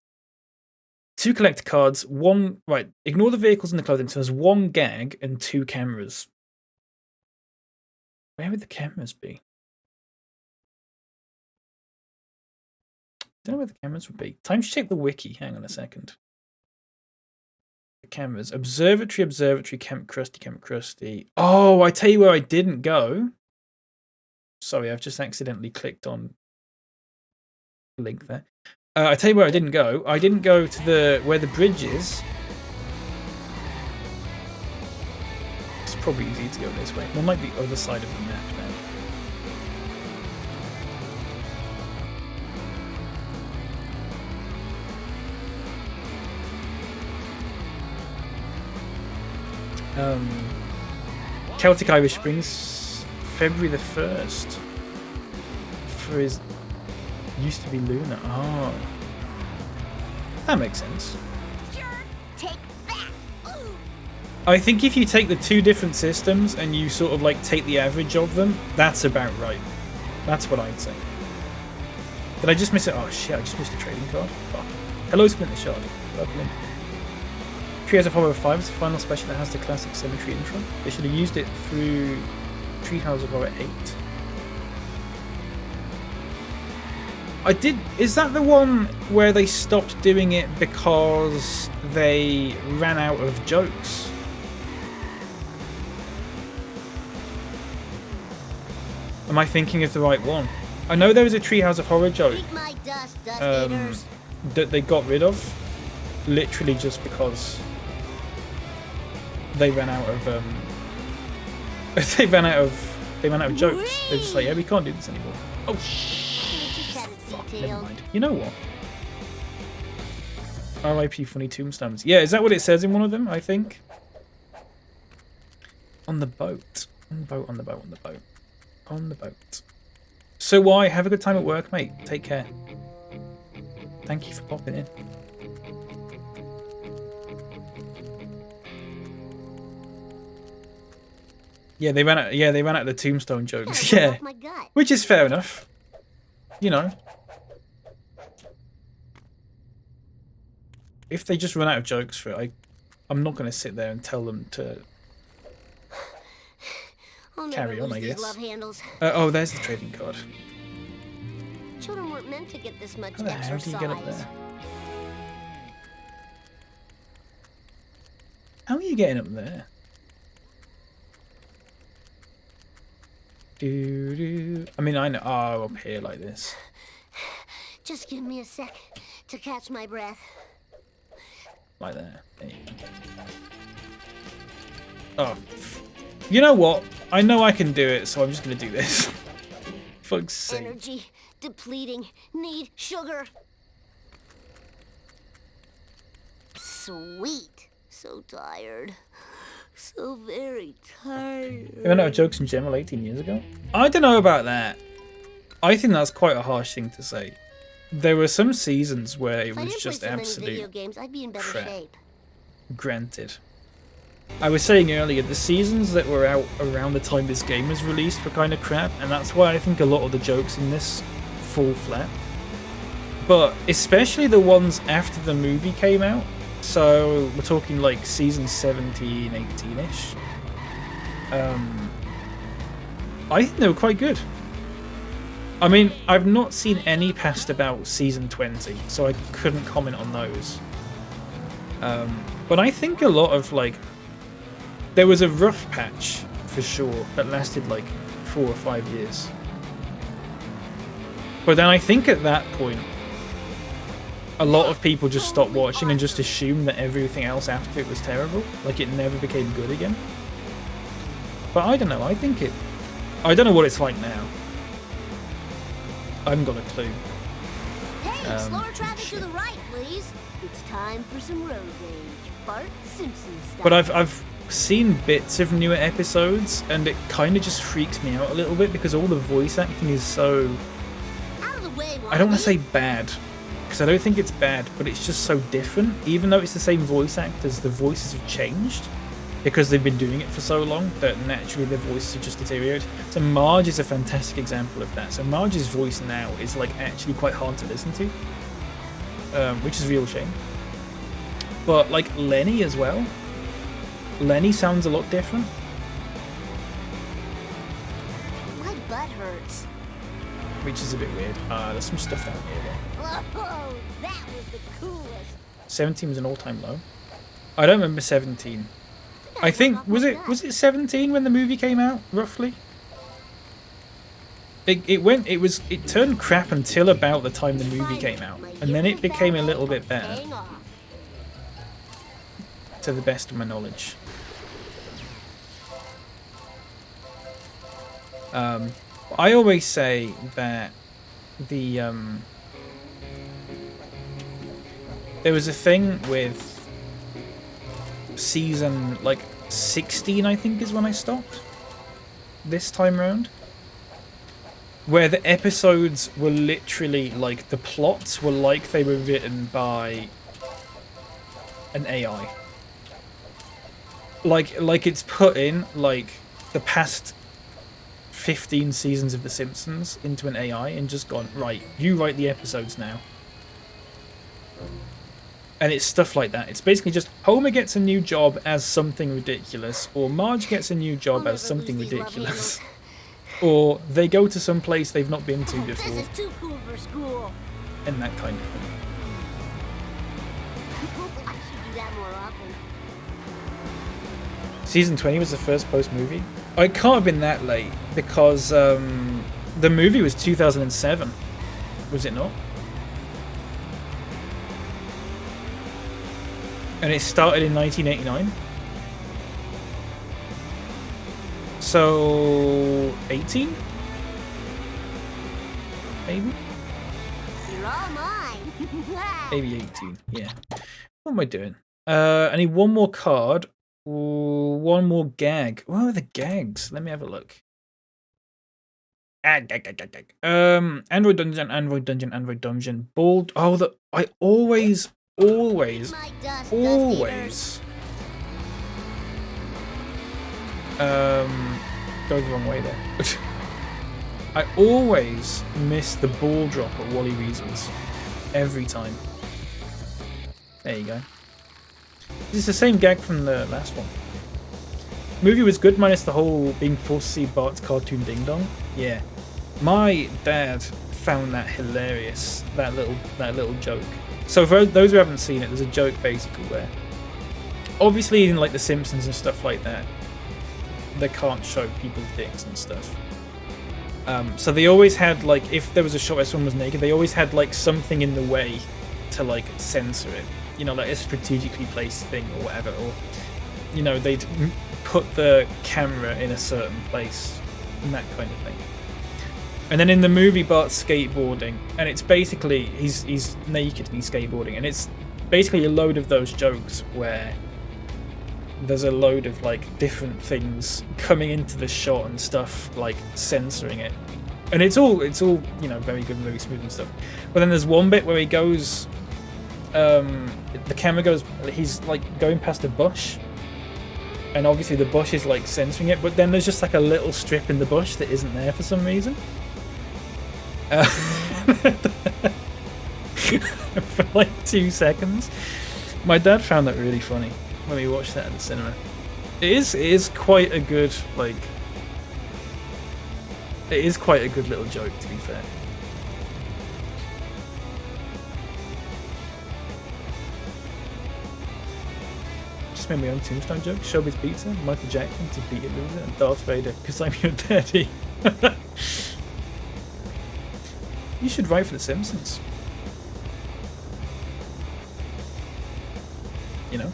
2 collector cards, 1... Right, ignore the vehicles and the clothing. So there's 1 gag and 2 cameras. Where would the cameras be? I don't know where the cameras would be. Time to check the wiki. Hang on a second. The cameras. Observatory, Camp Krusty. Oh, I tell you where I didn't go. Sorry, I've just accidentally clicked on a link there. I tell you where I didn't go. I didn't go to where the bridge is. It's probably easy to go this way. More like the other side of the map now. Celtic Irish Springs, February the 1st. For his used to be Luna. Oh, that makes sense. Sure, take that. Ooh. I think if you take the 2 different systems and you sort of like take the average of them, that's about right. That's what I'd say. Did I just miss it? Oh shit! I just missed a trading card. Oh. Hello, Splinter Shard. Lovely. Treehouse of Horror 5 is the final special that has the classic cemetery intro. They should have used it through Treehouse of Horror 8. Is that the one where they stopped doing it because they ran out of jokes? Am I thinking of the right one? I know there was a Treehouse of Horror joke Eat my dust, dust that they got rid of, literally just because they ran out of they ran out of jokes. They're just like, yeah, we can't do this anymore. Oh fuck, never mind. You know what? R.I.P. Funny Tombstones. Yeah, is that what it says in one of them? I think. On the boat. On the boat. So why? Have a good time at work, mate. Take care. Thank you for popping in. Yeah, they ran out. Yeah, they ran out of the tombstone jokes. Yeah, which is fair enough. You know, if they just run out of jokes for it, I'm not going to sit there and tell them to carry on. I guess. Love handles. Oh, there's the trading card. Children weren't meant to get this much How the hell do you get up there? How are you getting up there? I mean, I know. Oh, up here like this. Just give me a sec to catch my breath. Like there. There you go. Oh, you know what? I know I can do it, so I'm just gonna do this. Fuck's sake. Energy depleting. Need sugar. Sweet. So tired. So very tired. I ran out of jokes in general 18 years ago. I don't know about that. I think that's quite a harsh thing to say. There were some seasons where it was just absolute video games, I'd be in better crap. shape. Granted. I was saying earlier, the seasons that were out around the time this game was released were kind of crap, and that's why I think a lot of the jokes in this fall flat. But especially the ones after the movie came out. So we're talking like season 17, 18-ish. I think they were quite good. I mean, I've not seen any past about season 20, so I couldn't comment on those. But I think a lot of like... There was a rough patch, for sure, that lasted like 4 or 5 years. But then I think at that point, a lot of people just stopped watching and just assumed that everything else after it was terrible. Like it never became good again. But I don't know, I think it... I don't know what it's like now. I haven't got a clue. Hey, slower traffic to the right, please. It's time for some road rage. Bart Simpson style. But I've seen bits of newer episodes, and it kind of just freaks me out a little bit because all the voice acting is so... Out of the way, I don't want to Wally. say bad, because I don't think it's bad, but it's just so different. Even though it's the same voice actors, the voices have changed because they've been doing it for so long that naturally their voices have just deteriorated. So Marge is a fantastic example of that. So Marge's voice now is like actually quite hard to listen to, which is a real shame. But like Lenny as well. Lenny sounds a lot different. My butt hurts. Which is a bit weird. There's some stuff down here though. Whoa, that was the coolest. 17 was an all-time low. I don't remember 17. I think was it 17 when the movie came out roughly? It turned crap until about the time the movie came out, and then it became a little bit better, Hang on. to the best of my knowledge. I always say that the there was a thing with season like 16, I think is when I stopped this time around, where the episodes were literally like the plots were like they were written by an AI. Like it's put in like the past 15 seasons of The Simpsons into an AI and just gone, right, you write the episodes now. And it's stuff like that. It's basically just Homer gets a new job as something ridiculous, or Marge gets a new job as something ridiculous, or they go to some place they've not been to This before, is too cool for school. and that kind of thing. I should do that more often. Season 20 was the first post-movie. Oh, it can't have been that late, because the movie was 2007. Was it not? And it started in 1989. So 18? Maybe? You're all mine. Maybe 18, yeah. What am I doing? I need one more card. Ooh, one more gag. What are the gags? Let me have a look. Android Dungeon, Android Dungeon, Android Dungeon. Bald. Oh, I always My dust always go the wrong way there. I always miss the ball drop at Wally Weasel's every time. There you go. This is the same gag from the last one. Movie was good minus the whole being forced to see Bart's cartoon ding dong. Yeah, my dad found that hilarious. That little joke. So for those who haven't seen it, there's a joke basically where, obviously in like The Simpsons and stuff like that, they can't show people's dicks and stuff. So they always had like, if there was a shot where someone was naked, they always had like something in the way to like censor it. You know, like a strategically placed thing or whatever, or you know, they'd put the camera in a certain place and that kind of thing. And then in the movie, Bart's skateboarding, and it's basically he's naked and he's skateboarding, and it's basically a load of those jokes where there's a load of like different things coming into the shot and stuff, like censoring it, and it's all you know, very good and very smooth and stuff. But then there's one bit where he goes, the camera goes, he's like going past a bush, and obviously the bush is like censoring it, but then there's just like a little strip in the bush that isn't there for some reason. For like 2 seconds. My dad found that really funny when we watched that at the cinema. It is quite a good, like, it is quite a good little joke, to be fair. Just made my own Tombstone joke. Showbiz Pizza, Michael Jackson to beat a loser, and Darth Vader because I'm your daddy. You should write for The Simpsons. You know?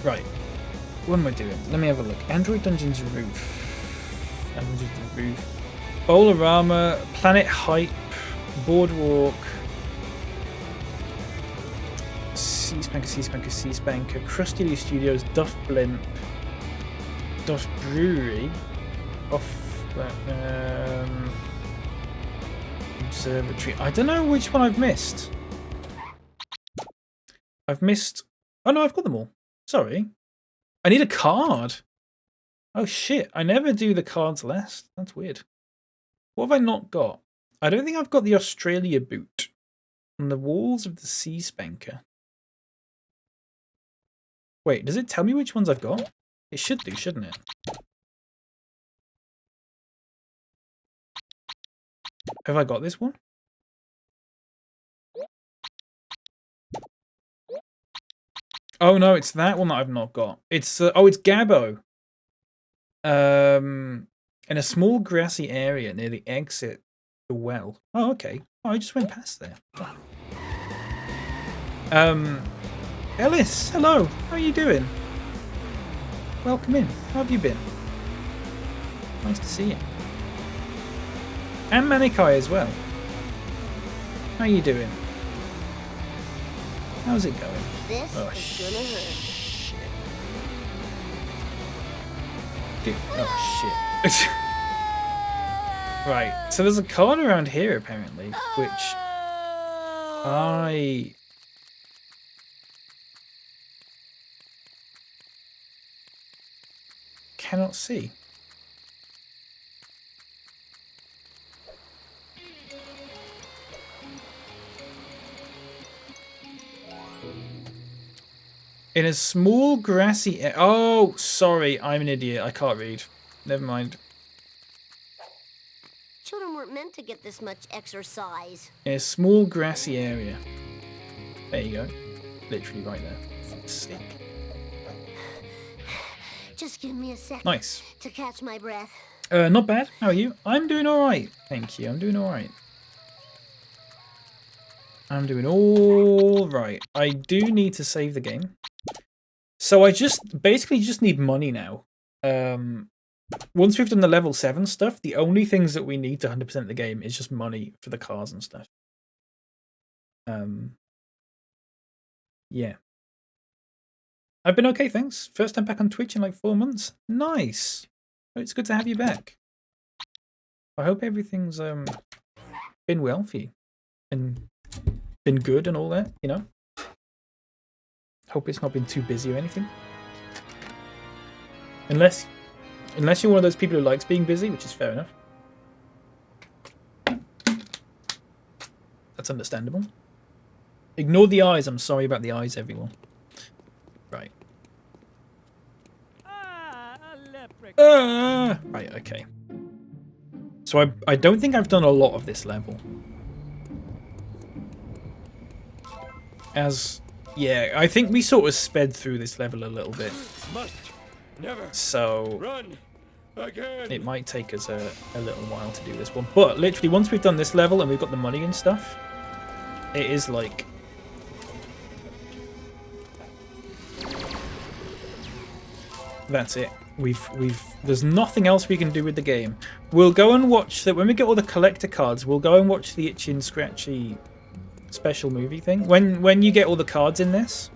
Right. What am I doing? Let me have a look. Android Dungeon's Roof. Android Dungeon's Roof. Bowl-O-Rama, Planet Hype, Boardwalk, C-Spanker, Krusty Lee Studios, Duff Blimp, Duff Brewery, Observatory. I don't know which one I've missed. I've missed... Oh no, I've got them all. Sorry. I need a card. Oh shit, I never do the cards last. That's weird. What have I not got? I don't think I've got the Australia boot on the walls of the Sea Spanker. Wait, does it tell me which ones I've got? It should do, shouldn't it? Have I got this one? Oh no, it's that one that I've not got. It's oh, it's Gabbo. In a small grassy area near the exit the well. Oh, okay. Oh, I just went past there. Ellis, hello. How are you doing? Welcome in. How have you been? Nice to see you. And Manikai as well. How are you doing? How's it going? This Oh, is gonna hurt. shit. Dude, oh, shit. Right, so there's a card around here, apparently, which I... cannot see. In a small grassy area. Oh, sorry, I'm an idiot. I can't read. Never mind. Children weren't meant to get this much exercise. In a small grassy area. There you go. Literally right there. For fuck's sake. Just give me a sec. Nice. To catch my breath. Not bad. How are you? I'm doing alright. Thank you. I'm doing alright. I'm doing alright. I do need to save the game. So I basically just need money now. Once we've done the level 7 stuff, the only things that we need to 100% the game is just money for the cars and stuff. Yeah. I've been okay, thanks. First time back on Twitch in like 4 months. Nice. It's good to have you back. I hope everything's been well for you. And been good and all that, you know? Hope it's not been too busy or anything. Unless you're one of those people who likes being busy, which is fair enough. That's understandable. Ignore the eyes. I'm sorry about the eyes, everyone. Right. Right, okay. So I don't think I've done a lot of this level. Yeah, I think we sort of sped through this level a little bit. So it might take us a little while to do this one. But literally, once we've done this level and we've got the money and stuff, it is like... That's it. There's nothing else we can do with the game. We'll go and watch that when we get all the collector cards. We'll go and watch the Itchy and Scratchy special movie thing. When you get all the cards in this.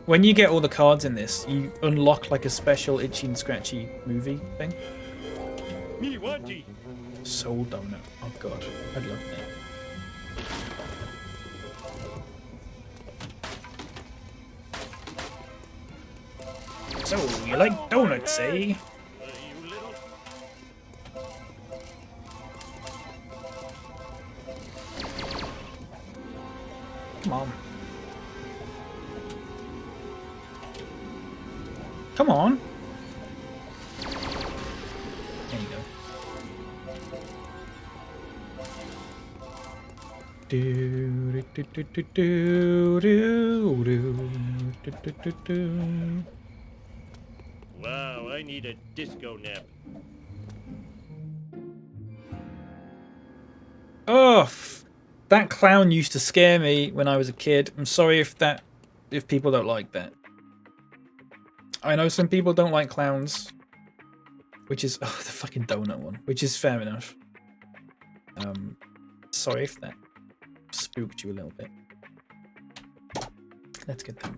When you get all the cards in this, you unlock like a special Itchy and Scratchy movie thing. Soul Donut. Oh god, I'd love that. So, you like donuts, eh? Come on. Come on. There you go. Wow, I need a disco nap. Oh, that clown used to scare me when I was a kid. I'm sorry if people don't like that. I know some people don't like clowns, which is the fucking donut one, which is fair enough. Sorry if that spooked you a little bit. Let's get that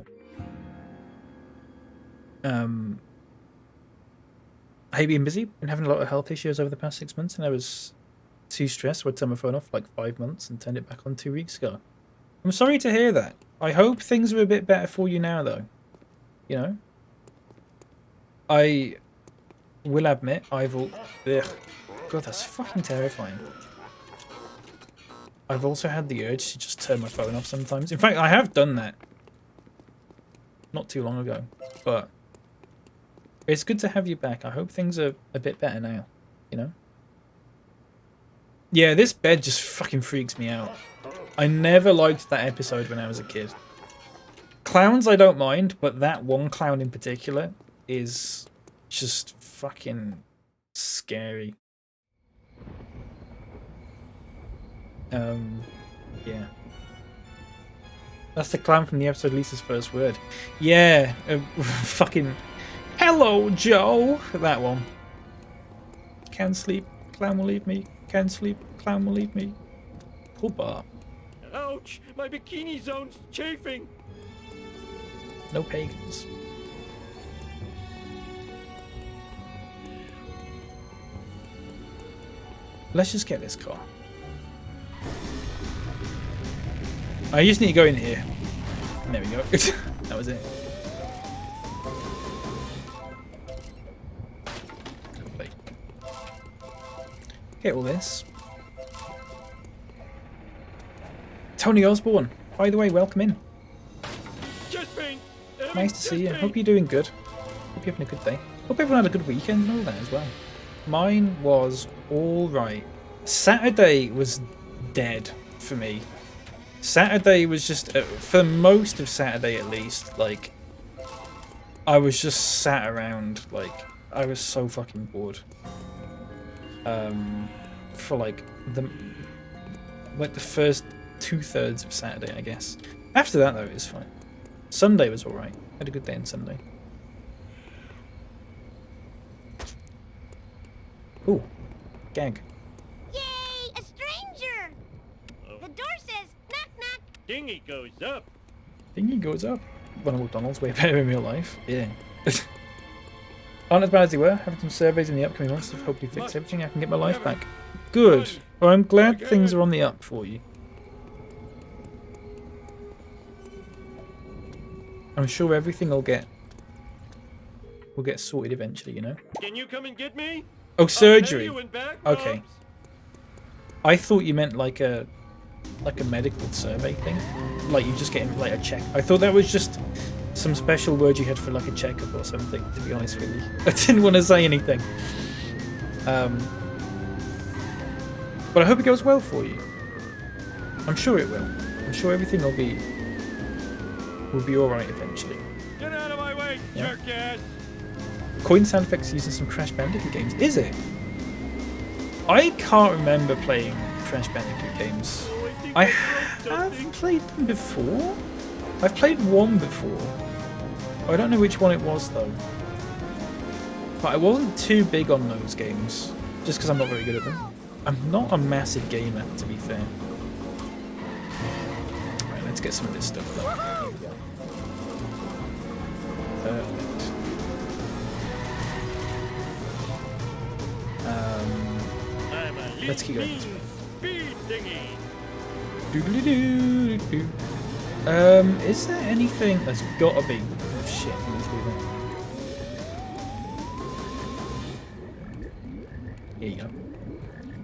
one. I hate being busy. Been having a lot of health issues over the past 6 months, and I was too stressed. So I turned my phone off for like 5 months and turned it back on 2 weeks ago. I'm sorry to hear that. I hope things are a bit better for you now, though. You know? I will admit, ugh. God, that's fucking terrifying. I've also had the urge to just turn my phone off sometimes. In fact, I have done that. Not too long ago. But it's good to have you back. I hope things are a bit better now. You know? Yeah, this bed just fucking freaks me out. I never liked that episode when I was a kid. Clowns I don't mind, but that one clown in particular is just fucking scary. Yeah. That's the clown from the episode Lisa's First Word. Yeah, fucking hello, Joe. That one. Can't sleep, clown will leave me. Can't sleep, clown will leave me. Poor Bart. Ouch! My bikini zone's chafing! No pagans. Let's just get this car. I just need to go in here. There we go. That was it. Lovely. Get all this. Tony Osborne, by the way, welcome in. Nice to see you. Hope you're doing good. Hope you're having a good day. Hope everyone had a good weekend and all that as well. Mine was alright. Saturday was dead for me. Saturday was just, for most of Saturday at least, like, I was just sat around, like, I was so fucking bored. For like the first 2/3 of Saturday, I guess. After that though, it was fine. Sunday was alright. Had a good day on Sunday. Ooh, gag. Yay, a stranger! The door says knock knock. Dingy goes up. Dingy goes up. Ronald McDonald's way better in real life. Yeah. Aren't as bad as they were. Having some surveys in the upcoming months to hopefully fix everything. I can get my life back. Good. Well, I'm glad things are on the up for you. I'm sure everything will get sorted eventually, you know? Can you come and get me? Oh, surgery. Back, okay. I thought you meant like a medical survey thing. Like you just getting like a check. I thought that was just some special word you had for like a checkup or something, to be honest with you. I didn't want to say anything. But I hope it goes well for you. I'm sure it will. I'm sure everything will be alright eventually. Get out of my way, jerk ass! Coin sound effects using some Crash Bandicoot games. Is it? I can't remember playing Crash Bandicoot games. I have played them before. I've played one before. I don't know which one it was though. But I wasn't too big on those games, just because I'm not very good at them. I'm not a massive gamer, to be fair. Right, let's get some of this stuff done. Here we go. Perfect. Let's keep going this way. Doodly-doo-doo-doo. Is there anything? There's gotta be. Oh shit, I need to do that. Here you go.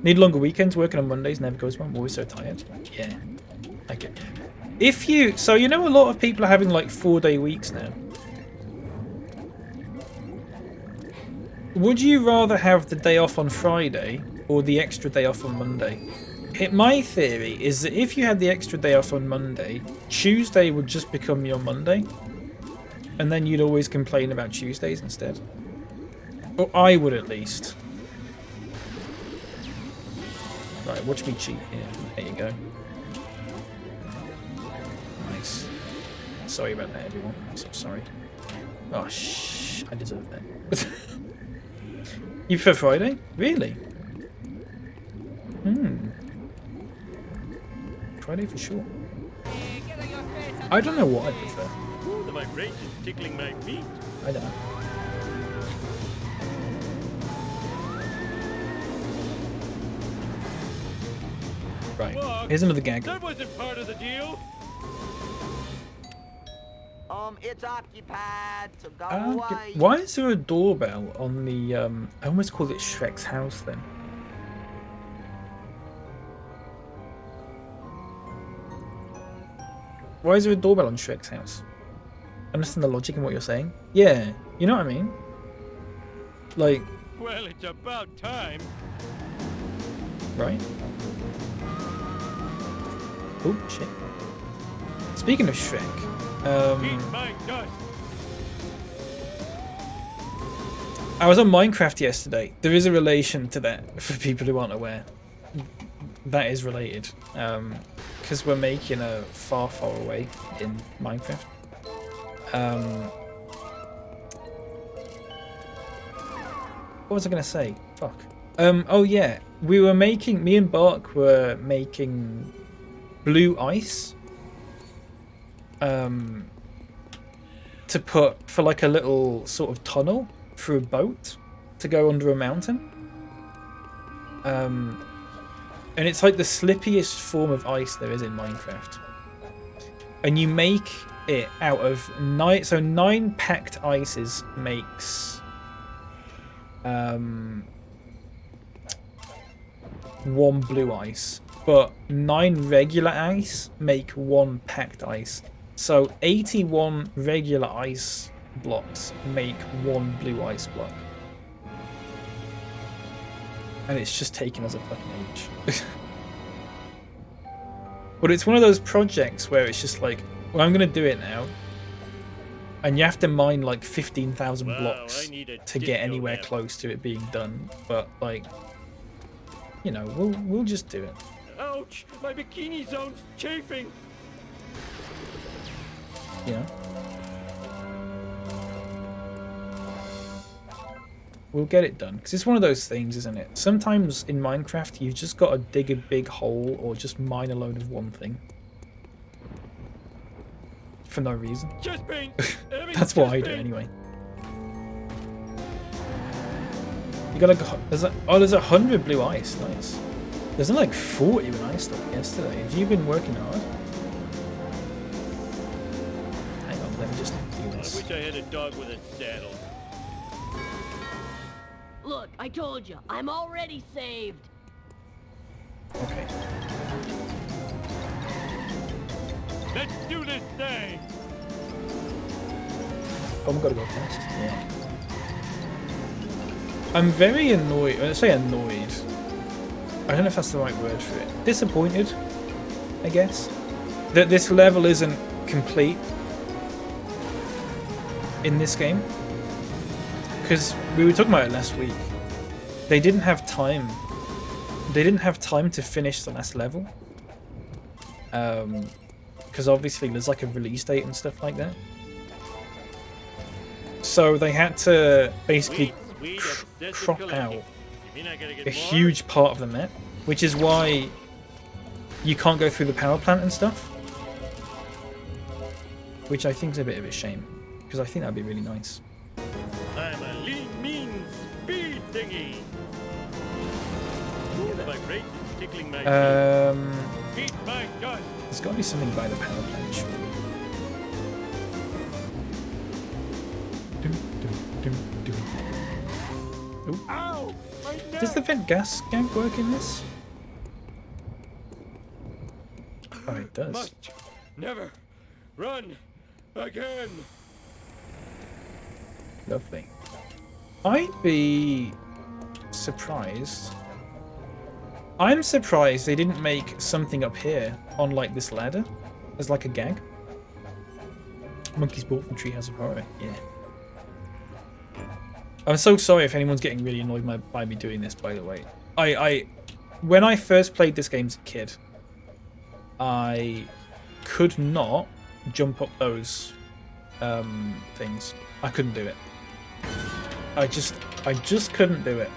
Need longer weekends, working on Mondays never goes well. I'm always so tired. Yeah. Okay. If you, so you know a lot of people are having like 4-day weeks now. Would you rather have the day off on Friday or the extra day off on Monday? My theory is that if you had the extra day off on Monday, Tuesday would just become your Monday. And then you'd always complain about Tuesdays instead. Or I would at least. Right, watch me cheat here. There you go. Nice. Sorry about that, everyone. I'm so sorry. Oh, shh. I deserve that. You prefer Friday? Really? Friday for sure. I don't know what I prefer. Ooh, the vibration tickling my feet. I don't know. Right. Look, Here's another gag. That wasn't part of the deal. It's occupied, so go Okay. away. Why is there a doorbell on the I almost called it Shrek's house then. Why is there a doorbell on Shrek's house? I understand the logic in what you're saying. Yeah, you know what I mean? Like, Well, it's about time. right? Oh shit. Speaking of Shrek, Eat my dust. I was on Minecraft yesterday. There is a relation to that for people who aren't aware. That is related. Because we're making a far, far away in Minecraft. What was I going to say? Fuck. Oh yeah. Me and Bark were making blue ice. To put for like a little sort of tunnel through a boat to go under a mountain. And it's like the slippiest form of ice there is in Minecraft. And you make it out of 9 packed ices makes 1 blue ice, but 9 regular ice make 1 packed ice. So 81 regular ice blocks make 1 blue ice block. And it's just taken us a fucking age. But it's one of those projects where it's just like, well, I'm going to do it now. And you have to mine like 15,000 blocks to get anywhere close to it being done. But like, you know, we'll just do it. Ouch! My bikini zone's chafing. You know? We'll get it done. Because it's one of those things, isn't it? Sometimes in Minecraft, you've just got to dig a big hole or just mine a load of one thing. For no reason. Chest pain. That's what I do anyway. You got like, there's 100 blue ice. Nice. There's only like 40 when I stopped yesterday. Have you been working hard? Hang on, let me just do this. I wish I had a dog with a saddle. Look, I told you, I'm already saved. Okay. Let's do this thing. Oh, we've got to go fast. Yeah. I'm very annoyed. When I say annoyed, I don't know if that's the right word for it. Disappointed, I guess, that this level isn't complete in this game. Because we were talking about it last week. They didn't have time. They didn't have time to finish the last level. Because obviously there's like a release date and stuff like that. So they had to basically crop out a huge part of the map, which is why you can't go through the power plant and stuff. Which I think is a bit of a shame, because I think that'd be really nice. I'm a lean, mean speed thingy. Ooh, the vibration tickling my feet. Eat my dust. There's got to be something by the power plant, surely. Ooh. Ow! My neck. Does the vent gas gank work in this? Oh, it does. Must never run again. Lovely. I'd be surprised. I'm surprised they didn't make something up here on like this ladder as like a gag. Monkey's bought from Treehouse of Horror. Yeah. I'm so sorry if anyone's getting really annoyed by me doing this, by the way. When I first played this game as a kid, I could not jump up those things. I couldn't do it. I just couldn't do it.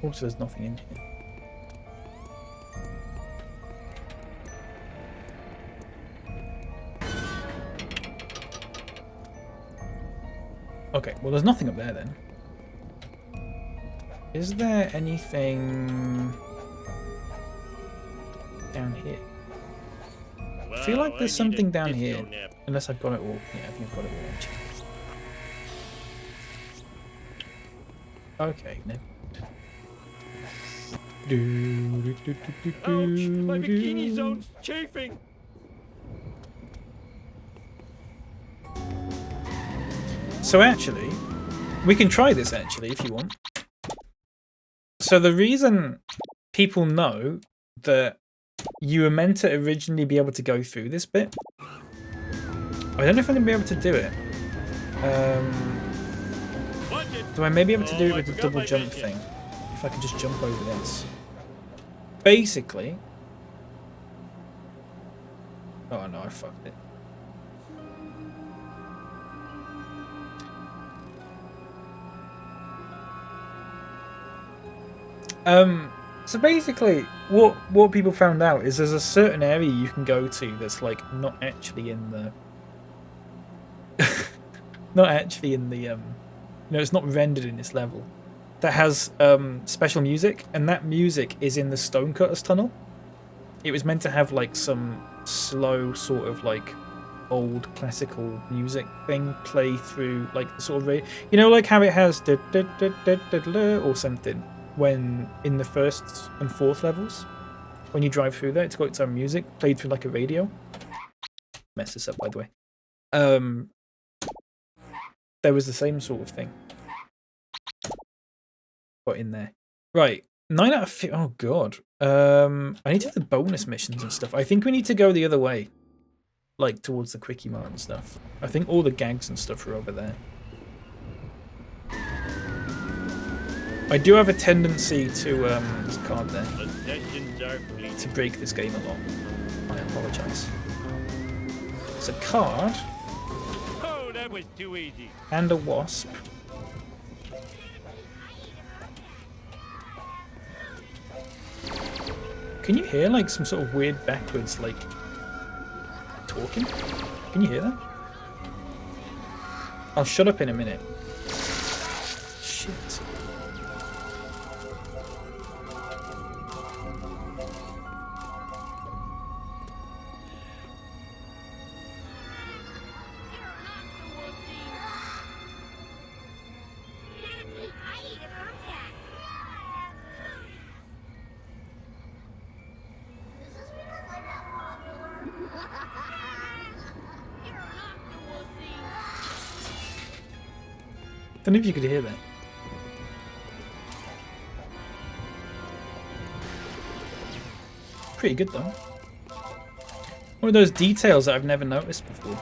Also, there's nothing in here. Okay, well, there's nothing up there then. Is there anything down here? I feel like there's something down here. Unless I've got it all. Yeah, I think I've got it all actually. Okay, no. Ouch! My bikini zone's chafing! So actually, we can try this actually if you want. So the reason people know that you were meant to originally be able to go through this bit, I don't know if I'm going to be able to do it. Do I maybe be able to do it with the double jump thing? If I could just jump over this. Basically... Oh no, I fucked it. So basically, what people found out is there's a certain area you can go to that's like not actually in the... not actually in the, you know, it's not rendered in this level. That has special music, and that music is in the Stonecutters tunnel. It was meant to have like some slow sort of like old classical music thing play through like the sort of you know, like how it has or something when in the first and fourth levels when you drive through there, it's got its own music played through like a radio. Mess this up by the way. There was the same sort of thing. Got in there. Right. 9 out of 50. Oh god. I need to do the bonus missions and stuff. I think we need to go the other way. Like towards the Quickie Mart and stuff. I think all the gags and stuff are over there. I do have a tendency to there's a card there. To break this game a lot. I apologise. It's a card. Oh, that was too easy. And a wasp. Can you hear like some sort of weird backwards like talking? Can you hear that? I'll shut up in a minute. Shit. I don't know if you could hear that. Pretty good though. One of those details that I've never noticed before.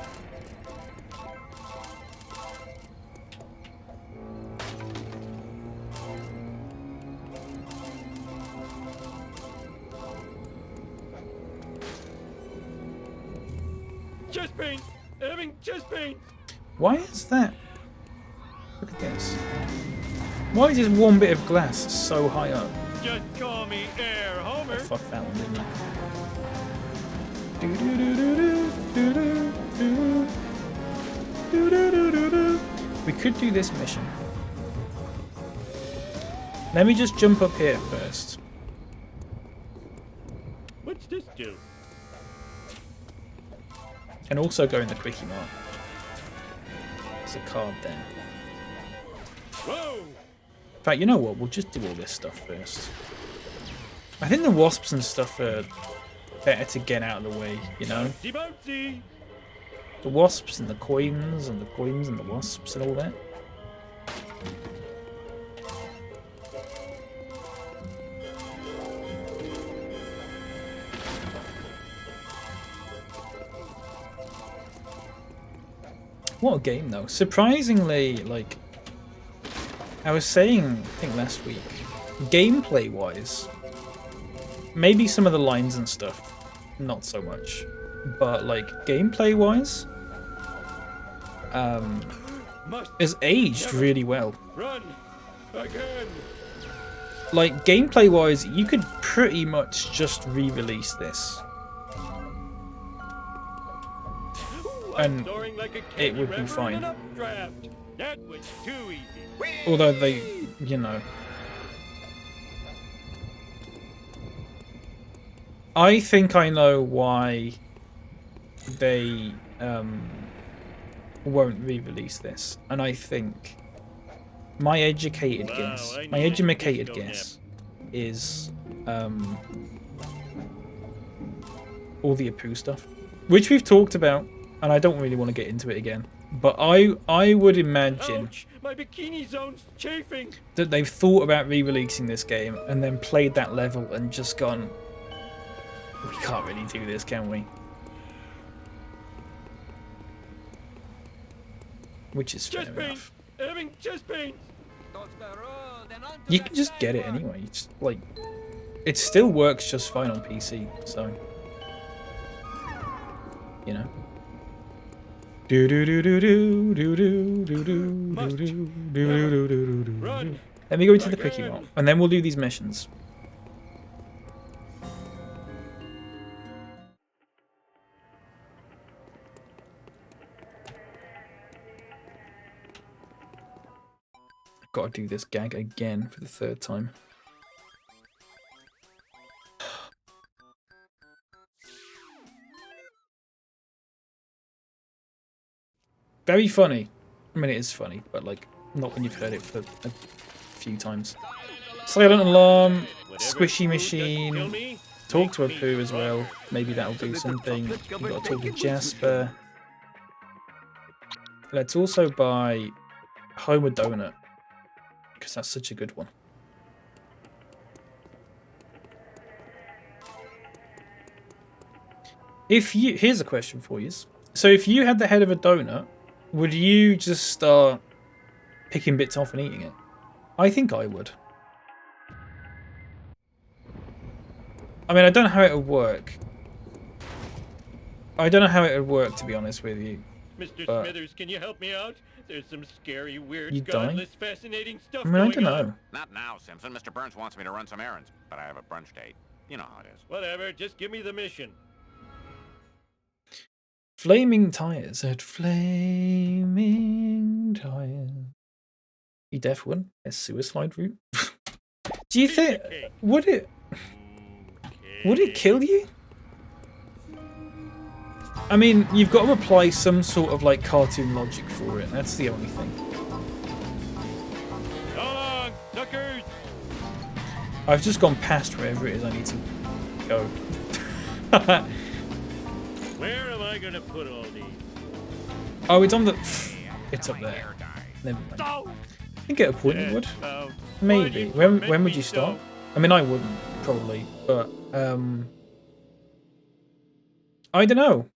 Chest pain! Having chest pain! Why is that? Look at this. Why is this one bit of glass so high up? Just call me Air Homer. I fucked that one, didn't I? We could do this mission. Let me just jump up here first. What's this do? And also go in the Quickie Mart. There's a card there. Whoa! In fact, you know what? We'll just do all this stuff first. I think the wasps and stuff are better to get out of the way, you know? Bouncy, bouncy. The wasps and the coins and the coins and the wasps and all that. What a game though. Surprisingly, like I was saying, I think last week, gameplay wise, maybe some of the lines and stuff, not so much. But like gameplay wise, it's aged really well. Run again. like gameplay wise, you could pretty much just re-release this. And it would be fine. That was too easy. Although they, you know. I think I know why they won't re-release this. And I think my educated guess is all the Apu stuff. Which we've talked about, and I don't really want to get into it again. But I would imagine Ouch, my bikini zone's chafing. that they've thought about re-releasing this game and then played that level and just gone, we can't really do this, can we? Which is fair enough. Having chest pain. You can just get it anyway. It's like, it still works just fine on PC, so you know. Let me go into the quickie one, and then we'll do these missions. I've got to do this gag again for the third time. Very funny. I mean, it is funny, but like, not when you've heard it for a few times. Silent alarm, squishy machine, talk to Apu as well. Maybe that'll do something. You've got to talk to Jasper. Let's also buy Homer Donut, because that's such a good one. Here's a question for you. So if you had the head of a donut, would you just start picking bits off and eating it? I think I would. I mean, I don't know how it would work. I don't know how it would work, to be honest with you. Mr. Smithers, can you help me out? There's some scary, weird, You dying? godless, fascinating stuff I mean, I don't going on. know. Not now, Simpson. Mr. Burns wants me to run some errands, but I have a brunch date. You know how it is. Whatever, just give me the mission. Flaming tires at flaming tires. You deaf one? A suicide route? Do you think would it kill you? I mean, you've got to apply some sort of like cartoon logic for it. That's the only thing. So long, suckers. I've just gone past wherever it is I need to go. Where am I gonna put all these? Oh, it's on the. It's up there. Never mind. I think at a point it would. Maybe. When would you start? I mean, I wouldn't probably, but I don't know.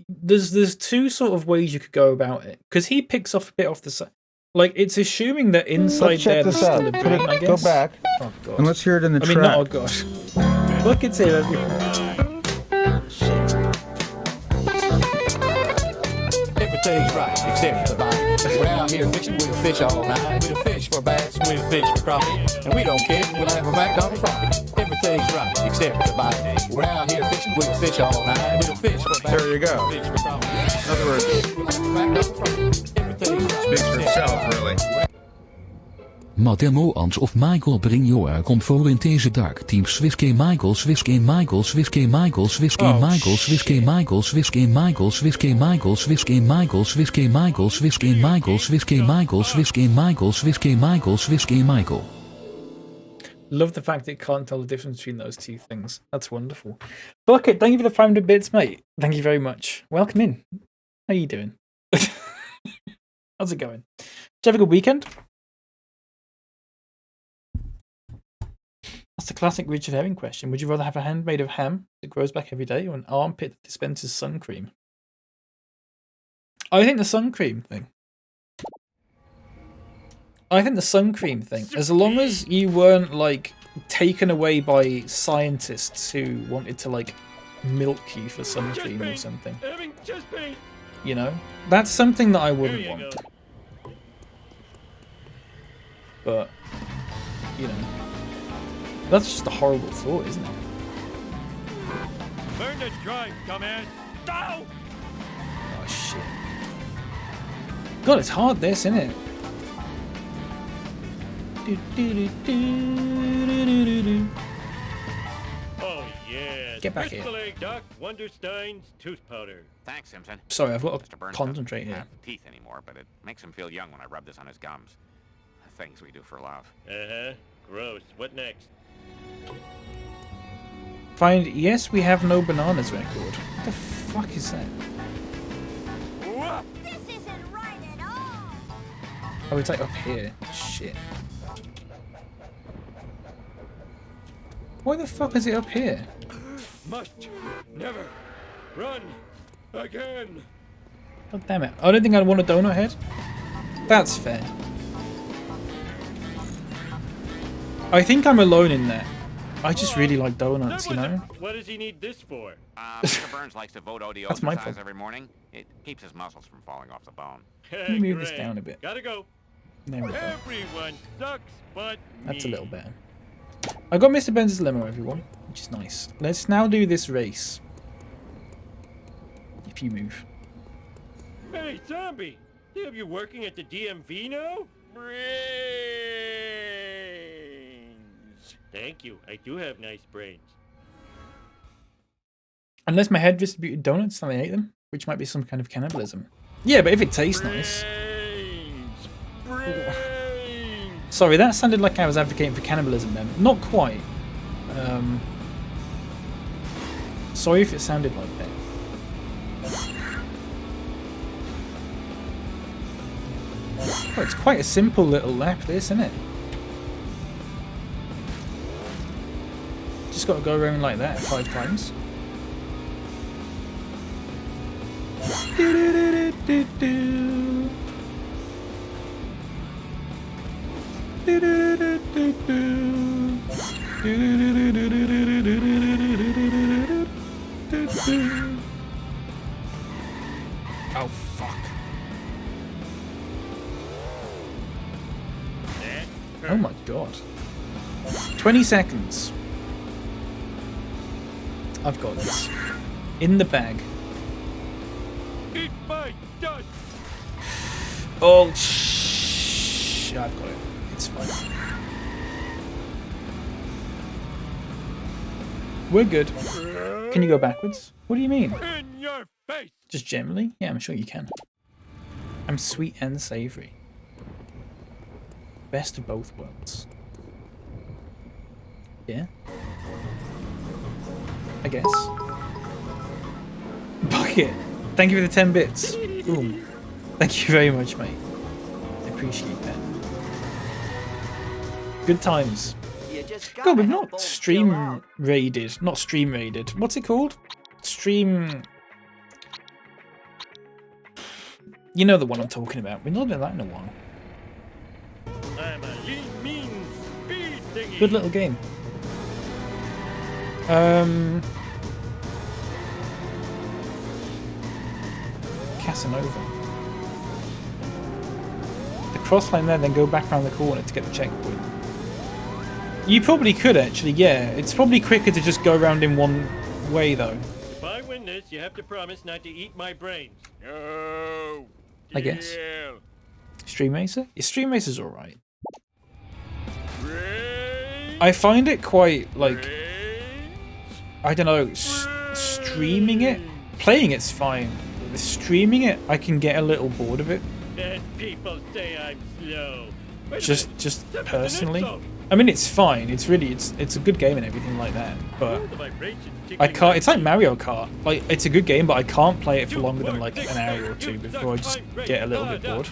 There's two sort of ways you could go about it, because he picks off a bit off the side. Like, it's assuming that inside there there's still a brain, I guess. Go back. Oh god. And let's hear it in the track. I mean, not oh god. Look, it's here, everyone. Everything's right, except the bite. We're out here fishing, we'll fish all night. We'll fish for bass, we'll fish for crappie. And we don't care, we'll have a McDonald's rocket. Everything's right, except the bite. We're out here fishing, we'll fish all night. We'll fish for bass, There you go. we'll fish for crappie. In other words, speaks for itself, really. Matteo Ans of Michael Brignoa komt voor in deze dark team SwissKnee Michael SwissKnee Michael SwissKnee Michael SwissKnee Michael SwissKnee Michael SwissKnee Michael SwissKnee Michael SwissKnee Michael SwissKnee Michael SwissKnee Michael SwissKnee Michael SwissKnee Michael SwissKnee Michael SwissKnee Michael. Love the fact that it can't tell the difference between those two things. That's wonderful. Bucket, thank you for the 500 bits, mate. Thank you very much. Welcome in. How you doing? How's it going? Did you have a good weekend? That's the classic Richard Herring question. Would you rather have a hand made of ham that grows back every day or an armpit that dispenses sun cream? I think the sun cream thing. As long as you weren't like taken away by scientists who wanted to like milk you for sun cream or something. You know? That's something that I wouldn't want. but you know, that's just a horrible thought, isn't it? Learn to drive, dumbass. Ow! Oh shit! God, it's hard. This, isn't it? Oh yeah. Get back here. Crystal Egg Doc Wonderstein's tooth powder. Thanks, Simpson. Sorry, I've got Mr. to Burns concentrate doesn't here. have teeth anymore, but it makes him feel young when I rub this on his gums. Things we do for love. Uh-huh. Gross. What next? Find yes, we have no bananas record. What the fuck is that? This isn't right at all. Oh, it's like up here. Shit. Why the fuck is it up here? Must never run again. God damn it. I don't think I'd want a donut head. That's fair. I think I'm alone in there. I just really like donuts, you know? What does he need this for? Mr. Burns likes to vote ODO That's my exercise problem. every morning. It keeps his muscles from falling off the bone. Let me move this down a bit. Gotta go. There we go. Everyone sucks but That's a me. little better. I got Mr. Benz's limo, everyone, which is nice. Let's now do this race. If you move. Hey, zombie! They have you working at the DMV now? Brains! Thank you. I do have nice brains. Unless my head distributed donuts and I ate them, which might be some kind of cannibalism. Yeah, but if it tastes nice. Sorry, that sounded like I was advocating for cannibalism then. Not quite. Sorry if it sounded like that. Oh, it's quite a simple little lap, this, isn't it? Just got to go around like that 5 times. Oh fuck. Oh my god. 20 seconds. I've got this. In the bag. Eat my dust! Oh, shh. I've got it. It's fine. We're good. Can you go backwards? What do you mean? In your face! Just generally? Yeah, I'm sure you can. I'm sweet and savory. Best of both worlds. Yeah? I guess. Bucket! Thank you for the 10 bits. Boom. Thank you very much, mate. I appreciate that. Good times. God, we've not stream raided. Not stream raided. What's it called? Stream... You know the one I'm talking about. We've not done that in a while. I'm a lean, mean speed thingy. Good little game. Casanova. The cross line there, then go back around the corner to get the checkpoint. You probably could actually, yeah. It's probably quicker to just go around in one way though. If I win this, you have to promise not to eat my brains. No. I guess. Stream Racer? Yeah, Stream Racer's alright. I find it quite, like, I don't know, streaming it? Playing it's fine. But streaming it, I can get a little bored of it. And people say I'm slow. Just personally. I mean, it's fine. It's really, it's a good game and everything like that. But I can't. It's like Mario Kart. Like, it's a good game, but I can't play it for longer than like an hour or two before I just get a little bit bored.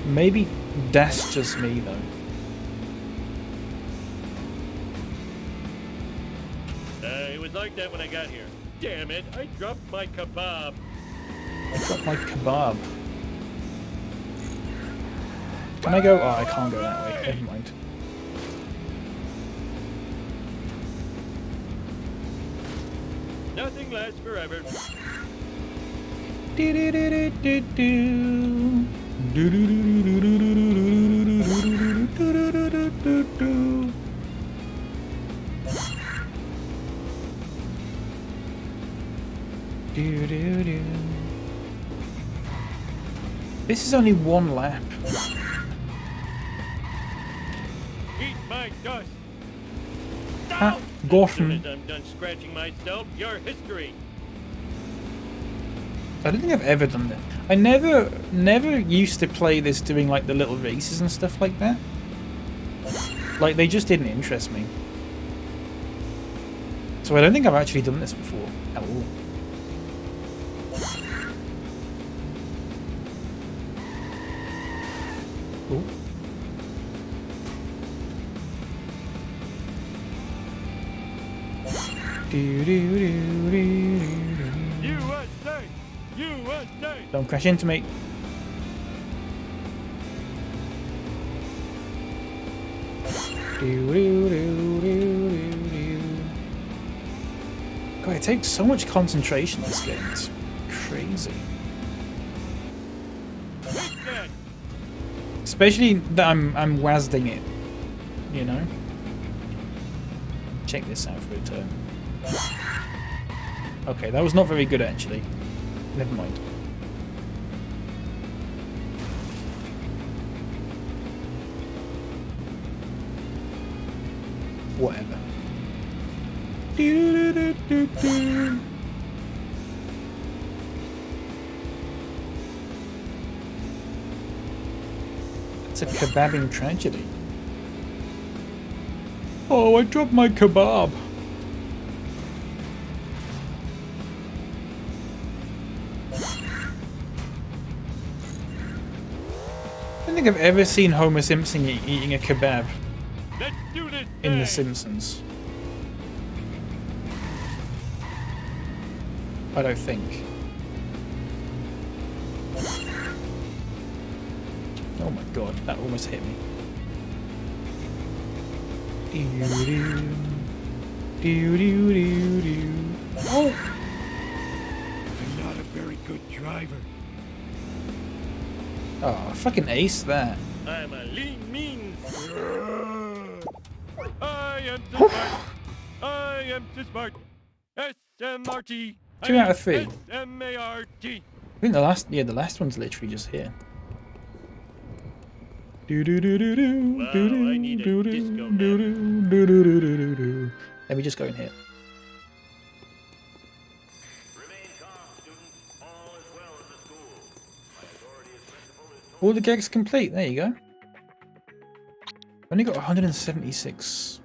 Maybe that's just me though. It was like that when I got here. Damn it! I dropped my kebab. I dropped my kebab. Can I go? Oh, I can't go that way. Never mind. Nothing lasts forever. This is only one lap. Eat my dust. Ah, As Gorton. soon as I'm done scratching myself, your history. I don't think I've ever done that. I never used to play this doing like the little races and stuff like that. Like they just didn't interest me. So I don't think I've actually done this before at all. Ooh. USA! USA! Don't crash into me. God, it takes so much concentration, this game. It's crazy. Especially that I'm WASDing it, you know? Check this out for a turn. Okay, that was not very good actually. Never mind. Whatever. It's a kebabbing tragedy. Oh, I dropped my kebab. I don't think I've ever seen Homer Simpson eating a kebab in The Simpsons. I don't think. Oh my god, that almost hit me. Oh! I'm not a very good driver. Oh, fucking ace that. I'm a lean mean. I am so smart. I am so smart. S-M-R-T. 2 out of 3. S-M-A-R-T. I think the last one's literally just here. Wow, I need a disco now. Let me just go in here. All the gigs complete. There you go. Only got 176.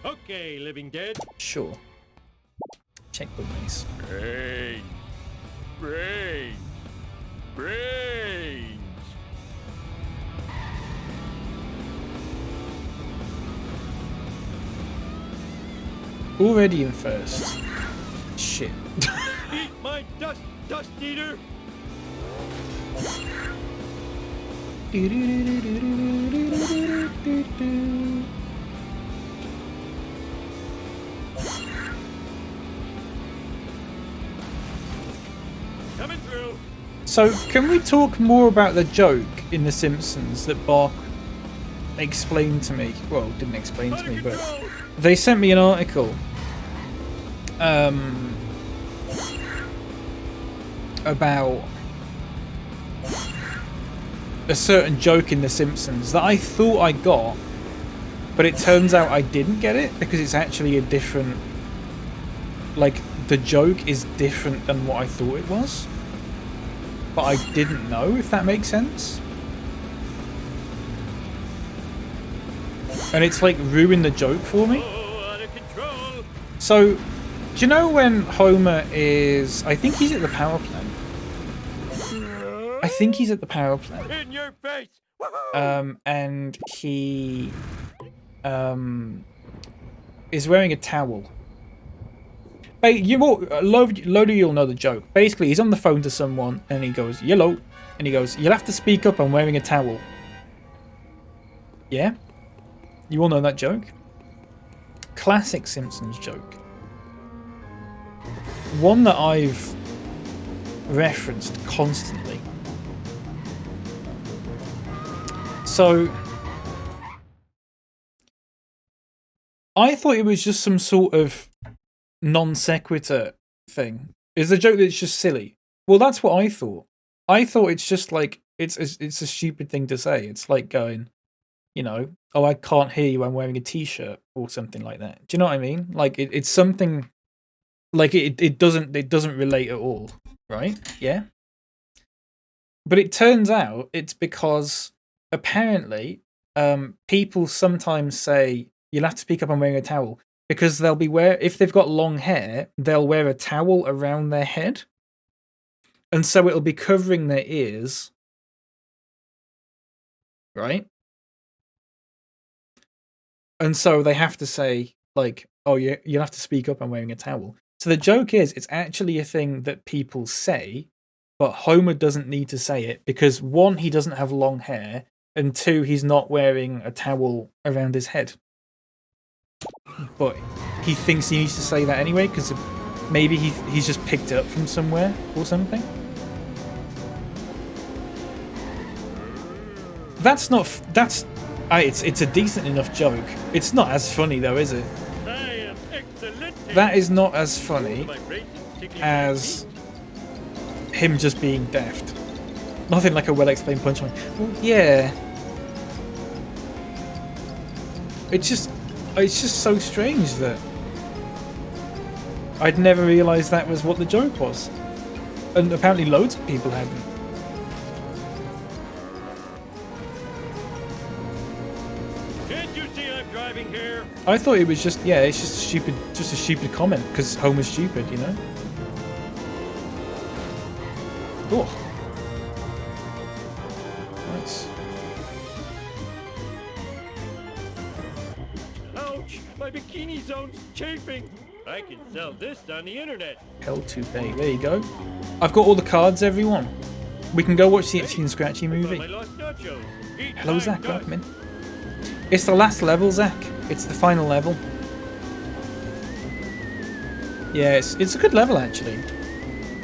Okay, Living Dead. Sure. Checkbook mace. Brains. Brains. Brains. Already in first. Shit. Eat my dust, dust eater. Coming through. So, can we talk more about the joke in The Simpsons that Bach explained to me? Well, didn't explain to me, but they sent me an article about a certain joke in The Simpsons that I thought I got, but it turns out I didn't get it because it's actually a different, like, the joke is different than what I thought it was, but I didn't know, if that makes sense. And it's like ruined the joke for me. So, do you know when Homer is, I think he's at the power plant. I think he's at the power plant. In your face. And he is wearing a towel. A load of you'll know the joke. Basically, he's on the phone to someone and he goes, "Yellow," And he goes, "You'll have to speak up, I'm wearing a towel." Yeah? You all know that joke? Classic Simpsons joke. One that I've referenced constantly. So, I thought it was just some sort of non sequitur thing. Is the joke that's just silly? Well, that's what I thought. I thought it's just like, it's a stupid thing to say. It's like going, you know, "Oh, I can't hear you, I'm wearing a t-shirt," or something like that. Do you know what I mean? Like, it's something, like, it doesn't relate at all, right? Yeah? But it turns out it's because, apparently, people sometimes say, "You'll have to speak up, I'm wearing a towel," because they'll be if they've got long hair, they'll wear a towel around their head. And so it'll be covering their ears. Right? And so they have to say, like, "Oh, you'll have to speak up, I'm wearing a towel." So the joke is, it's actually a thing that people say, but Homer doesn't need to say it because, one, he doesn't have long hair, and two, he's not wearing a towel around his head. But he thinks he needs to say that anyway because maybe he's just picked it up from somewhere or something. It's a decent enough joke. It's not as funny though, is it? That is not as funny as him just being daft. Nothing like a well-explained punchline. Well, yeah. It's just so strange that I'd never realised that was what the joke was. And apparently loads of people hadn't. I thought it was just, yeah, it's just a stupid comment because Homer's stupid, you know. Oh, nice. Ouch! My bikini zone's chafing. I can sell this on the internet. Hell to pay. There you go. I've got all the cards, everyone. We can go watch the Itchy and Scratchy movie. Hello, Zach. Welcome in. It's the last level, Zach. It's the final level. Yeah, it's a good level actually.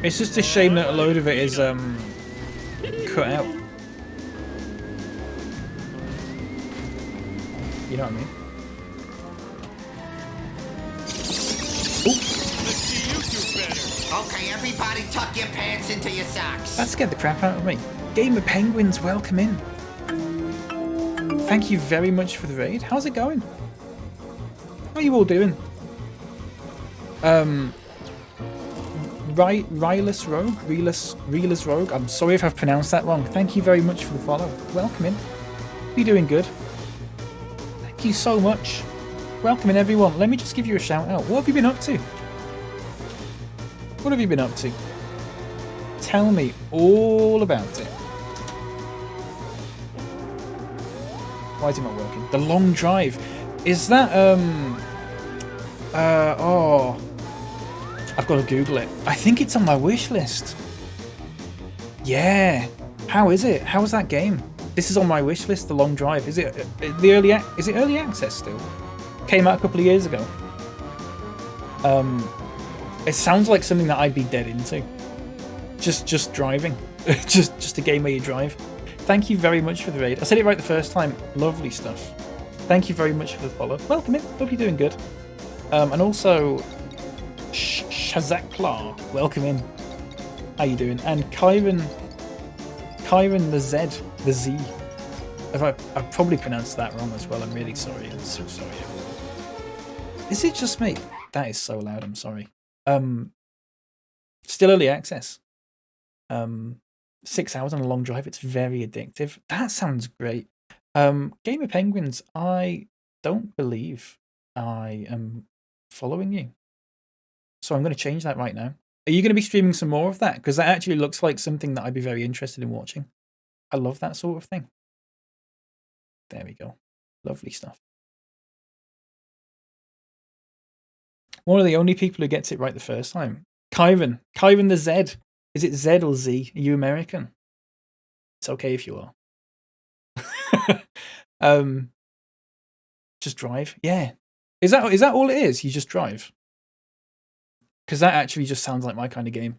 It's just a shame that a load of it is cut out. You know what I mean? Okay, everybody tuck your pants into your socks. That scared the crap out of me. Game of Penguins, welcome in. Thank you very much for the raid. How's it going? How are you all doing? Rylus Rogue. I'm sorry if I've pronounced that wrong. Thank you very much for the follow. Welcome in. You're doing good. Thank you so much. Welcome in, everyone. Let me just give you a shout out. What have you been up to? What have you been up to? Tell me all about it. Why is it not working? The long drive. Is that, oh. I've got to Google it. I think it's on my wish list. Yeah. How is it? How is that game? This is on my wish list, The Long Drive. Is it is it early access still? Came out a couple of years ago. It sounds like something that I'd be dead into. Just driving. just a game where you drive. Thank you very much for the raid. I said it right the first time. Lovely stuff. Thank you very much for the follow. Welcome in. Hope you're doing good. And also, Shazaklar, welcome in. How you doing? And Kyron the Z. I've probably pronounced that wrong as well. I'm really sorry. I'm so sorry. Is it just me? That is so loud. I'm sorry. Still early access. 6 hours on a long drive. It's very addictive. That sounds great. Game of Penguins, I don't believe I am following you. So I'm going to change that right now. Are you going to be streaming some more of that? Because that actually looks like something that I'd be very interested in watching. I love that sort of thing. There we go. Lovely stuff. One of the only people who gets it right the first time. Kyron the Z. Is it Z or Z? Are you American? It's okay if you are. Just drive. Yeah. Is that all it is? You just drive? Because that actually just sounds like my kind of game.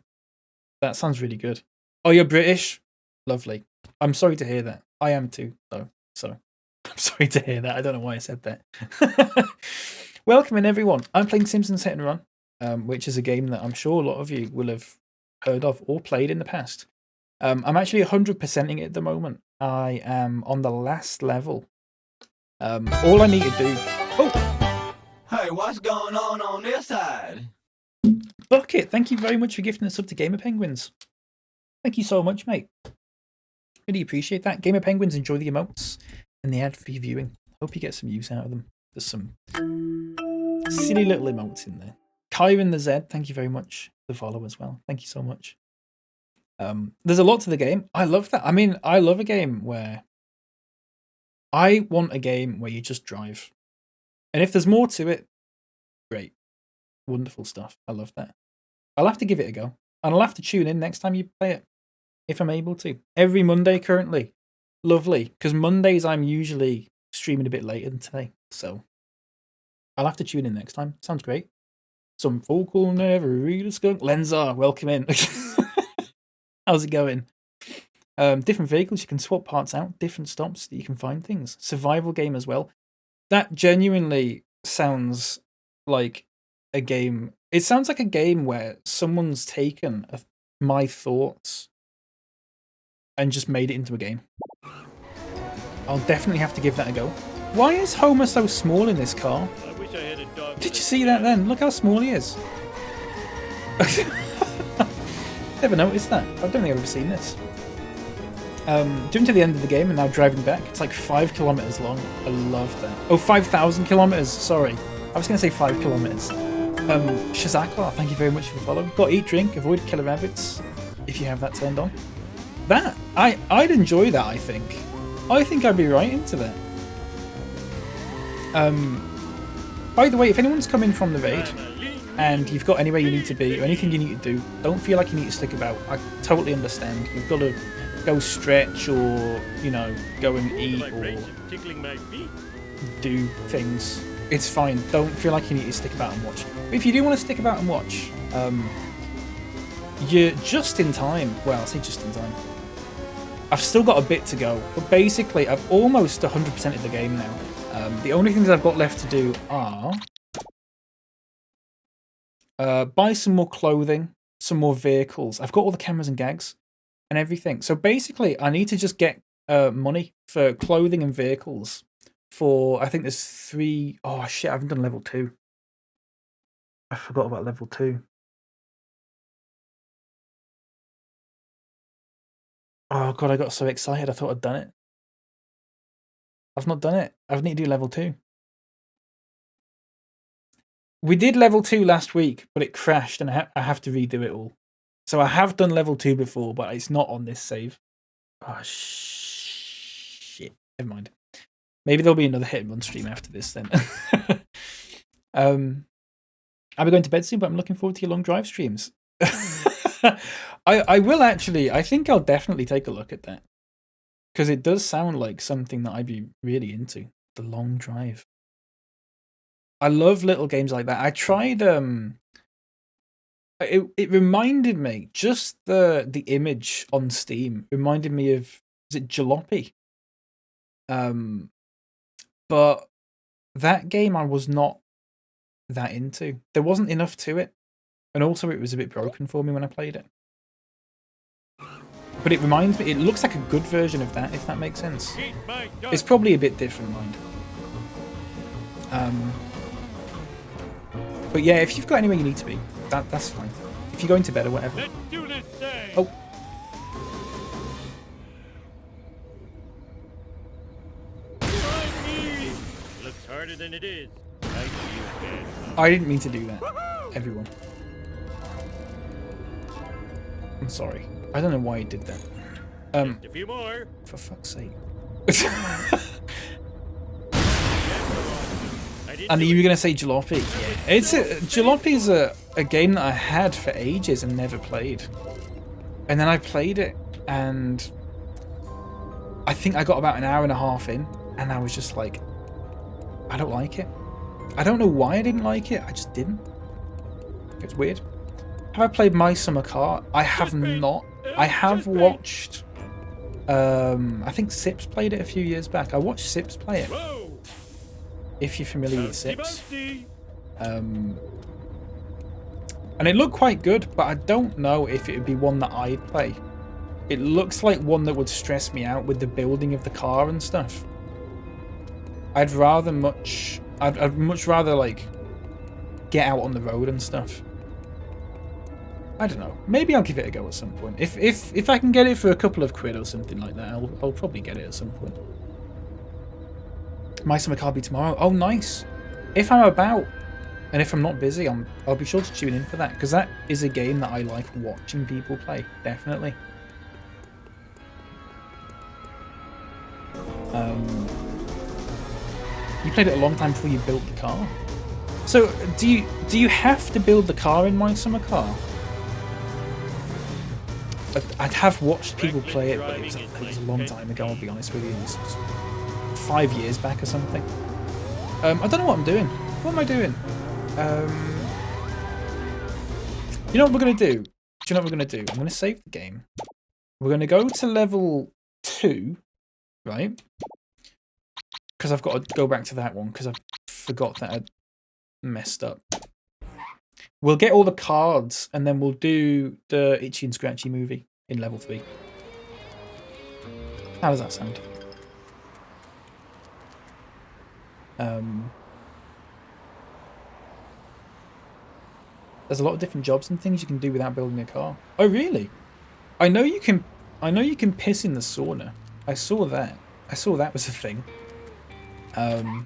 That sounds really good. Oh, you're British? Lovely. I'm sorry to hear that. I am too, though. So I'm sorry to hear that. I don't know why I said that. Welcome in, everyone. I'm playing Simpsons Hit and Run, which is a game that I'm sure a lot of you will have heard of or played in the past. I'm actually 100%ing it at the moment. I am on the last level. All I need to do... Oh! Hey, what's going on this side? Bucket, thank you very much for gifting us up to Gamer Penguins. Thank you so much, mate. Really appreciate that. Gamer Penguins, enjoy the emotes and the ad-free viewing. Hope you get some use out of them. There's some silly little emotes in there. Kyron the Zed, thank you very much for the follow as well. Thank you so much. There's a lot to the game. I love that. I mean, I love a game where... I want a game where you just drive. And if there's more to it, great. Wonderful stuff. I love that. I'll have to give it a go. And I'll have to tune in next time you play it. If I'm able to. Every Monday currently. Lovely. Because Mondays I'm usually streaming a bit later than today. So I'll have to tune in next time. Sounds great. Some folk will never read a skunk. Lenzar, welcome in. How's it going? Different vehicles, you can swap parts out. Different stops that you can find things. Survival game as well. That genuinely sounds like a game. It sounds like a game where someone's taken my thoughts and just made it into a game. I'll definitely have to give that a go. Why is Homer so small in this car? I wish I had a dog. Did you see that then? Look how small he is. Never noticed that. I don't think I've ever seen this. Doing to the end of the game and now driving back. It's like 5 kilometers long. I love that. Oh, 5,000 kilometers. Sorry. I was going to say 5 kilometers. Shazakla, thank you very much for the follow. Got eat, drink, avoid killer rabbits if you have that turned on. That, I'd enjoy that, I think. I think I'd be right into that. By the way, if anyone's coming from the raid and you've got anywhere you need to be or anything you need to do, don't feel like you need to stick about. I totally understand. You've got to go stretch or, you know, go and eat or do things. It's fine. Don't feel like you need to stick about and watch. But if you do want to stick about and watch, you're just in time. Well, I say just in time. I've still got a bit to go, but basically I've almost 100% of the game now. The only things I've got left to do are buy some more clothing, some more vehicles. I've got all the cameras and gags and everything. So basically I need to just get money for clothing and vehicles for, I think there's 3... Oh shit, I haven't done level 2. I forgot about level 2. Oh god, I got so excited. I thought I'd done it. I've not done it. I need to do level 2. We did level 2 last week, but it crashed and I have to redo it all. So I have done level 2 before, but it's not on this save. Oh shit. Never mind. Maybe there'll be another hit and run stream after this then. I'll be going to bed soon, but I'm looking forward to your long drive streams. I will actually. I think I'll definitely take a look at that. Because it does sound like something that I'd be really into. The long drive. I love little games like that. I tried... It reminded me, just the image on Steam reminded me of... Is it Jalopy? But that game I was not that into. There wasn't enough to it. And also it was a bit broken for me when I played it. But it reminds me, it looks like a good version of that, if that makes sense. It's probably a bit different, mind. But yeah, if you've got anywhere you need to be, that's fine. If you're going to bed or whatever. Let's do this thing. Oh. Looks harder than it is. I didn't mean to do that, everyone. I'm sorry. I don't know why he did that. Just a few more. For fuck's sake. And you were going to say Jalopy. Yeah. Jalopy is a game that I had for ages and never played. And then I played it, and I think I got about an hour and a half in, and I was just like, I don't like it. I don't know why I didn't like it. I just didn't. It's weird. Have I played My Summer Car? I have not. I have watched. I think Sips played it a few years back. I watched Sips play it. If you're familiar with Sips. And it looked quite good, but I don't know if it would be one that I'd play. It looks like one that would stress me out with the building of the car and stuff. I'd much rather like get out on the road and stuff. I don't know. Maybe I'll give it a go at some point. If I can get it for a couple of quid or something like that, I'll probably get it at some point. My Summer Car be tomorrow. Oh, nice. If I'm about and if I'm not busy, I'll be sure to tune in for that, because that is a game that I like watching people play. Definitely. You played it a long time before you built the car. So do you have to build the car in My Summer Car? I'd have watched people play it, but it was a long time ago, I'll be honest with you. It was 5 years back or something. I don't know what I'm doing. What am I doing? You know what we're going to do? Do you know what we're going to do? I'm going to save the game. We're going to go to level 2, right? Because I've got to go back to that one, because I forgot that I'd messed up. We'll get all the cards, and then we'll do the Itchy and Scratchy movie in level 3. How does that sound? There's a lot of different jobs and things you can do without building a car. Oh, really? I know you can piss in the sauna. I saw that. I saw that was a thing. I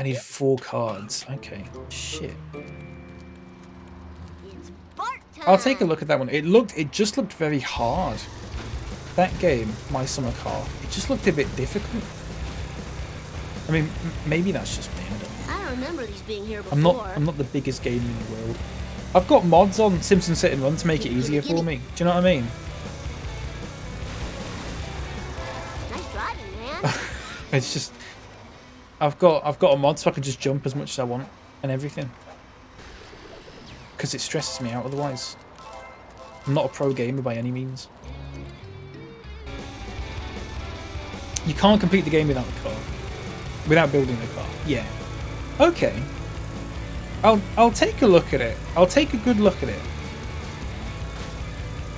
need 4 cards. Okay. Shit. I'll take a look at that one. It just looked very hard. That game, My Summer Car, it just looked a bit difficult. I mean, maybe that's just me. I don't remember these being here before. I'm not the biggest gamer in the world. I've got mods on Simpsons Sit and Run to make it easier for me. Do you know what I mean? Nice driving, man. It's just I've got a mod so I can just jump as much as I want and everything. Because it stresses me out otherwise. I'm not a pro gamer by any means. You can't complete the game without the car. Without building the car. Yeah. Okay. I'll take a look at it. I'll take a good look at it.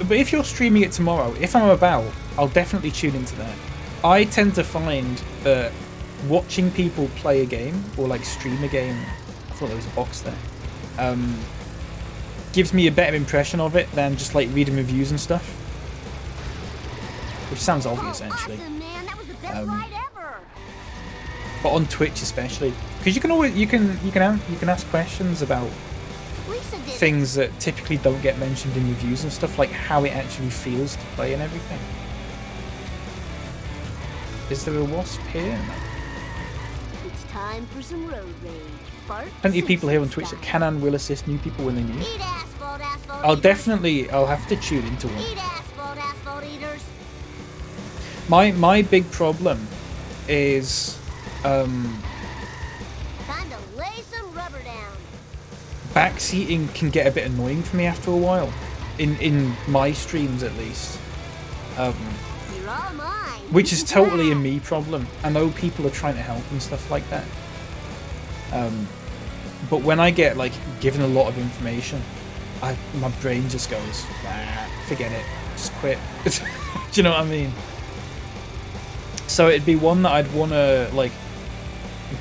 But if you're streaming it tomorrow, if I'm about, I'll definitely tune into that. I tend to find that watching people play a game, or like stream a game, I thought there was a box there, gives me a better impression of it than just like reading reviews and stuff. Which sounds obvious, actually. Awesome, man. That was the best ride ever. But on Twitch especially, because you can always you can ask questions about things that typically don't get mentioned in reviews and stuff, like how it actually feels to play and everything. Is there a wasp here? No. It's time for some road rage. Bart, Plenty of people here on Twitch that can and will assist new people when they need. Eat asphalt, asphalt I'll have to tune into one. Eat asphalt, asphalt eaters. My big problem is Time to lay some rubber down. backseating can get a bit annoying for me after a while. In my streams at least. You're all mine. Which is totally a me problem. I know people are trying to help and stuff like that. But when I get like given a lot of information, my brain just goes, nah, forget it, just quit. Do you know what I mean? So it'd be one that I'd want to like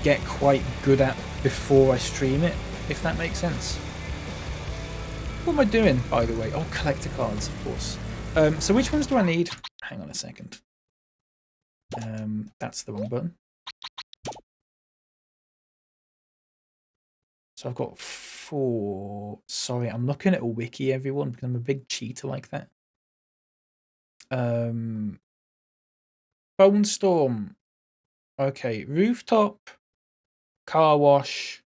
get quite good at before I stream it, if that makes sense. What am I doing, by the way? Oh, collector cards, of course. So which ones do I need? Hang on a second. That's the wrong button. So I've got 4. Sorry, I'm looking at a wiki, everyone, because I'm a big cheater like that. Bone Storm. Okay, rooftop, car wash,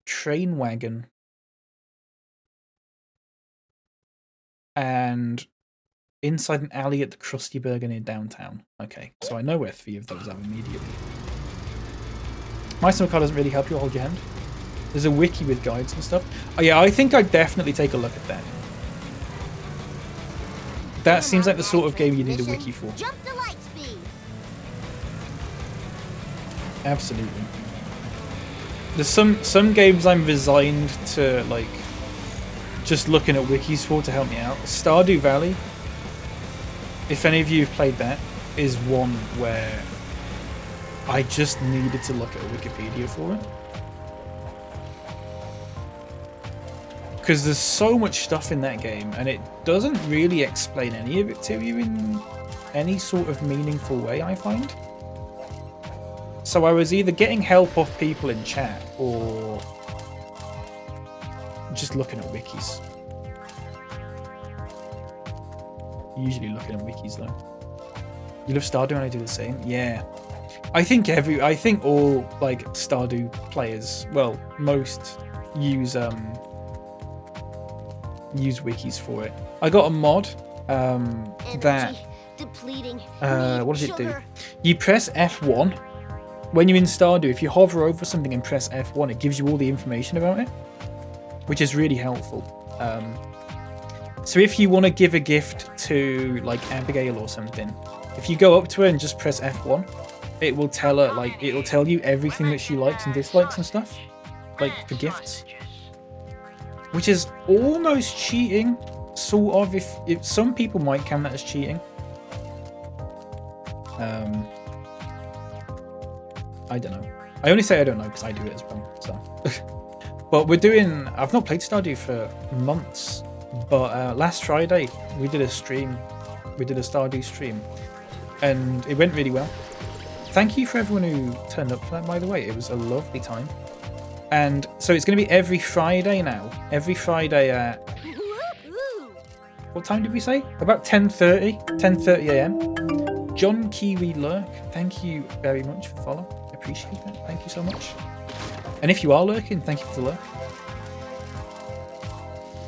train wagon. and inside an alley at the Krusty Burger near downtown. Okay, so I know where 3 of those are immediately. My summer car doesn't really help you. Hold your hand. There's a wiki with guides and stuff. Oh yeah, I think I'd definitely take a look at that. That seems like the sort of game you need a wiki for. Jump to light speed. Absolutely. There's some games I'm resigned to like just looking at wikis for to help me out. Stardew Valley, if any of you have played that, is one where I just needed to look at a Wikipedia for it. Because there's so much stuff in that game, and it doesn't really explain any of it to you in any sort of meaningful way, I find. So I was either getting help off people in chat, or just looking at wikis. Usually looking at wikis, though. You love Stardew and I do the same? Yeah. I think all, like, Stardew players, well, most use wikis for it. I got a mod that depleting. What does it do? You press F1 when you're in Stardew. If you hover over something and press F1, it gives you all the information about it, which is really helpful. So if you want to give a gift to like Abigail or something, if you go up to her and just press F1, it will tell her, like, it'll tell you everything that she likes and dislikes and stuff, like for gifts. Which is almost cheating, sort of, if some people might count that as cheating. I don't know. I only say I don't know because I do it as well, so. But I've not played Stardew for months, but last Friday we did a Stardew stream, and it went really well. Thank you for everyone who turned up for that, by the way. It was a lovely time. And so it's going to be every Friday now. Every Friday at... What time did we say? About 10:30 a.m. John Kiwi Lurk, thank you very much for the follow. I appreciate that. Thank you so much. And if you are lurking, thank you for the lurk.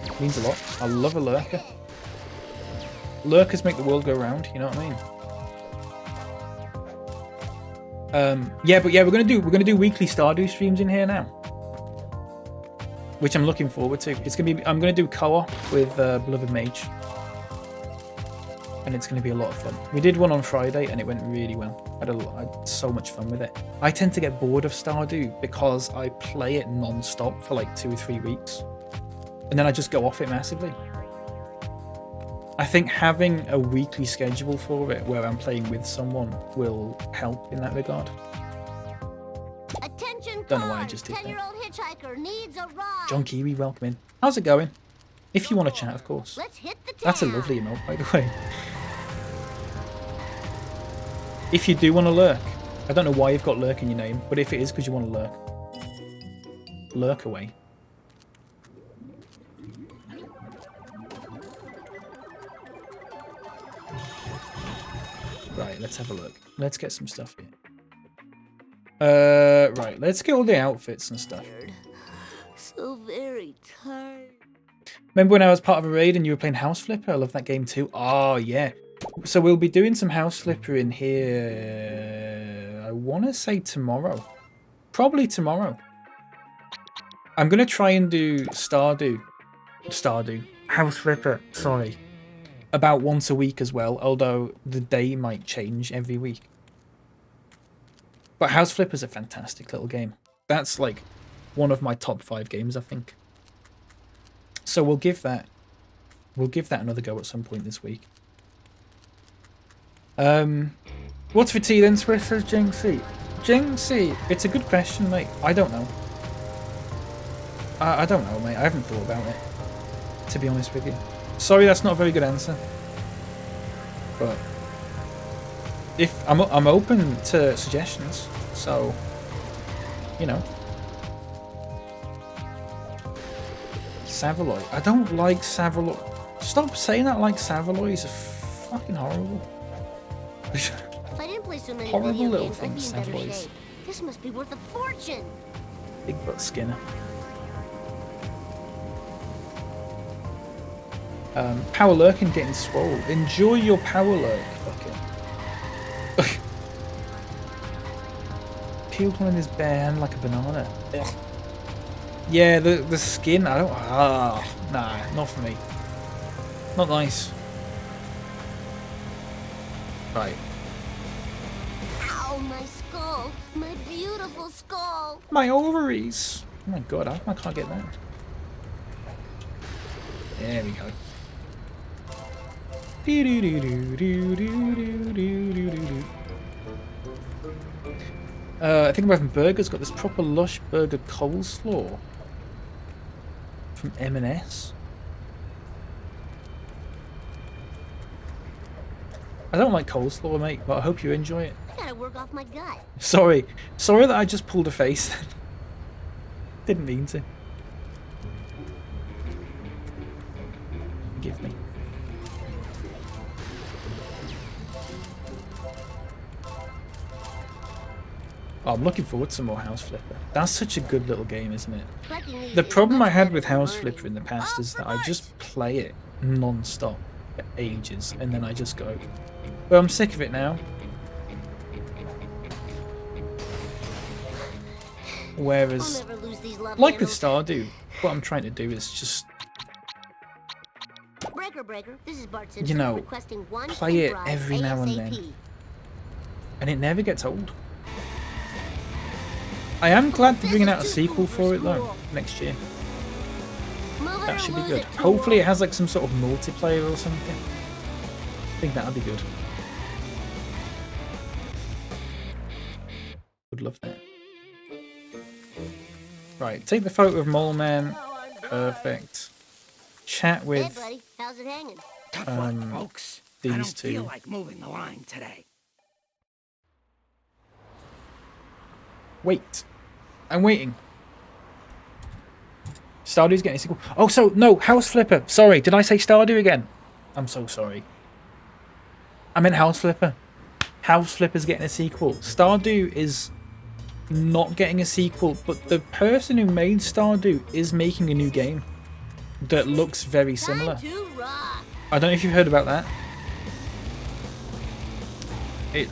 It means a lot. I love a lurker. Lurkers make the world go round, you know what I mean? Yeah, we're gonna do weekly Stardew streams in here now, which I'm looking forward to. I'm gonna do co-op with Beloved Mage, and it's gonna be a lot of fun. We did one on Friday, and it went really well. I had so much fun with it. I tend to get bored of Stardew because I play it non-stop for like 2 or 3 weeks, and then I just go off it massively. I think having a weekly schedule for it where I'm playing with someone will help in that regard. Attention, don't know why I just did that. 10-year-old hitchhiker needs a ride. John Kiwi, welcome in. How's it going? If you want to chat, of course. Let's hit the town. That's a lovely emote, by the way. If you do want to lurk, I don't know why you've got lurk in your name, but if it is because you want to lurk, lurk away. Right, let's have a look. Let's get some stuff here. Right, let's get all the outfits and stuff. So very tired. Remember when I was part of a raid and you were playing House Flipper? I love that game too. Oh, yeah. So we'll be doing some House Flipper in here, I want to say tomorrow. Probably tomorrow. I'm going to try and do Stardew. House Flipper, sorry. About once a week as well, although the day might change every week. But House Flipper's a fantastic little game. That's like one of my top 5 games, I think. So we'll give that another go at some point this week. What's for tea then, Swiss, says Jinxie? Jinxie, it's a good question, mate. I don't know. I don't know, mate. I haven't thought about it, to be honest with you. Sorry, that's not a very good answer. But if I'm open to suggestions, so you know. Savaloy. I don't like Savaloy. Stop saying that. Like Savaloys are fucking horrible. If I didn't play so many Horrible video little games, I'd be things, in better Savaloys. shape. This must be worth a fortune. Big butt Skinner. Power lurking getting swole. Enjoy your power lurk. Okay. Peeled one in his bare hand like a banana. Ugh. Yeah, the skin. I don't. Nah, not for me. Not nice. Right. Ow, my skull. My beautiful skull. My ovaries. Oh my god, I can't get that. There we go. I think I'm having burgers. Got this proper lush burger coleslaw from M&S. I don't like coleslaw, mate, but I hope you enjoy it. I gotta work off my gut. Sorry that I just pulled a face. Didn't mean to. Forgive me. Oh, I'm looking forward to some more House Flipper. That's such a good little game, isn't it? The problem I had with House Flipper in the past is that I just play it non-stop for ages, and then I just go, well, I'm sick of it now. Whereas, like with Stardew, what I'm trying to do is just, This is Bart Simpson you know, requesting one play it drive every now and ASAP. then. And it never gets old. I am glad they're bringing out a sequel for it though, next year. That should be good. Hopefully it has like some sort of multiplayer or something. I think that'd be good. Would love that. Right, take the photo of Mole Man. Perfect. Chat Hey, with buddy, how's it hanging? Tough luck, folks. I these don't feel two. like moving the line today. Wait. I'm waiting. Stardew's getting a sequel. Oh, so, no, House Flipper. Sorry, did I say Stardew again? I'm so sorry. I meant House Flipper. House Flipper's getting a sequel. Stardew is not getting a sequel, but the person who made Stardew is making a new game that looks very similar. I don't know if you've heard about that. I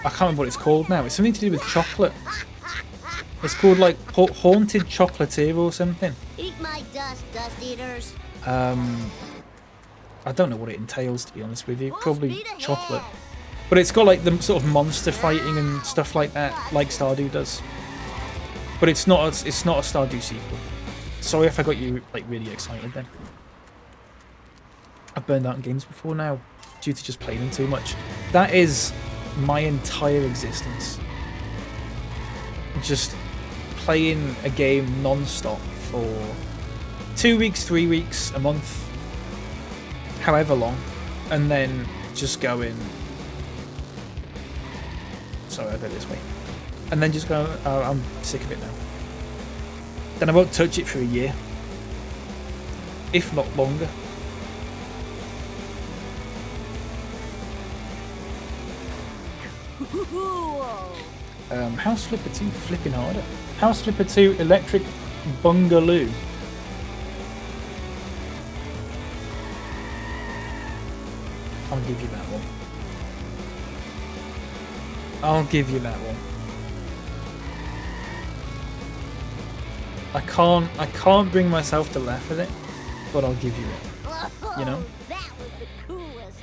can't remember what it's called now. It's something to do with chocolate. It's called like Haunted Chocolatier or something. Eat my dust, dust eaters. I don't know what it entails, to be honest with you. Probably chocolate. But it's got like the sort of monster fighting and stuff like that, like Stardew does. But it's not a Stardew sequel. Sorry if I got you like really excited then. I've burned out in games before now, due to just playing them too much. That is my entire existence. Just playing a game non-stop for 2 weeks, 3 weeks, a month, however long, and then just going, sorry, I go this way, and then just go, oh, I'm sick of it now. Then I won't touch it for a year, if not longer. House Flipper 2 flipping harder. House Flipper 2 Electric Bungaloo. I'll give you that one. I'll give you that one. I can't bring myself to laugh at it, but I'll give you it. You know? That was the coolest.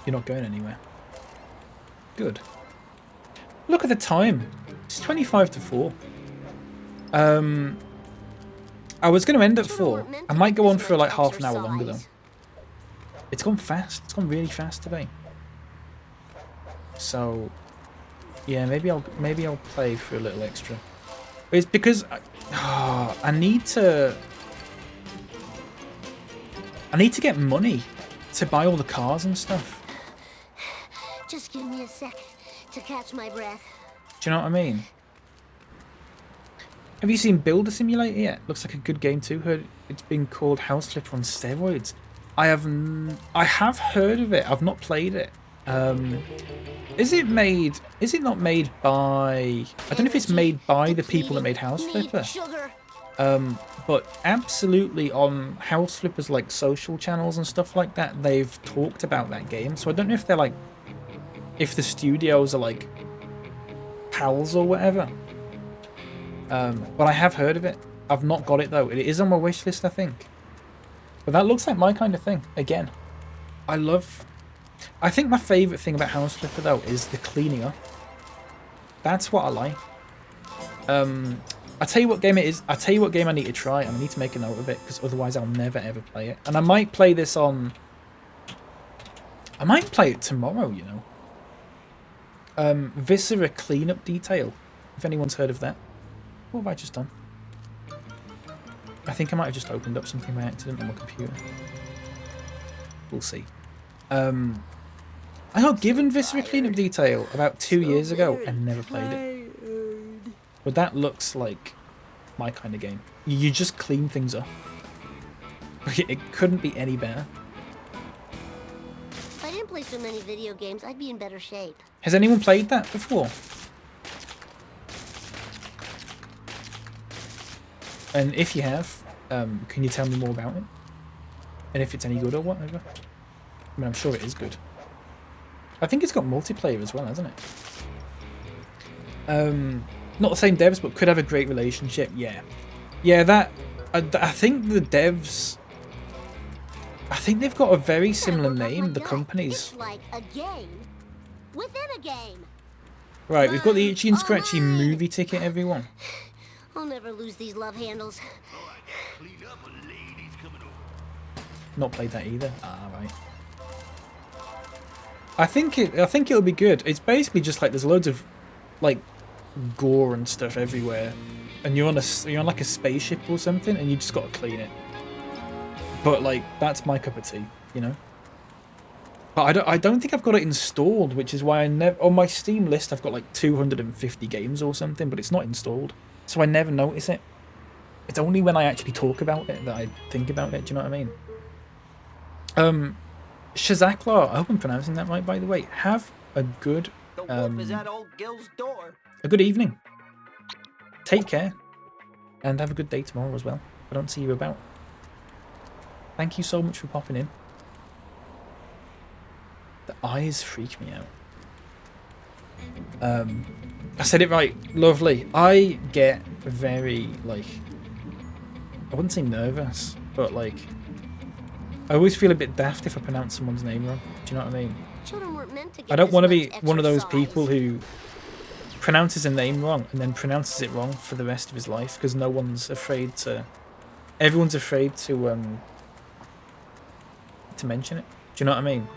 You're not going anywhere. Good. Look at the time. It's 25 to 4. I was going to end at 4. I might go on for like half an hour longer though. It's gone fast. It's gone really fast today. So, yeah, maybe I'll play for a little extra. But it's because I need to get money to buy all the cars and stuff. Just give me a sec to catch my breath. Do you know what I mean? Have you seen Builder Simulator yet? Looks like a good game too. Heard it's been called House Flipper on steroids. I have heard of it. I've not played it. Is it not made by... I don't know if it's made by the people that made House Flipper. But absolutely on House Flipper's like social channels and stuff like that, they've talked about that game. So I don't know if they're like... if the studios are like pals or whatever. But I have heard of it. I've not got it though. It is on my wish list, I think. But that looks like my kind of thing. Again, I think my favourite thing about House Flipper though is the cleaning up. That's what I like. I'll tell you what game it is. I'll tell you what game I need to try, and I need to make a note of it, because otherwise I'll never ever play it. And I might play this on... I might play it tomorrow, you know. Viscera Cleanup Detail. If anyone's heard of that. What have I just done? I think I might have just opened up something by accident on my computer. We'll see. I got given Viscera Cleanup Detail about 2 years ago and never played it. But that looks like my kind of game. You just clean things up. It couldn't be any better. If I didn't play so many video games, I'd be in better shape. Has anyone played that before? And if you have, can you tell me more about it? And if it's any good or whatever? I mean, I'm sure it is good. I think it's got multiplayer as well, hasn't it? Not the same devs, but could have a great relationship. Yeah. Yeah, that... I think the devs... I think they've got a very similar name, the companies. It's like a game within a game. Right, we've got the Itchy and Scratchy movie ticket, everyone. I'll never lose these love handles. Not played that either. Ah, right. I think it'll be good. It's basically just like there's loads of like gore and stuff everywhere, and you're on like a spaceship or something, and you just got to clean it. But like that's my cup of tea, you know. But I don't think I've got it installed, which is why I never on my Steam list I've got like 250 games or something, but it's not installed, so I never notice it. It's only when I actually talk about it that I think about it. Do you know what I mean? Shazaklar, I hope I'm pronouncing that right, by the way. Have a good is at old Gil's door. a good evening. Take care, and have a good day tomorrow as well. If I don't see you about. Thank you so much for popping in. The eyes freak me out. I said it right. Lovely. I get very, like, I wouldn't say nervous, but like, I always feel a bit daft if I pronounce someone's name wrong. Do you know what I mean? Children weren't meant to get I don't this want to much be one of those exercise. people who pronounces a name wrong and then pronounces it wrong for the rest of his life because no one's afraid to... Everyone's afraid to mention it. Do you know what I mean?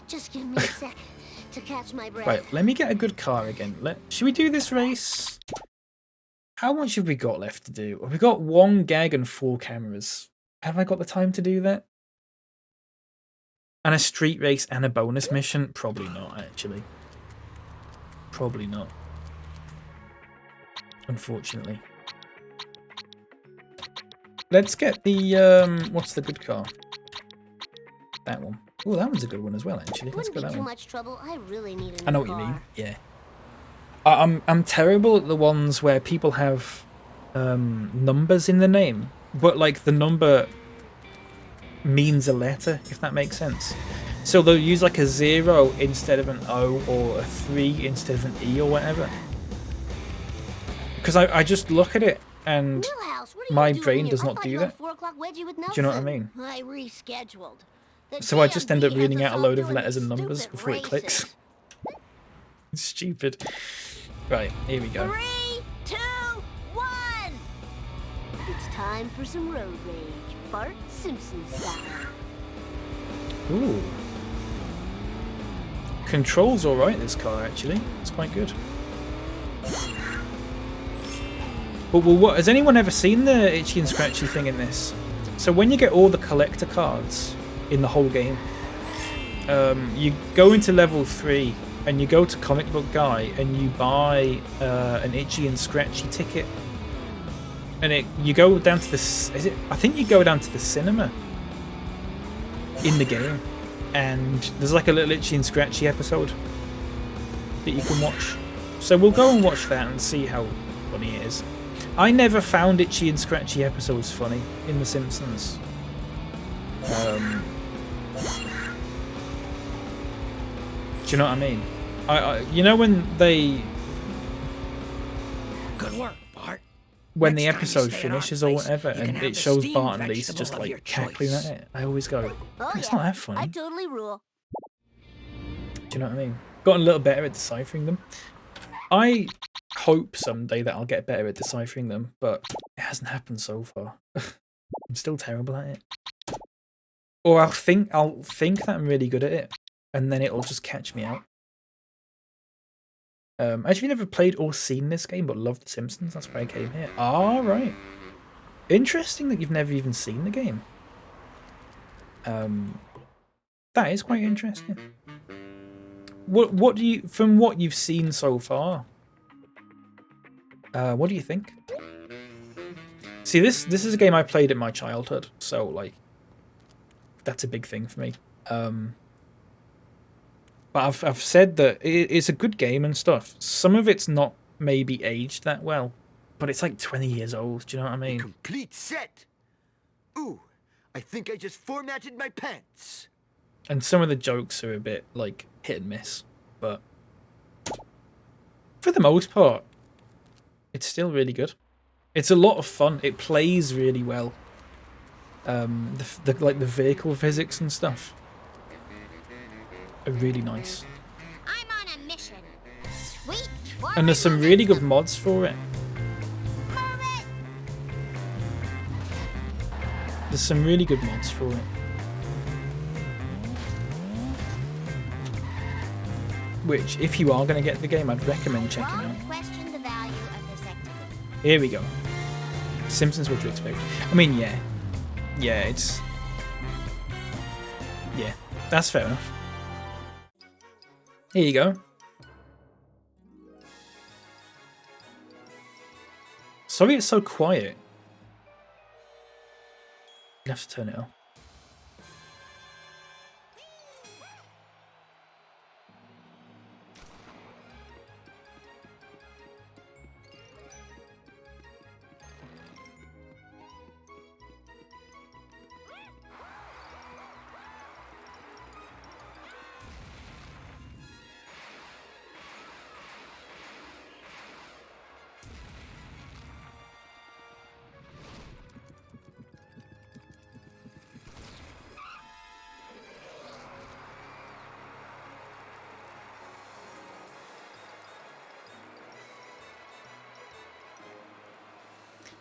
Just give me a sec to catch my breath. Right, let me get a good car again. Should we do this race? How much have we got left to do? We've got 1 gag and 4 cameras. Have I got the time to do that? And a street race and a bonus mission? Probably not, actually. Probably not. Unfortunately. Let's get the, what's the good car? That one. Oh, that one's a good one as well, actually. Let's Wouldn't go be that too one. much trouble. I really need a I know new what you car. mean. Yeah. I'm terrible at the ones where people have numbers in the name, but like the number means a letter, if that makes sense. So they'll use like a 0 instead of an O, or a 3 instead of an E, or whatever. Because I just look at it and Milhouse, what are my you doing brain here? does I not thought do you had that. a 4 o'clock wedgie with Do you know what I Nelson. mean? I rescheduled. The So I just end up DMV reading has out a us load all of doing letters and these numbers stupid before it clicks. races. It's stupid. Right, here we go. 3, 2, 1. It's time for some road rage, Bart Simpson style. Ooh. Controls alright, this car, actually. It's quite good. But well, what, has anyone ever seen the Itchy and Scratchy thing in this? So when you get all the collector cards in the whole game, you go into level 3 and you go to Comic Book Guy and you buy an Itchy and Scratchy ticket. And you go down to the... I think you go down to the cinema in the game. and there's like a little Itchy and Scratchy episode that you can watch. So we'll go and watch that and see how funny it is. I never found Itchy and Scratchy episodes funny in The Simpsons. Do you know what I mean? You know when they... Good work, Bart. When the episode finishes or whatever, and it shows Bart and Lisa just like cackling at it, I always go, it's not that funny. I totally rule. Do you know what I mean? Gotten a little better at deciphering them. I hope someday that I'll get better at deciphering them, but it hasn't happened so far. I'm still terrible at it. Or I'll think that I'm really good at it, and then it'll just catch me out. Actually never played or seen this game, but loved The Simpsons. That's why I came here. Ah, right. Interesting that you've never even seen the game. That is quite interesting. What do you, from what you've seen so far, what do you think? See, this is a game I played in my childhood, so like that's a big thing for me. But I've said that it's a good game and stuff. Some of it's not maybe aged that well, but it's like 20 years old. Do you know what I mean? Complete set. Ooh, I think I just formatted my pants. And some of the jokes are a bit like hit and miss, but for the most part, it's still really good. It's a lot of fun. It plays really well. Like the vehicle physics and stuff are really nice. I'm on a mission. Sweet. And there's some really good mods for it. There's some really good mods for it. Which, if you are going to get the game, I'd recommend checking out. Question the value of this activity. Here we go. Simpsons, what do you expect? I mean, yeah. Yeah, it's... Yeah, that's fair enough. Here you go. Sorry it's so quiet. You have to turn it off.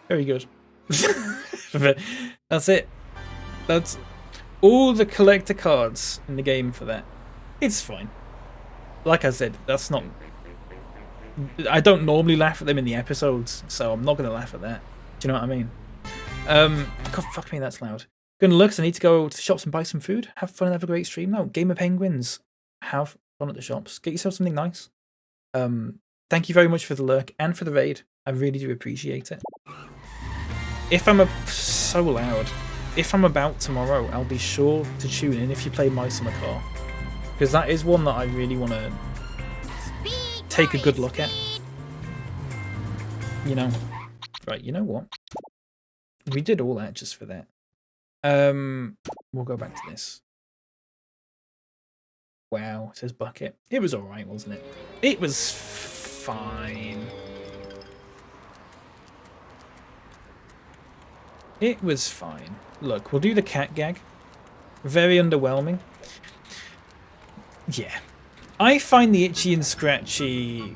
Very good. That's it. That's all the collector cards in the game for that. It's fine. Like I said, that's not... I don't normally laugh at them in the episodes, so I'm not going to laugh at that. Do you know what I mean? God, fuck me, that's loud. Gonna look, so I need to go to the shops and buy some food. Have fun and have a great stream now. Game of Penguins. Have fun at the shops. Get yourself something nice. Thank you very much for the lurk and for the raid. I really do appreciate it. If I'm so loud, if I'm about tomorrow, I'll be sure to tune in if you play Mice on a Car, because that is one that I really want to take a good look at. You know, right? You know what? We did all that just for that. We'll go back to this. Wow, it says bucket. It was all right, wasn't it? It was fine. It was fine. Look, we'll do the cat gag. Very underwhelming. Yeah. I find the Itchy and Scratchy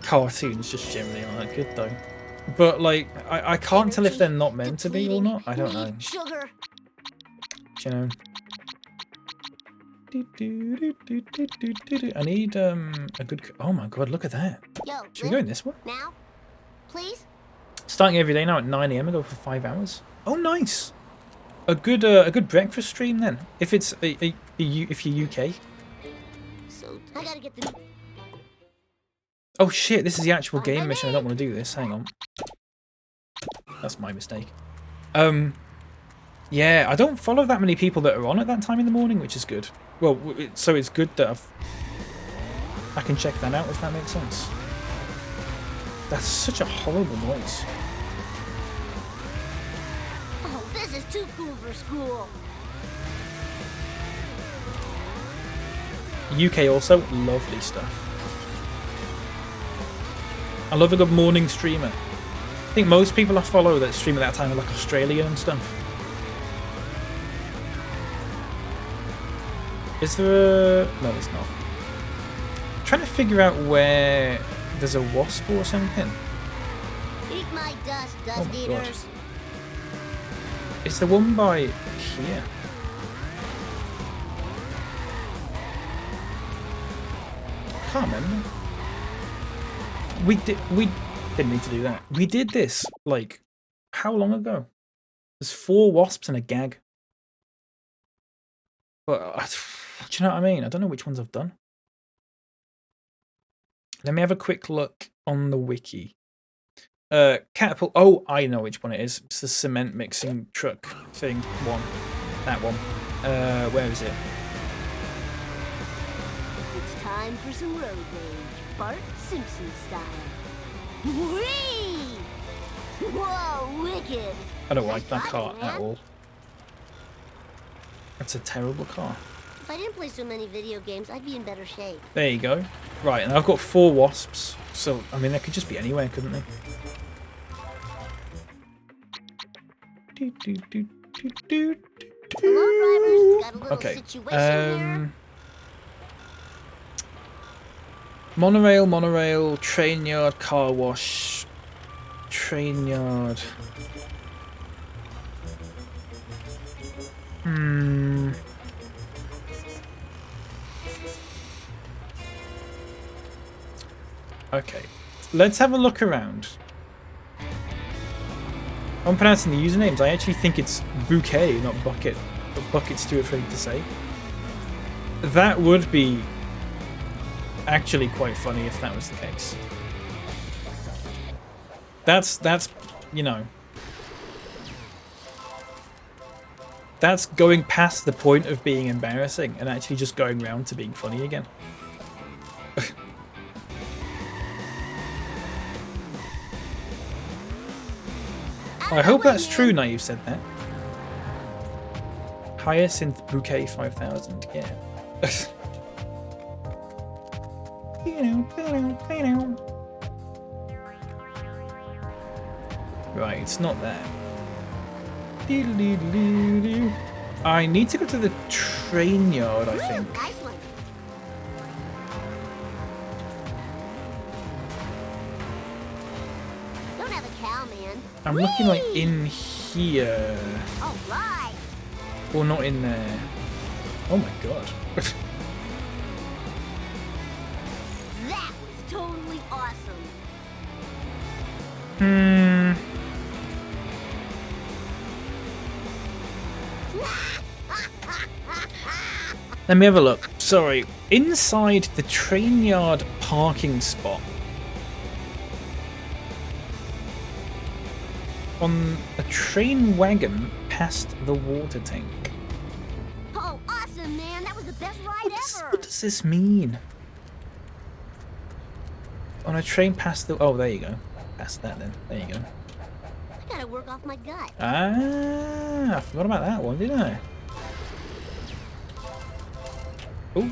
cartoons just generally aren't good though. But like, I can't tell if they're not meant to be or not. I don't know. Sugar. You know. I need a good... Oh my god, look at that. Yo, Should we go in this one? Now, please. Starting every day now at 9 AM. I go for 5 hours. Oh, nice. A good breakfast stream then. If it's if you're UK. So I gotta get the. Oh shit! This is the actual game mission. I don't want to do this. Hang on. That's my mistake. Yeah, I don't follow that many people that are on at that time in the morning, which is good. Well, so it's good that I can check that out, if that makes sense. That's such a horrible noise. Oh, this is too cool for school. UK also, lovely stuff. I love a good morning streamer. I think most people I follow that stream at that time are like Australia and stuff. Is there a... No, there's not. I'm trying to figure out where there's a wasp or something. Eat my dust, dust eaters. Is the one by here? I can't remember. We didn't need to do that. We did this, like, how long ago? There's 4 wasps and a gag. But, do you know what I mean? I don't know which ones I've done. Let me have a quick look on the wiki. Catapult. Oh, I know which one it is. It's the cement mixing truck thing. One. That one. Where is it? It's time for some road rage. Bart Simpson style. Whee! Whoa, wicked! I don't like that car at all. That's a terrible car. If I didn't play so many video games, I'd be in better shape. There you go. Right, and I've got 4 wasps. So, I mean, they could just be anywhere, couldn't they? Hello, drivers. Got a little Okay. situation here. Monorail, train yard, car wash, train yard. Okay, let's have a look around. I'm pronouncing the usernames. I actually think it's bouquet, not bucket. But bucket's too afraid to say. That would be actually quite funny if that was the case. That's you know, that's going past the point of being embarrassing and actually just going round to being funny again. I hope that's true now you've said that. Hyacinth Bouquet 5000, yeah. Right, it's not there. I need to go to the train yard, I think. Nice one. Don't have a cow, man. I'm looking like in here. All right. Or not in there. Oh my god. That was totally awesome. Let me have a look. Sorry. Inside the train yard parking spot. On a train wagon past the water tank. Oh, awesome, man. That was the best ride ever. What does this mean? On a train past the... Oh, there you go. Past that then. There you go. I gotta work off my gut. Ah, I forgot about that one, didn't I? Oh.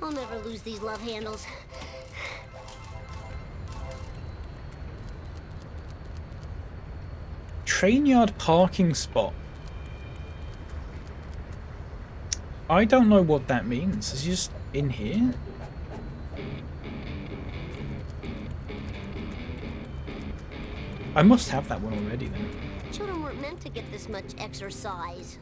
I'll never lose these love handles. Train yard parking spot. I don't know what that means. Is it just in here? I must have that one already then. Children weren't meant to get this much exercise.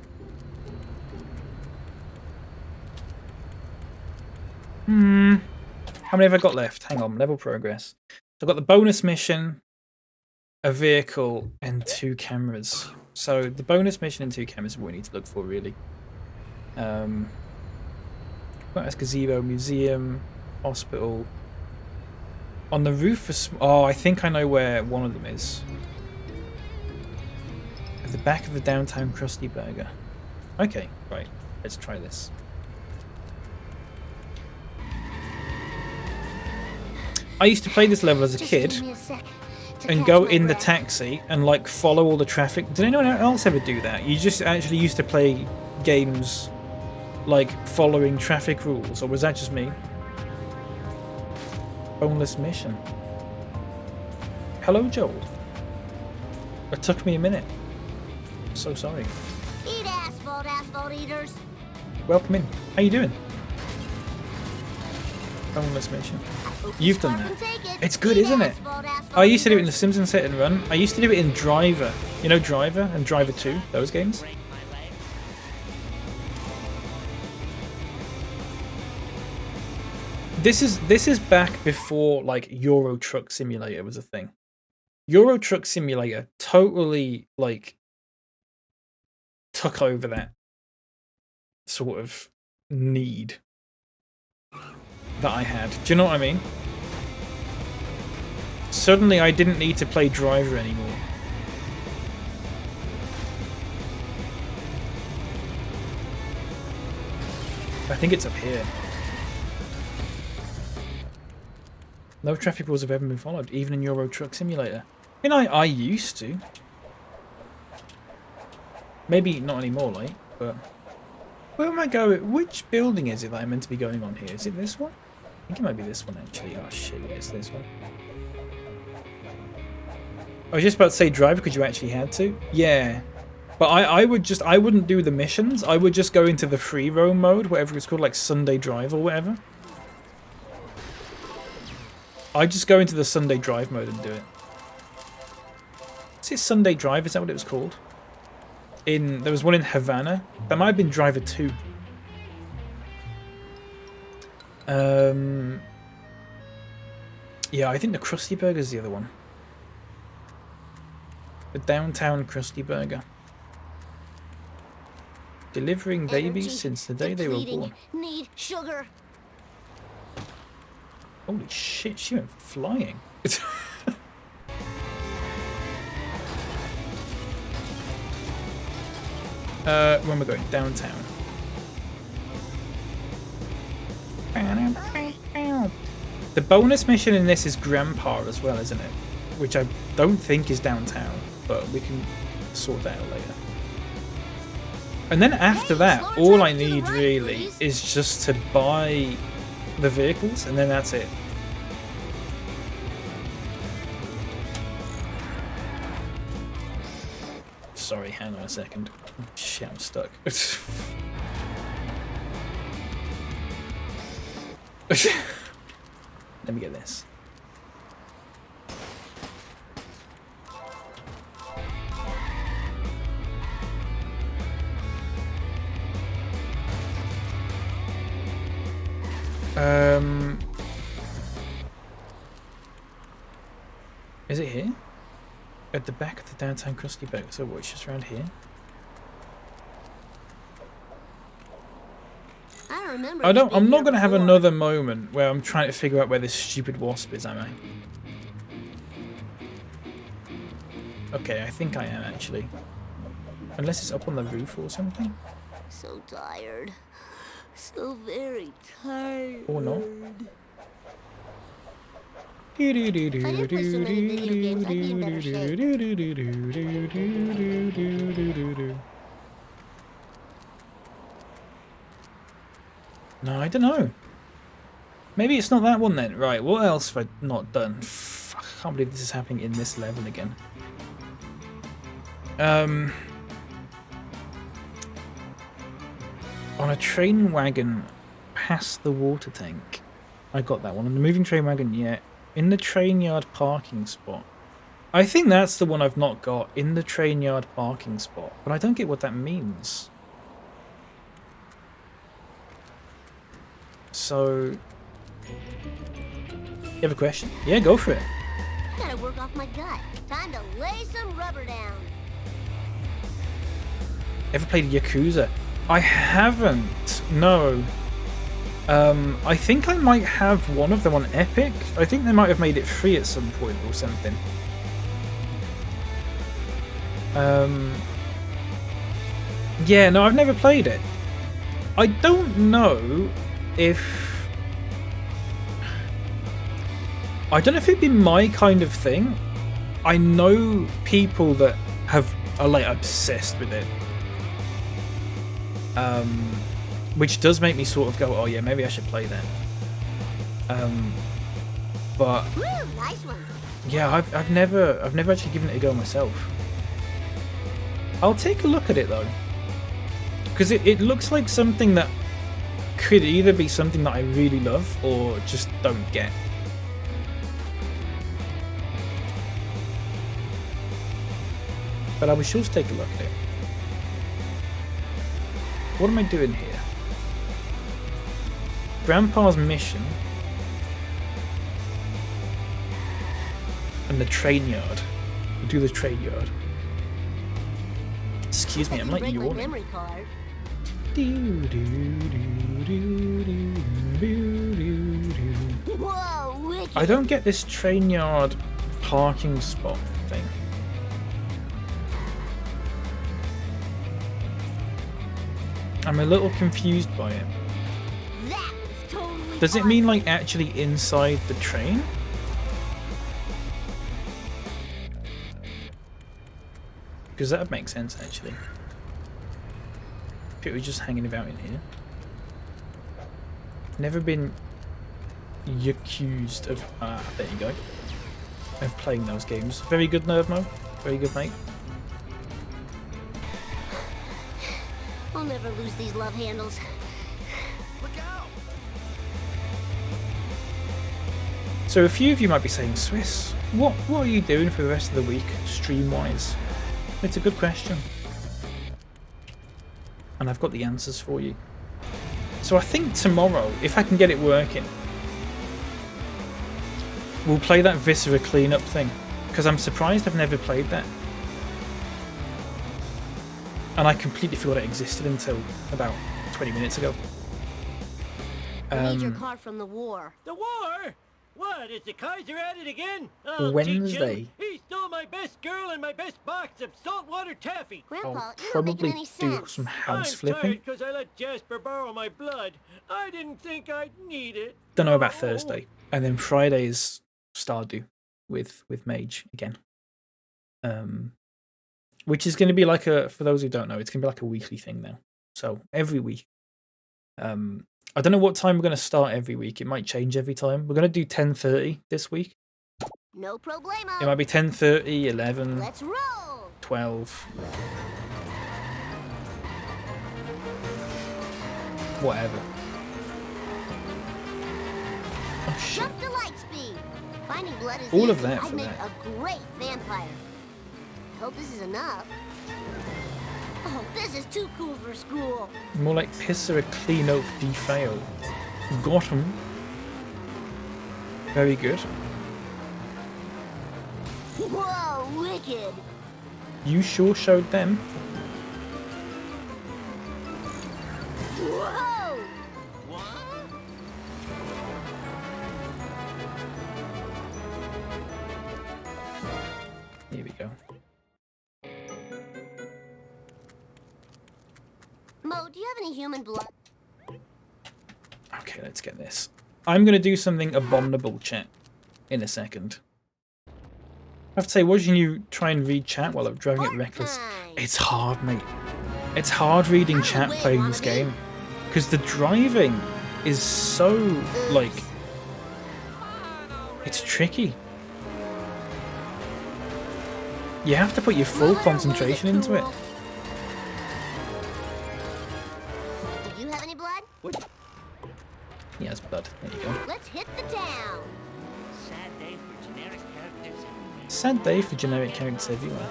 How many have I got left? Hang on, level progress. I've got the bonus mission, a vehicle, and 2 cameras. So the bonus mission and 2 cameras are what we need to look for, really. Got this gazebo, museum, hospital, On the roof for... Oh, I think I know where one of them is. At the back of the downtown Krusty Burger. Okay, right. Let's try this. I used to play this level as a kid and go in the taxi and like follow all the traffic. Did anyone else ever do that? You just actually used to play games like following traffic rules, or was that just me? Boneless mission. Hello, Joel. It took me a minute. So sorry. Eat asphalt, asphalt eaters. Welcome in. How you doing? Boneless mission. You've done that. It's good, isn't it? I used to do it in the Simpsons Hit and Run. I used to do it in Driver. You know Driver and Driver 2? Those games? This is back before like Euro Truck Simulator was a thing. Euro Truck Simulator totally like took over that sort of need that I had. Do you know what I mean? Suddenly I didn't need to play Driver anymore. I think it's up here. No traffic rules have ever been followed, even in Euro Truck Simulator. I mean, I used to. Maybe not anymore, like, but... Where am I going? Which building is it that I'm meant to be going on here? Is it this one? I think it might be this one, actually. Oh, shit, it's this one. I was just about to say Driver because you actually had to. Yeah. But I wouldn't do the missions. I would just go into the free roam mode, whatever it's called, like Sunday Drive or whatever. I'd just go into the Sunday Drive mode and do it. Is it Sunday Drive? Is that what it was called? There was one in Havana. That might have been Driver 2. Yeah, I think the Krusty Burger is the other one. The downtown Krusty Burger. Delivering babies since the day they were born. Need sugar. Holy shit, she went flying. When we're going downtown. The bonus mission in this is Grandpa as well, isn't it? Which I don't think is downtown, but we can sort that out later. And then after that, all I need really is just to buy the vehicles, and then that's it. Sorry, hang on a second. Shit, I'm stuck. Let me get this. Is it here? At the back of the downtown Krusty Burger. So what, it's just around here? I'm not gonna have another moment where I'm trying to figure out where this stupid wasp is, am I? Okay, I think I am actually. Unless it's up on the roof or something. So tired. So very tired. Or not. If I didn't play so many video games, I'd be in better shape. No, I don't know. Maybe it's not that one then. Right, what else have I not done? Fuck, I can't believe this is happening in this level again. On a train wagon past the water tank. I got that one. On the moving train wagon, yeah. In the train yard parking spot. I think that's the one I've not got. In the train yard parking spot. But I don't get what that means. So... You have a question? Yeah, go for it. Gotta work off my gut. Time to lay some rubber down. Ever played Yakuza? I haven't. No. I think I might have one of them on Epic. I think they might have made it free at some point or something. Yeah, no, I've never played it. I don't know if... I don't know if it'd be my kind of thing. I know people that are like obsessed with it. Which does make me sort of go, oh yeah, maybe I should play that. But Woo, nice one. yeah, I've never actually given it a go myself. I'll take a look at it though, because it looks like something that could either be something that I really love or just don't get. But I will sure take a look at it. What am I doing here? Grandpa's mission and the train yard. We'll do the train yard. Excuse me, I'm like yawning. Memory card. Whoa, wicked. I don't get this train yard parking spot thing. I'm a little confused by it. That was totally Does it mean like actually inside the train? Because that would make sense actually. If it was just hanging about in here. Never been accused of there you go. Of playing those games. Very good, Nerdmo. Very good, mate. I'll never lose these love handles. Look out! So a few of you might be saying, Swiss, what are you doing for the rest of the week, stream-wise? It's a good question. And I've got the answers for you. So I think tomorrow, if I can get it working, we'll play that Viscera cleanup thing. Because I'm surprised I've never played that. And I completely forgot it existed until about 20 minutes ago. I need your card from the war. The war? What, is the Kaiser at it again? I'll Wednesday. teach him. He stole my best girl and my best box of saltwater taffy. Grandpa, I'll you're not probably making any do sense. some house I'm flipping. tired because I let Jasper borrow my blood. I didn't think I'd need it. Don't know about Thursday. And then Friday is Stardew with Mage again. Which is going to be like for those who don't know, it's going to be like a weekly thing now. So every week. I don't know what time we're going to start every week. It might change every time. We're going to do 10:30 this week. No problemo. It might be 10:30, 11, Let's roll. 12. Whatever. Oh shit. Jump to light speed. Finding blood is All easy. of that I'd for make that. a great vampire. Hope this is enough. Oh, this is too cool for school. More like piss or a clean oak defail. Got him. Very good. Whoa, wicked. You sure showed them. Whoa. Here we go. Mo, do you have any human blood? Okay, let's get this. I'm going to do something abominable, chat, in a second. I have to say, watching you try and read chat while I'm driving it reckless, it's hard, mate. It's hard reading chat playing this game. Because the driving is so, like... It's tricky. You have to put your full concentration into it. Do you have any blood? He has blood. There you go. Let's hit the town. Sad day for generic characters. Sad day for generic characters everywhere.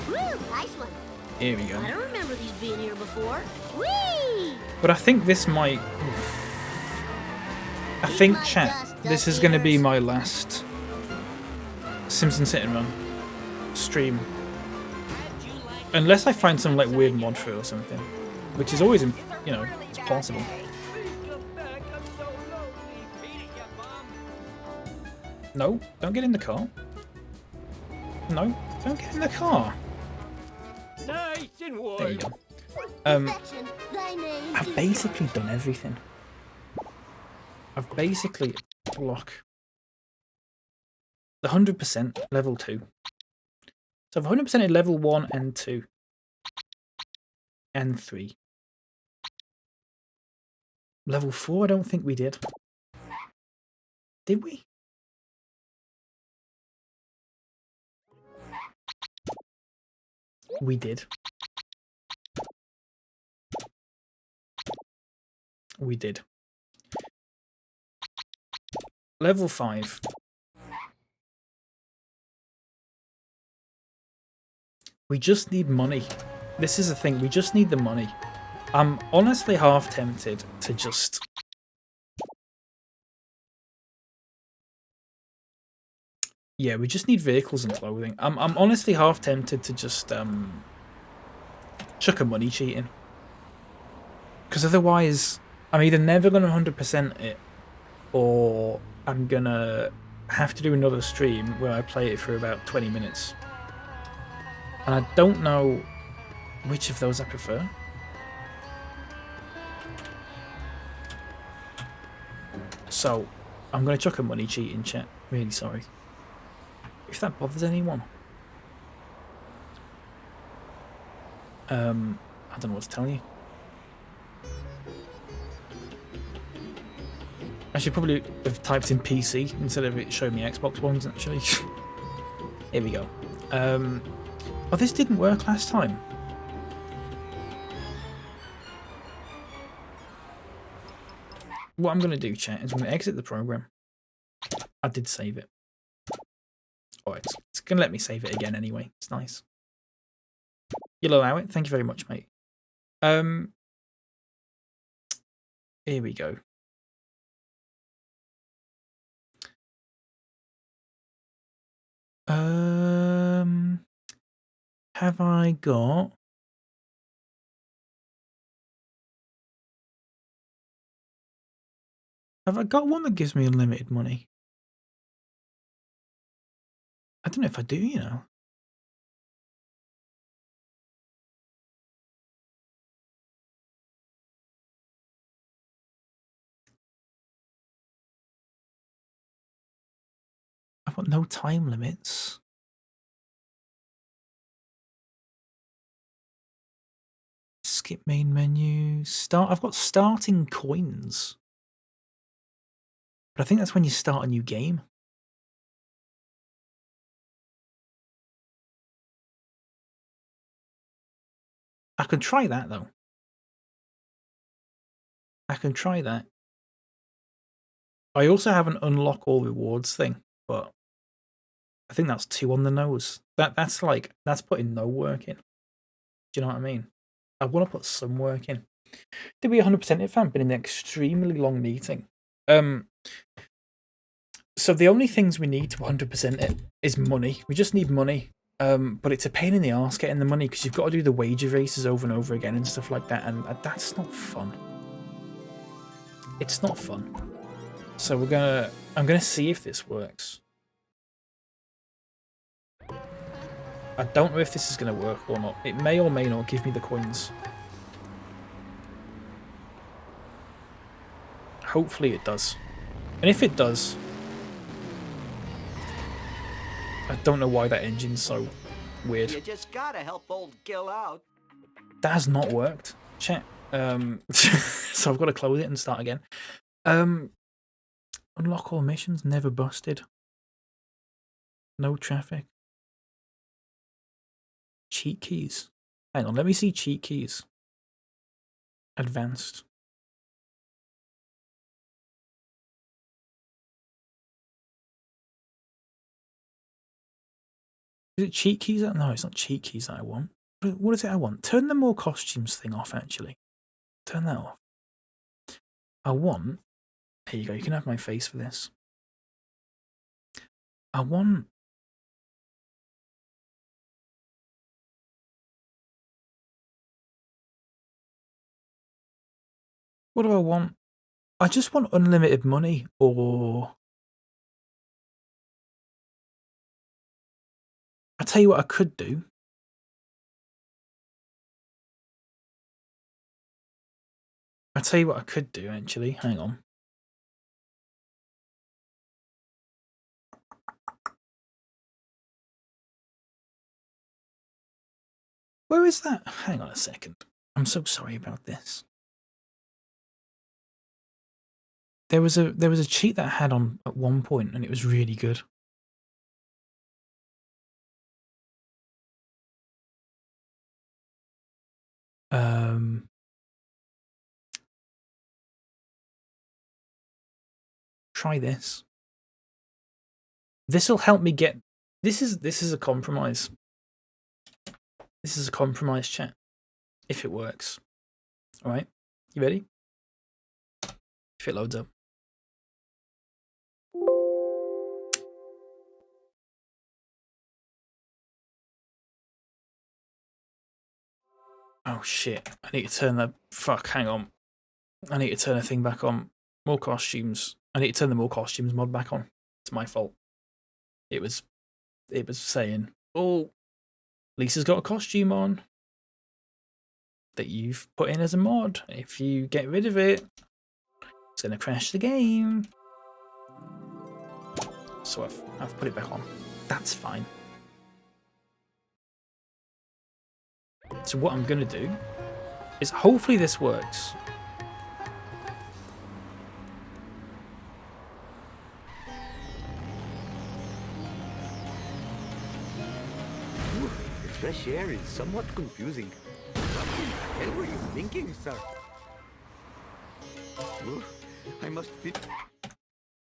Woo, nice one. Here we go. I don't remember these being here before. Whee! But I think this might... I think, chat, this is going to be my last Simpsons Hit and Run stream. Unless I find some like weird mod for it or something. Which is always, you know, it's possible. No, don't get in the car. No, don't get in the car. Nice and warm. There you go. I've basically done everything. I've basically block the 100% level 2. So I've 100% in level 1 and 2 and 3. Level 4, I don't think we did. Did we? We did. We did. Level 5. We just need money. This is the thing, we just need the money. I'm honestly half tempted to just... Yeah, we just need vehicles and clothing. I'm honestly half tempted to just chuck a money cheating. Because otherwise, I'm either never going to 100% it, or I'm going to have to do another stream where I play it for about 20 minutes. And I don't know which of those I prefer. So, I'm going to chuck a money cheat in chat. Really sorry. If that bothers anyone. I don't know what to tell you. I should probably have typed in PC instead of it showing me Xbox ones, actually. Here we go. Oh, this didn't work last time. What I'm going to do, chat, is I'm going to exit the program. I did save it. Oh, it's going to let me save it again anyway. It's nice. You'll allow it? Thank you very much, mate. Here we go. Have I got... Have I got one that gives me unlimited money? I don't know if I do, you know. I've got no time limits. Skip main menu. Start. I've got starting coins. But I think that's when you start a new game. I can try that, though. I can try that. I also have an unlock all rewards thing, but I think that's 2 on the nose. That's putting no work in. Do you know what I mean? I want to put some work in. Did we 100% it, fam? Been in an extremely long meeting. So the only things we need to 100% it is money. We just need money. But it's a pain in the arse getting the money because you've got to do the wage erases over and over again and stuff like that, and that's not fun. It's not fun. So I'm gonna see if this works. I don't know if this is gonna work or not. It may or may not give me the coins. Hopefully it does. And if it does, I don't know why that engine's so weird. You just gotta help old Gil out. That has not worked. Chat. So I've got to close it and start again. Unlock all missions, never busted. No traffic. Cheat keys. Hang on, let me see cheat keys. Advanced. Is it cheat keys? No, it's not cheat keys that I want. What is it I want? Turn the more costumes thing off, actually. Turn that off. I want Here you go. You can have my face for this. I want... What do I want? I just want unlimited money, or... I'll tell you what I could do. I'll tell you what I could do, actually. Hang on. Where is that? Hang on a second. I'm so sorry about this. There was a cheat that I had on at one point, and it was really good. Try this. This will help me get. This is a compromise. This is a compromise chat. If it works. All right. You ready? If it loads up. Oh shit. I need to turn the... Fuck, hang on. I need to turn the thing back on. More costumes. I need to turn the more costumes mod back on. It's my fault. It was saying, oh, Lisa's got a costume on that you've put in as a mod. If you get rid of it, it's going to crash the game. So I've put it back on. That's fine. So what I'm going to do is hopefully this works. The fresh air is somewhat confusing. What the hell were you thinking, sir? I must fit.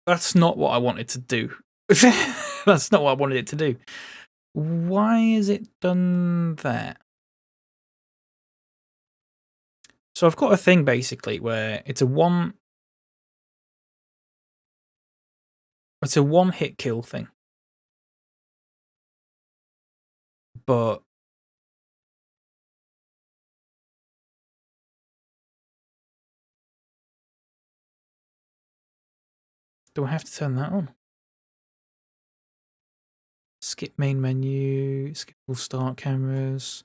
That's not what I wanted to do. That's not what I wanted it to do. Why is it done that? So I've got a thing basically where it's a one hit kill thing. But do I have to turn that on? Skip main menu, skip all start cameras,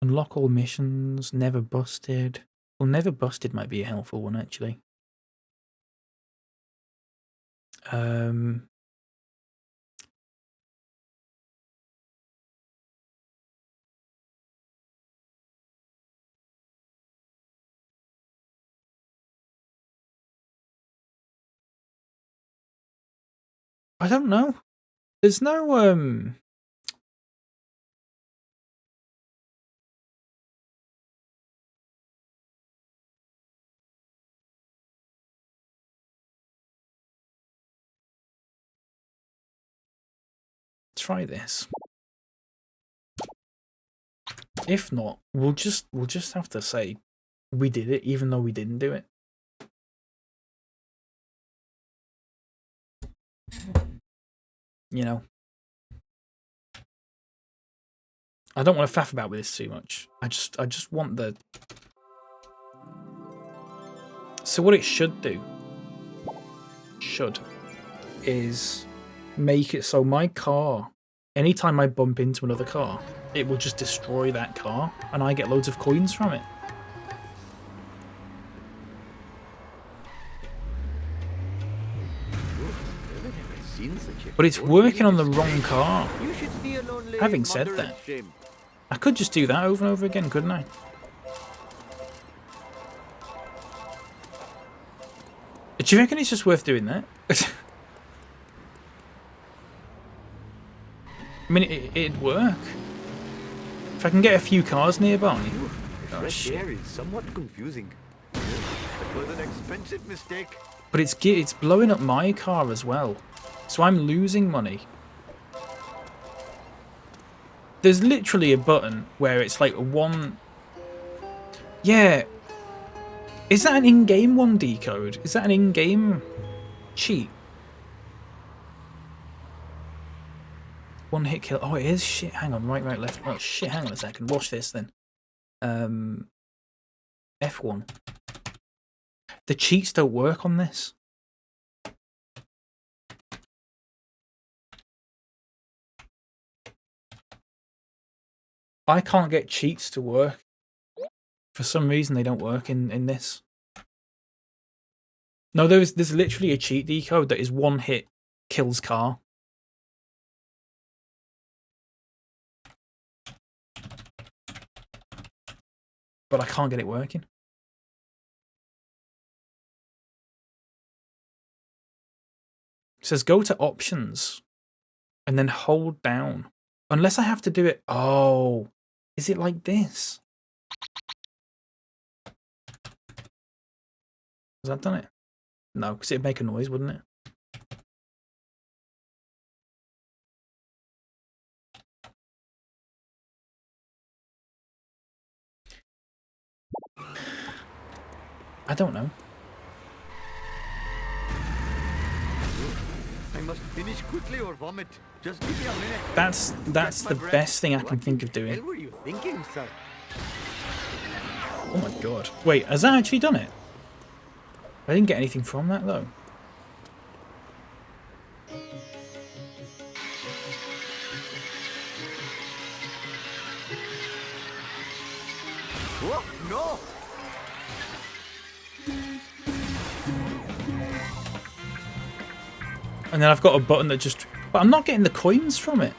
unlock all missions, never busted. Well, never busted might be a helpful one actually. I don't know. There's no try this. If not, we'll just have to say we did it even though we didn't do it. You know. I don't want to faff about with this too much. I just want the... So what it should do is make it so my car, anytime I bump into another car, it will just destroy that car and I get loads of coins from it. But it's working on the wrong car. Having said that, I could just do that over and over again, couldn't I? Do you reckon it's just worth doing that? I mean, it'd work. If I can get a few cars nearby. Oh, shit. Is somewhat confusing. It was an expensive mistake. But it's blowing up my car as well. So I'm losing money. There's literally a button where it's like one... Yeah. Is that an in-game one decode? Is that an in-game cheat? One hit kill. Oh, it is. Shit. Hang on. Right, left. Oh, shit. Hang on a second. Watch this then. F1. The cheats don't work on this. I can't get cheats to work. For some reason, they don't work in this. No, there's literally a cheat decode that is one hit kills car. But I can't get it working. It says go to options and then hold down. Unless I have to do it. Oh, is it like this? Has that done it? No, because it'd make a noise, wouldn't it? I don't know. I must finish quickly or vomit. Just give me a minute. That's the best thing I can think of doing. What were you thinking, sir? Oh my god. Wait, has that actually done it? I didn't get anything from that though. Oh, no! And then I've got a button that just... But I'm not getting the coins from it.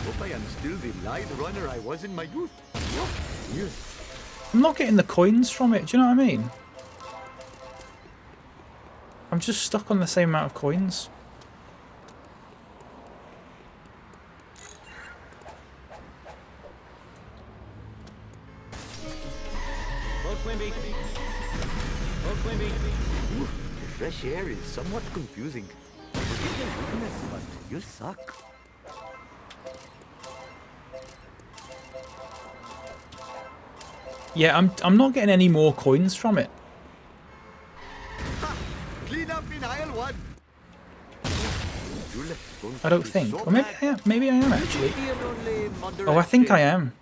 Hope I am still the light runner I was in my youth. I'm not getting the coins from it. Do you know what I mean? I'm just stuck on the same amount of coins. Ooh, the fresh air is somewhat confusing. Forgive your weakness, but you suck. Yeah, I'm not getting any more coins from it. Ha! Clean up in aisle 1. I don't think. Or maybe I am actually. Oh, I think I am.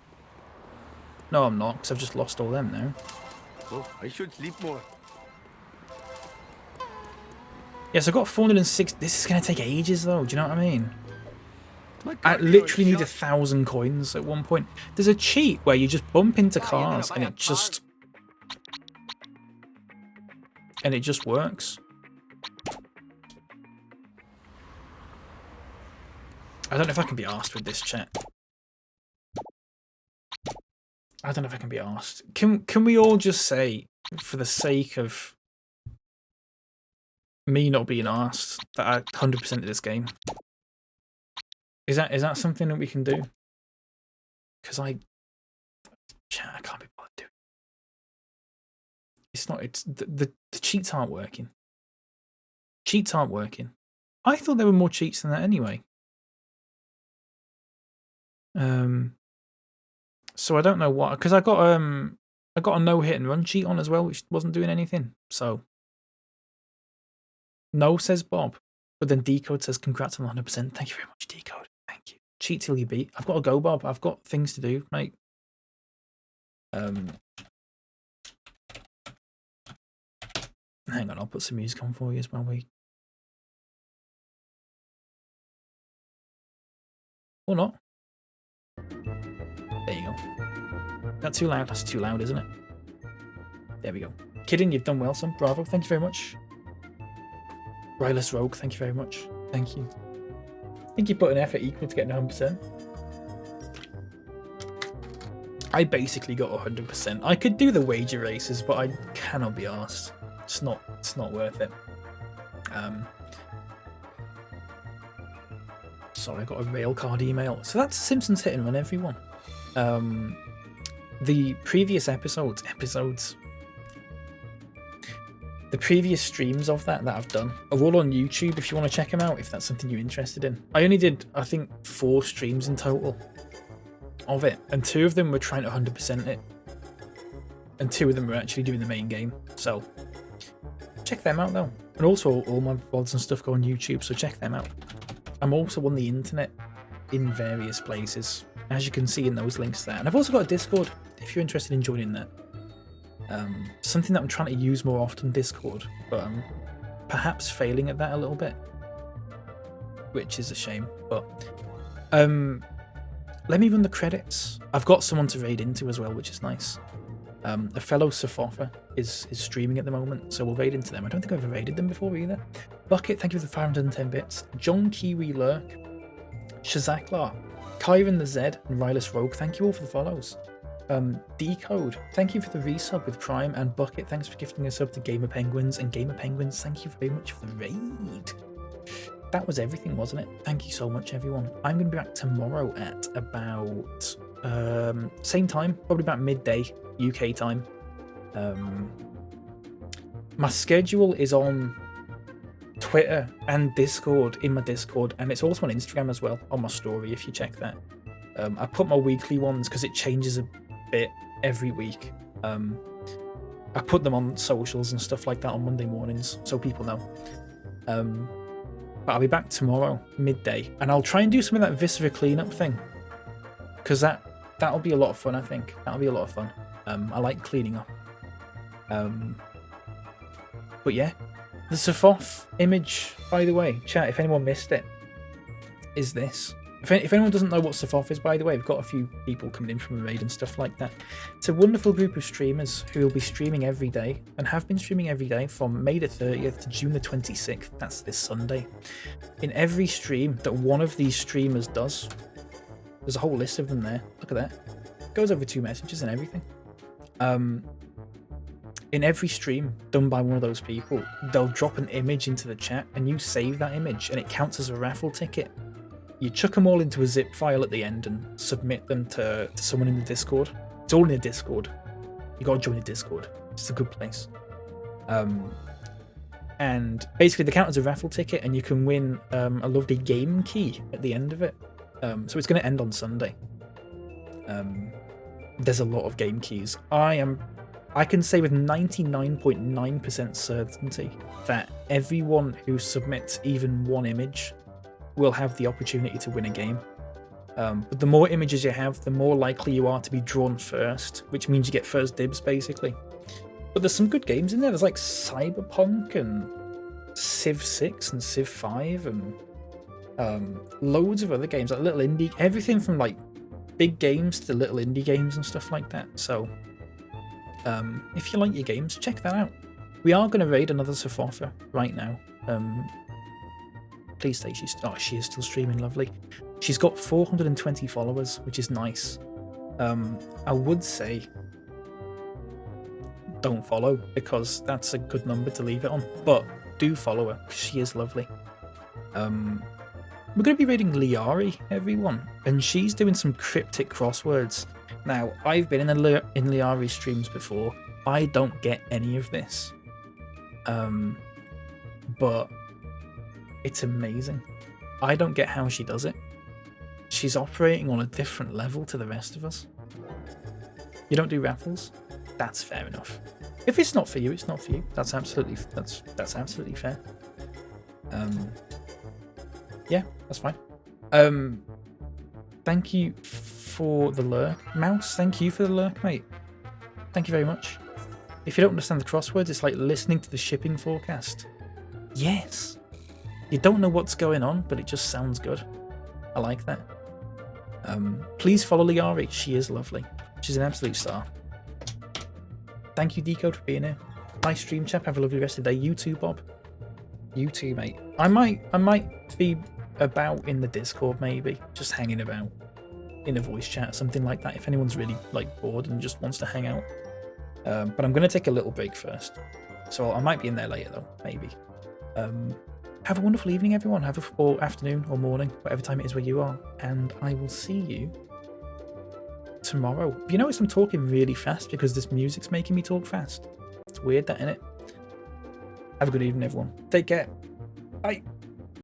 No, I'm not, because I've just lost all them now. Oh, I should sleep more. Yes, I've got 406. This is going to take ages, though. Do you know what I mean? I literally need 1,000 coins at one point. There's a cheat where you just bump into cars and it just... And it just works. I don't know if I can be arsed with this chat. I don't know if I can be arsed. Can we all just say, for the sake of me not being arsed, that I 100% of this game? Is that something that we can do? Because I can't be bothered doing. It's not. It's the cheats aren't working. Cheats aren't working. I thought there were more cheats than that anyway. So I don't know what, because I got a no hit and run cheat on as well, which wasn't doing anything. So no, says Bob, but then Decode says congrats on 100%. Thank you very much, Decode. Thank you. Cheat till you beat. I've got to go, Bob. I've got things to do, mate. Hang on, I'll put some music on for you as well. Or not. There you go. That's too loud. That's too loud, isn't it? There we go. Kidding, you've done well, son. Bravo. Thank you very much. Ryless Rogue, thank you very much. Thank you. I think you put an effort equal to getting 100%. I basically got 100%. I could do the wager races, but I cannot be asked. It's not worth it. Sorry, I got a railcard email. So that's Simpsons Hit and Run, everyone. The previous episodes, the previous streams of that I've done are all on YouTube if you want to check them out, if that's something you're interested in. I only did, I think, 4 streams in total. of it, and 2 of them were trying to 100% it, and 2 of them were actually doing the main game. So check them out though, and also all my VODs and stuff go on YouTube, so check them out. I'm also on the internet in various places, as you can see in those links there, and I've also got a Discord if you're interested in joining that. Something that I'm trying to use more often, Discord, but I'm perhaps failing at that a little bit, which is a shame. But let me run the credits. I've got someone to raid into as well, which is nice. A fellow Safoffa is streaming at the moment, so we'll raid into them. I don't think I've ever raided them before either. Bucket, thank you for the 510 bits. John Kiwi Lurk, Shazaklar, Kyron the Zed, and Rylus Rogue, thank you all for the follows. Decode, thank you for the resub with Prime, and Bucket, thanks for gifting a sub to Gamer Penguins, and Gamer Penguins, thank you very much for the raid. That was everything, wasn't it? Thank you so much, everyone. I'm going to be back tomorrow at about same time, probably about midday UK time. My schedule is on Twitter and Discord, in my Discord, and it's also on Instagram as well, on my story if you check that. I put my weekly ones because it changes a bit every week. I put them on socials and stuff like that on Monday mornings so people know. But I'll be back tomorrow midday, and I'll try and do some of that Viscera cleanup thing, because that'll be a lot of fun. I think that'll be a lot of fun. I like cleaning up. But yeah, the Safoff image, by the way, chat, if anyone missed it, is this. If anyone doesn't know what Safoff is, by the way, we've got a few people coming in from a raid and stuff like that. It's a wonderful group of streamers who will be streaming every day, and have been streaming every day from May the 30th to June the 26th. That's this Sunday. In every stream that one of these streamers does, there's a whole list of them there. Look at that. Goes over 2 messages and everything. In every stream done by one of those people, they'll drop an image into the chat, and you save that image, and it counts as a raffle ticket. You chuck them all into a zip file at the end and submit them to someone in the Discord. It's all in the Discord. You gotta join the Discord. It's a good place. And basically they count as a raffle ticket, and you can win a lovely game key at the end of it. So it's going to end on Sunday. There's a lot of game keys. I can say with 99.9% certainty that everyone who submits even one image will have the opportunity to win a game. But the more images you have, the more likely you are to be drawn first, which means you get first dibs, basically. But there's some good games in there. There's like Cyberpunk and Civ 6 and Civ 5 and loads of other games, like little indie, everything from like big games to little indie games and stuff like that. So if you like your games, check that out. We are going to raid another Safoffa right now. Please say she is still streaming. Lovely. She's got 420 followers, which is nice. I would say don't follow, because that's a good number to leave it on, but do follow her, because she is lovely. We're going to be raiding Liari, everyone, and she's doing some cryptic crosswords. Now, I've been in Liari streams before. I don't get any of this, but it's amazing. I don't get how she does it. She's operating on a different level to the rest of us. You don't do raffles? That's fair enough. If it's not for you, it's not for you. That's absolutely fair. Yeah, that's fine. Thank you for the lurk. Mouse, thank you for the lurk, mate. Thank you very much. If you don't understand the crosswords, it's like listening to the shipping forecast. Yes. You don't know what's going on, but it just sounds good. I like that. Please follow Liari. She is lovely. She's an absolute star. Thank you, Decode, for being here. Nice stream, chap. Have a lovely rest of the day. You too, Bob. You too, mate. I might be about in the Discord, maybe. Just hanging about in a voice chat or something like that, if anyone's really like bored and just wants to hang out. But I'm going to take a little break first. So I might be in there later, though. Maybe. Have a wonderful evening, everyone. Or afternoon or morning, whatever time it is where you are. And I will see you tomorrow. You notice I'm talking really fast because this music's making me talk fast. It's weird, that, innit? Have a good evening, everyone. Take care. Bye.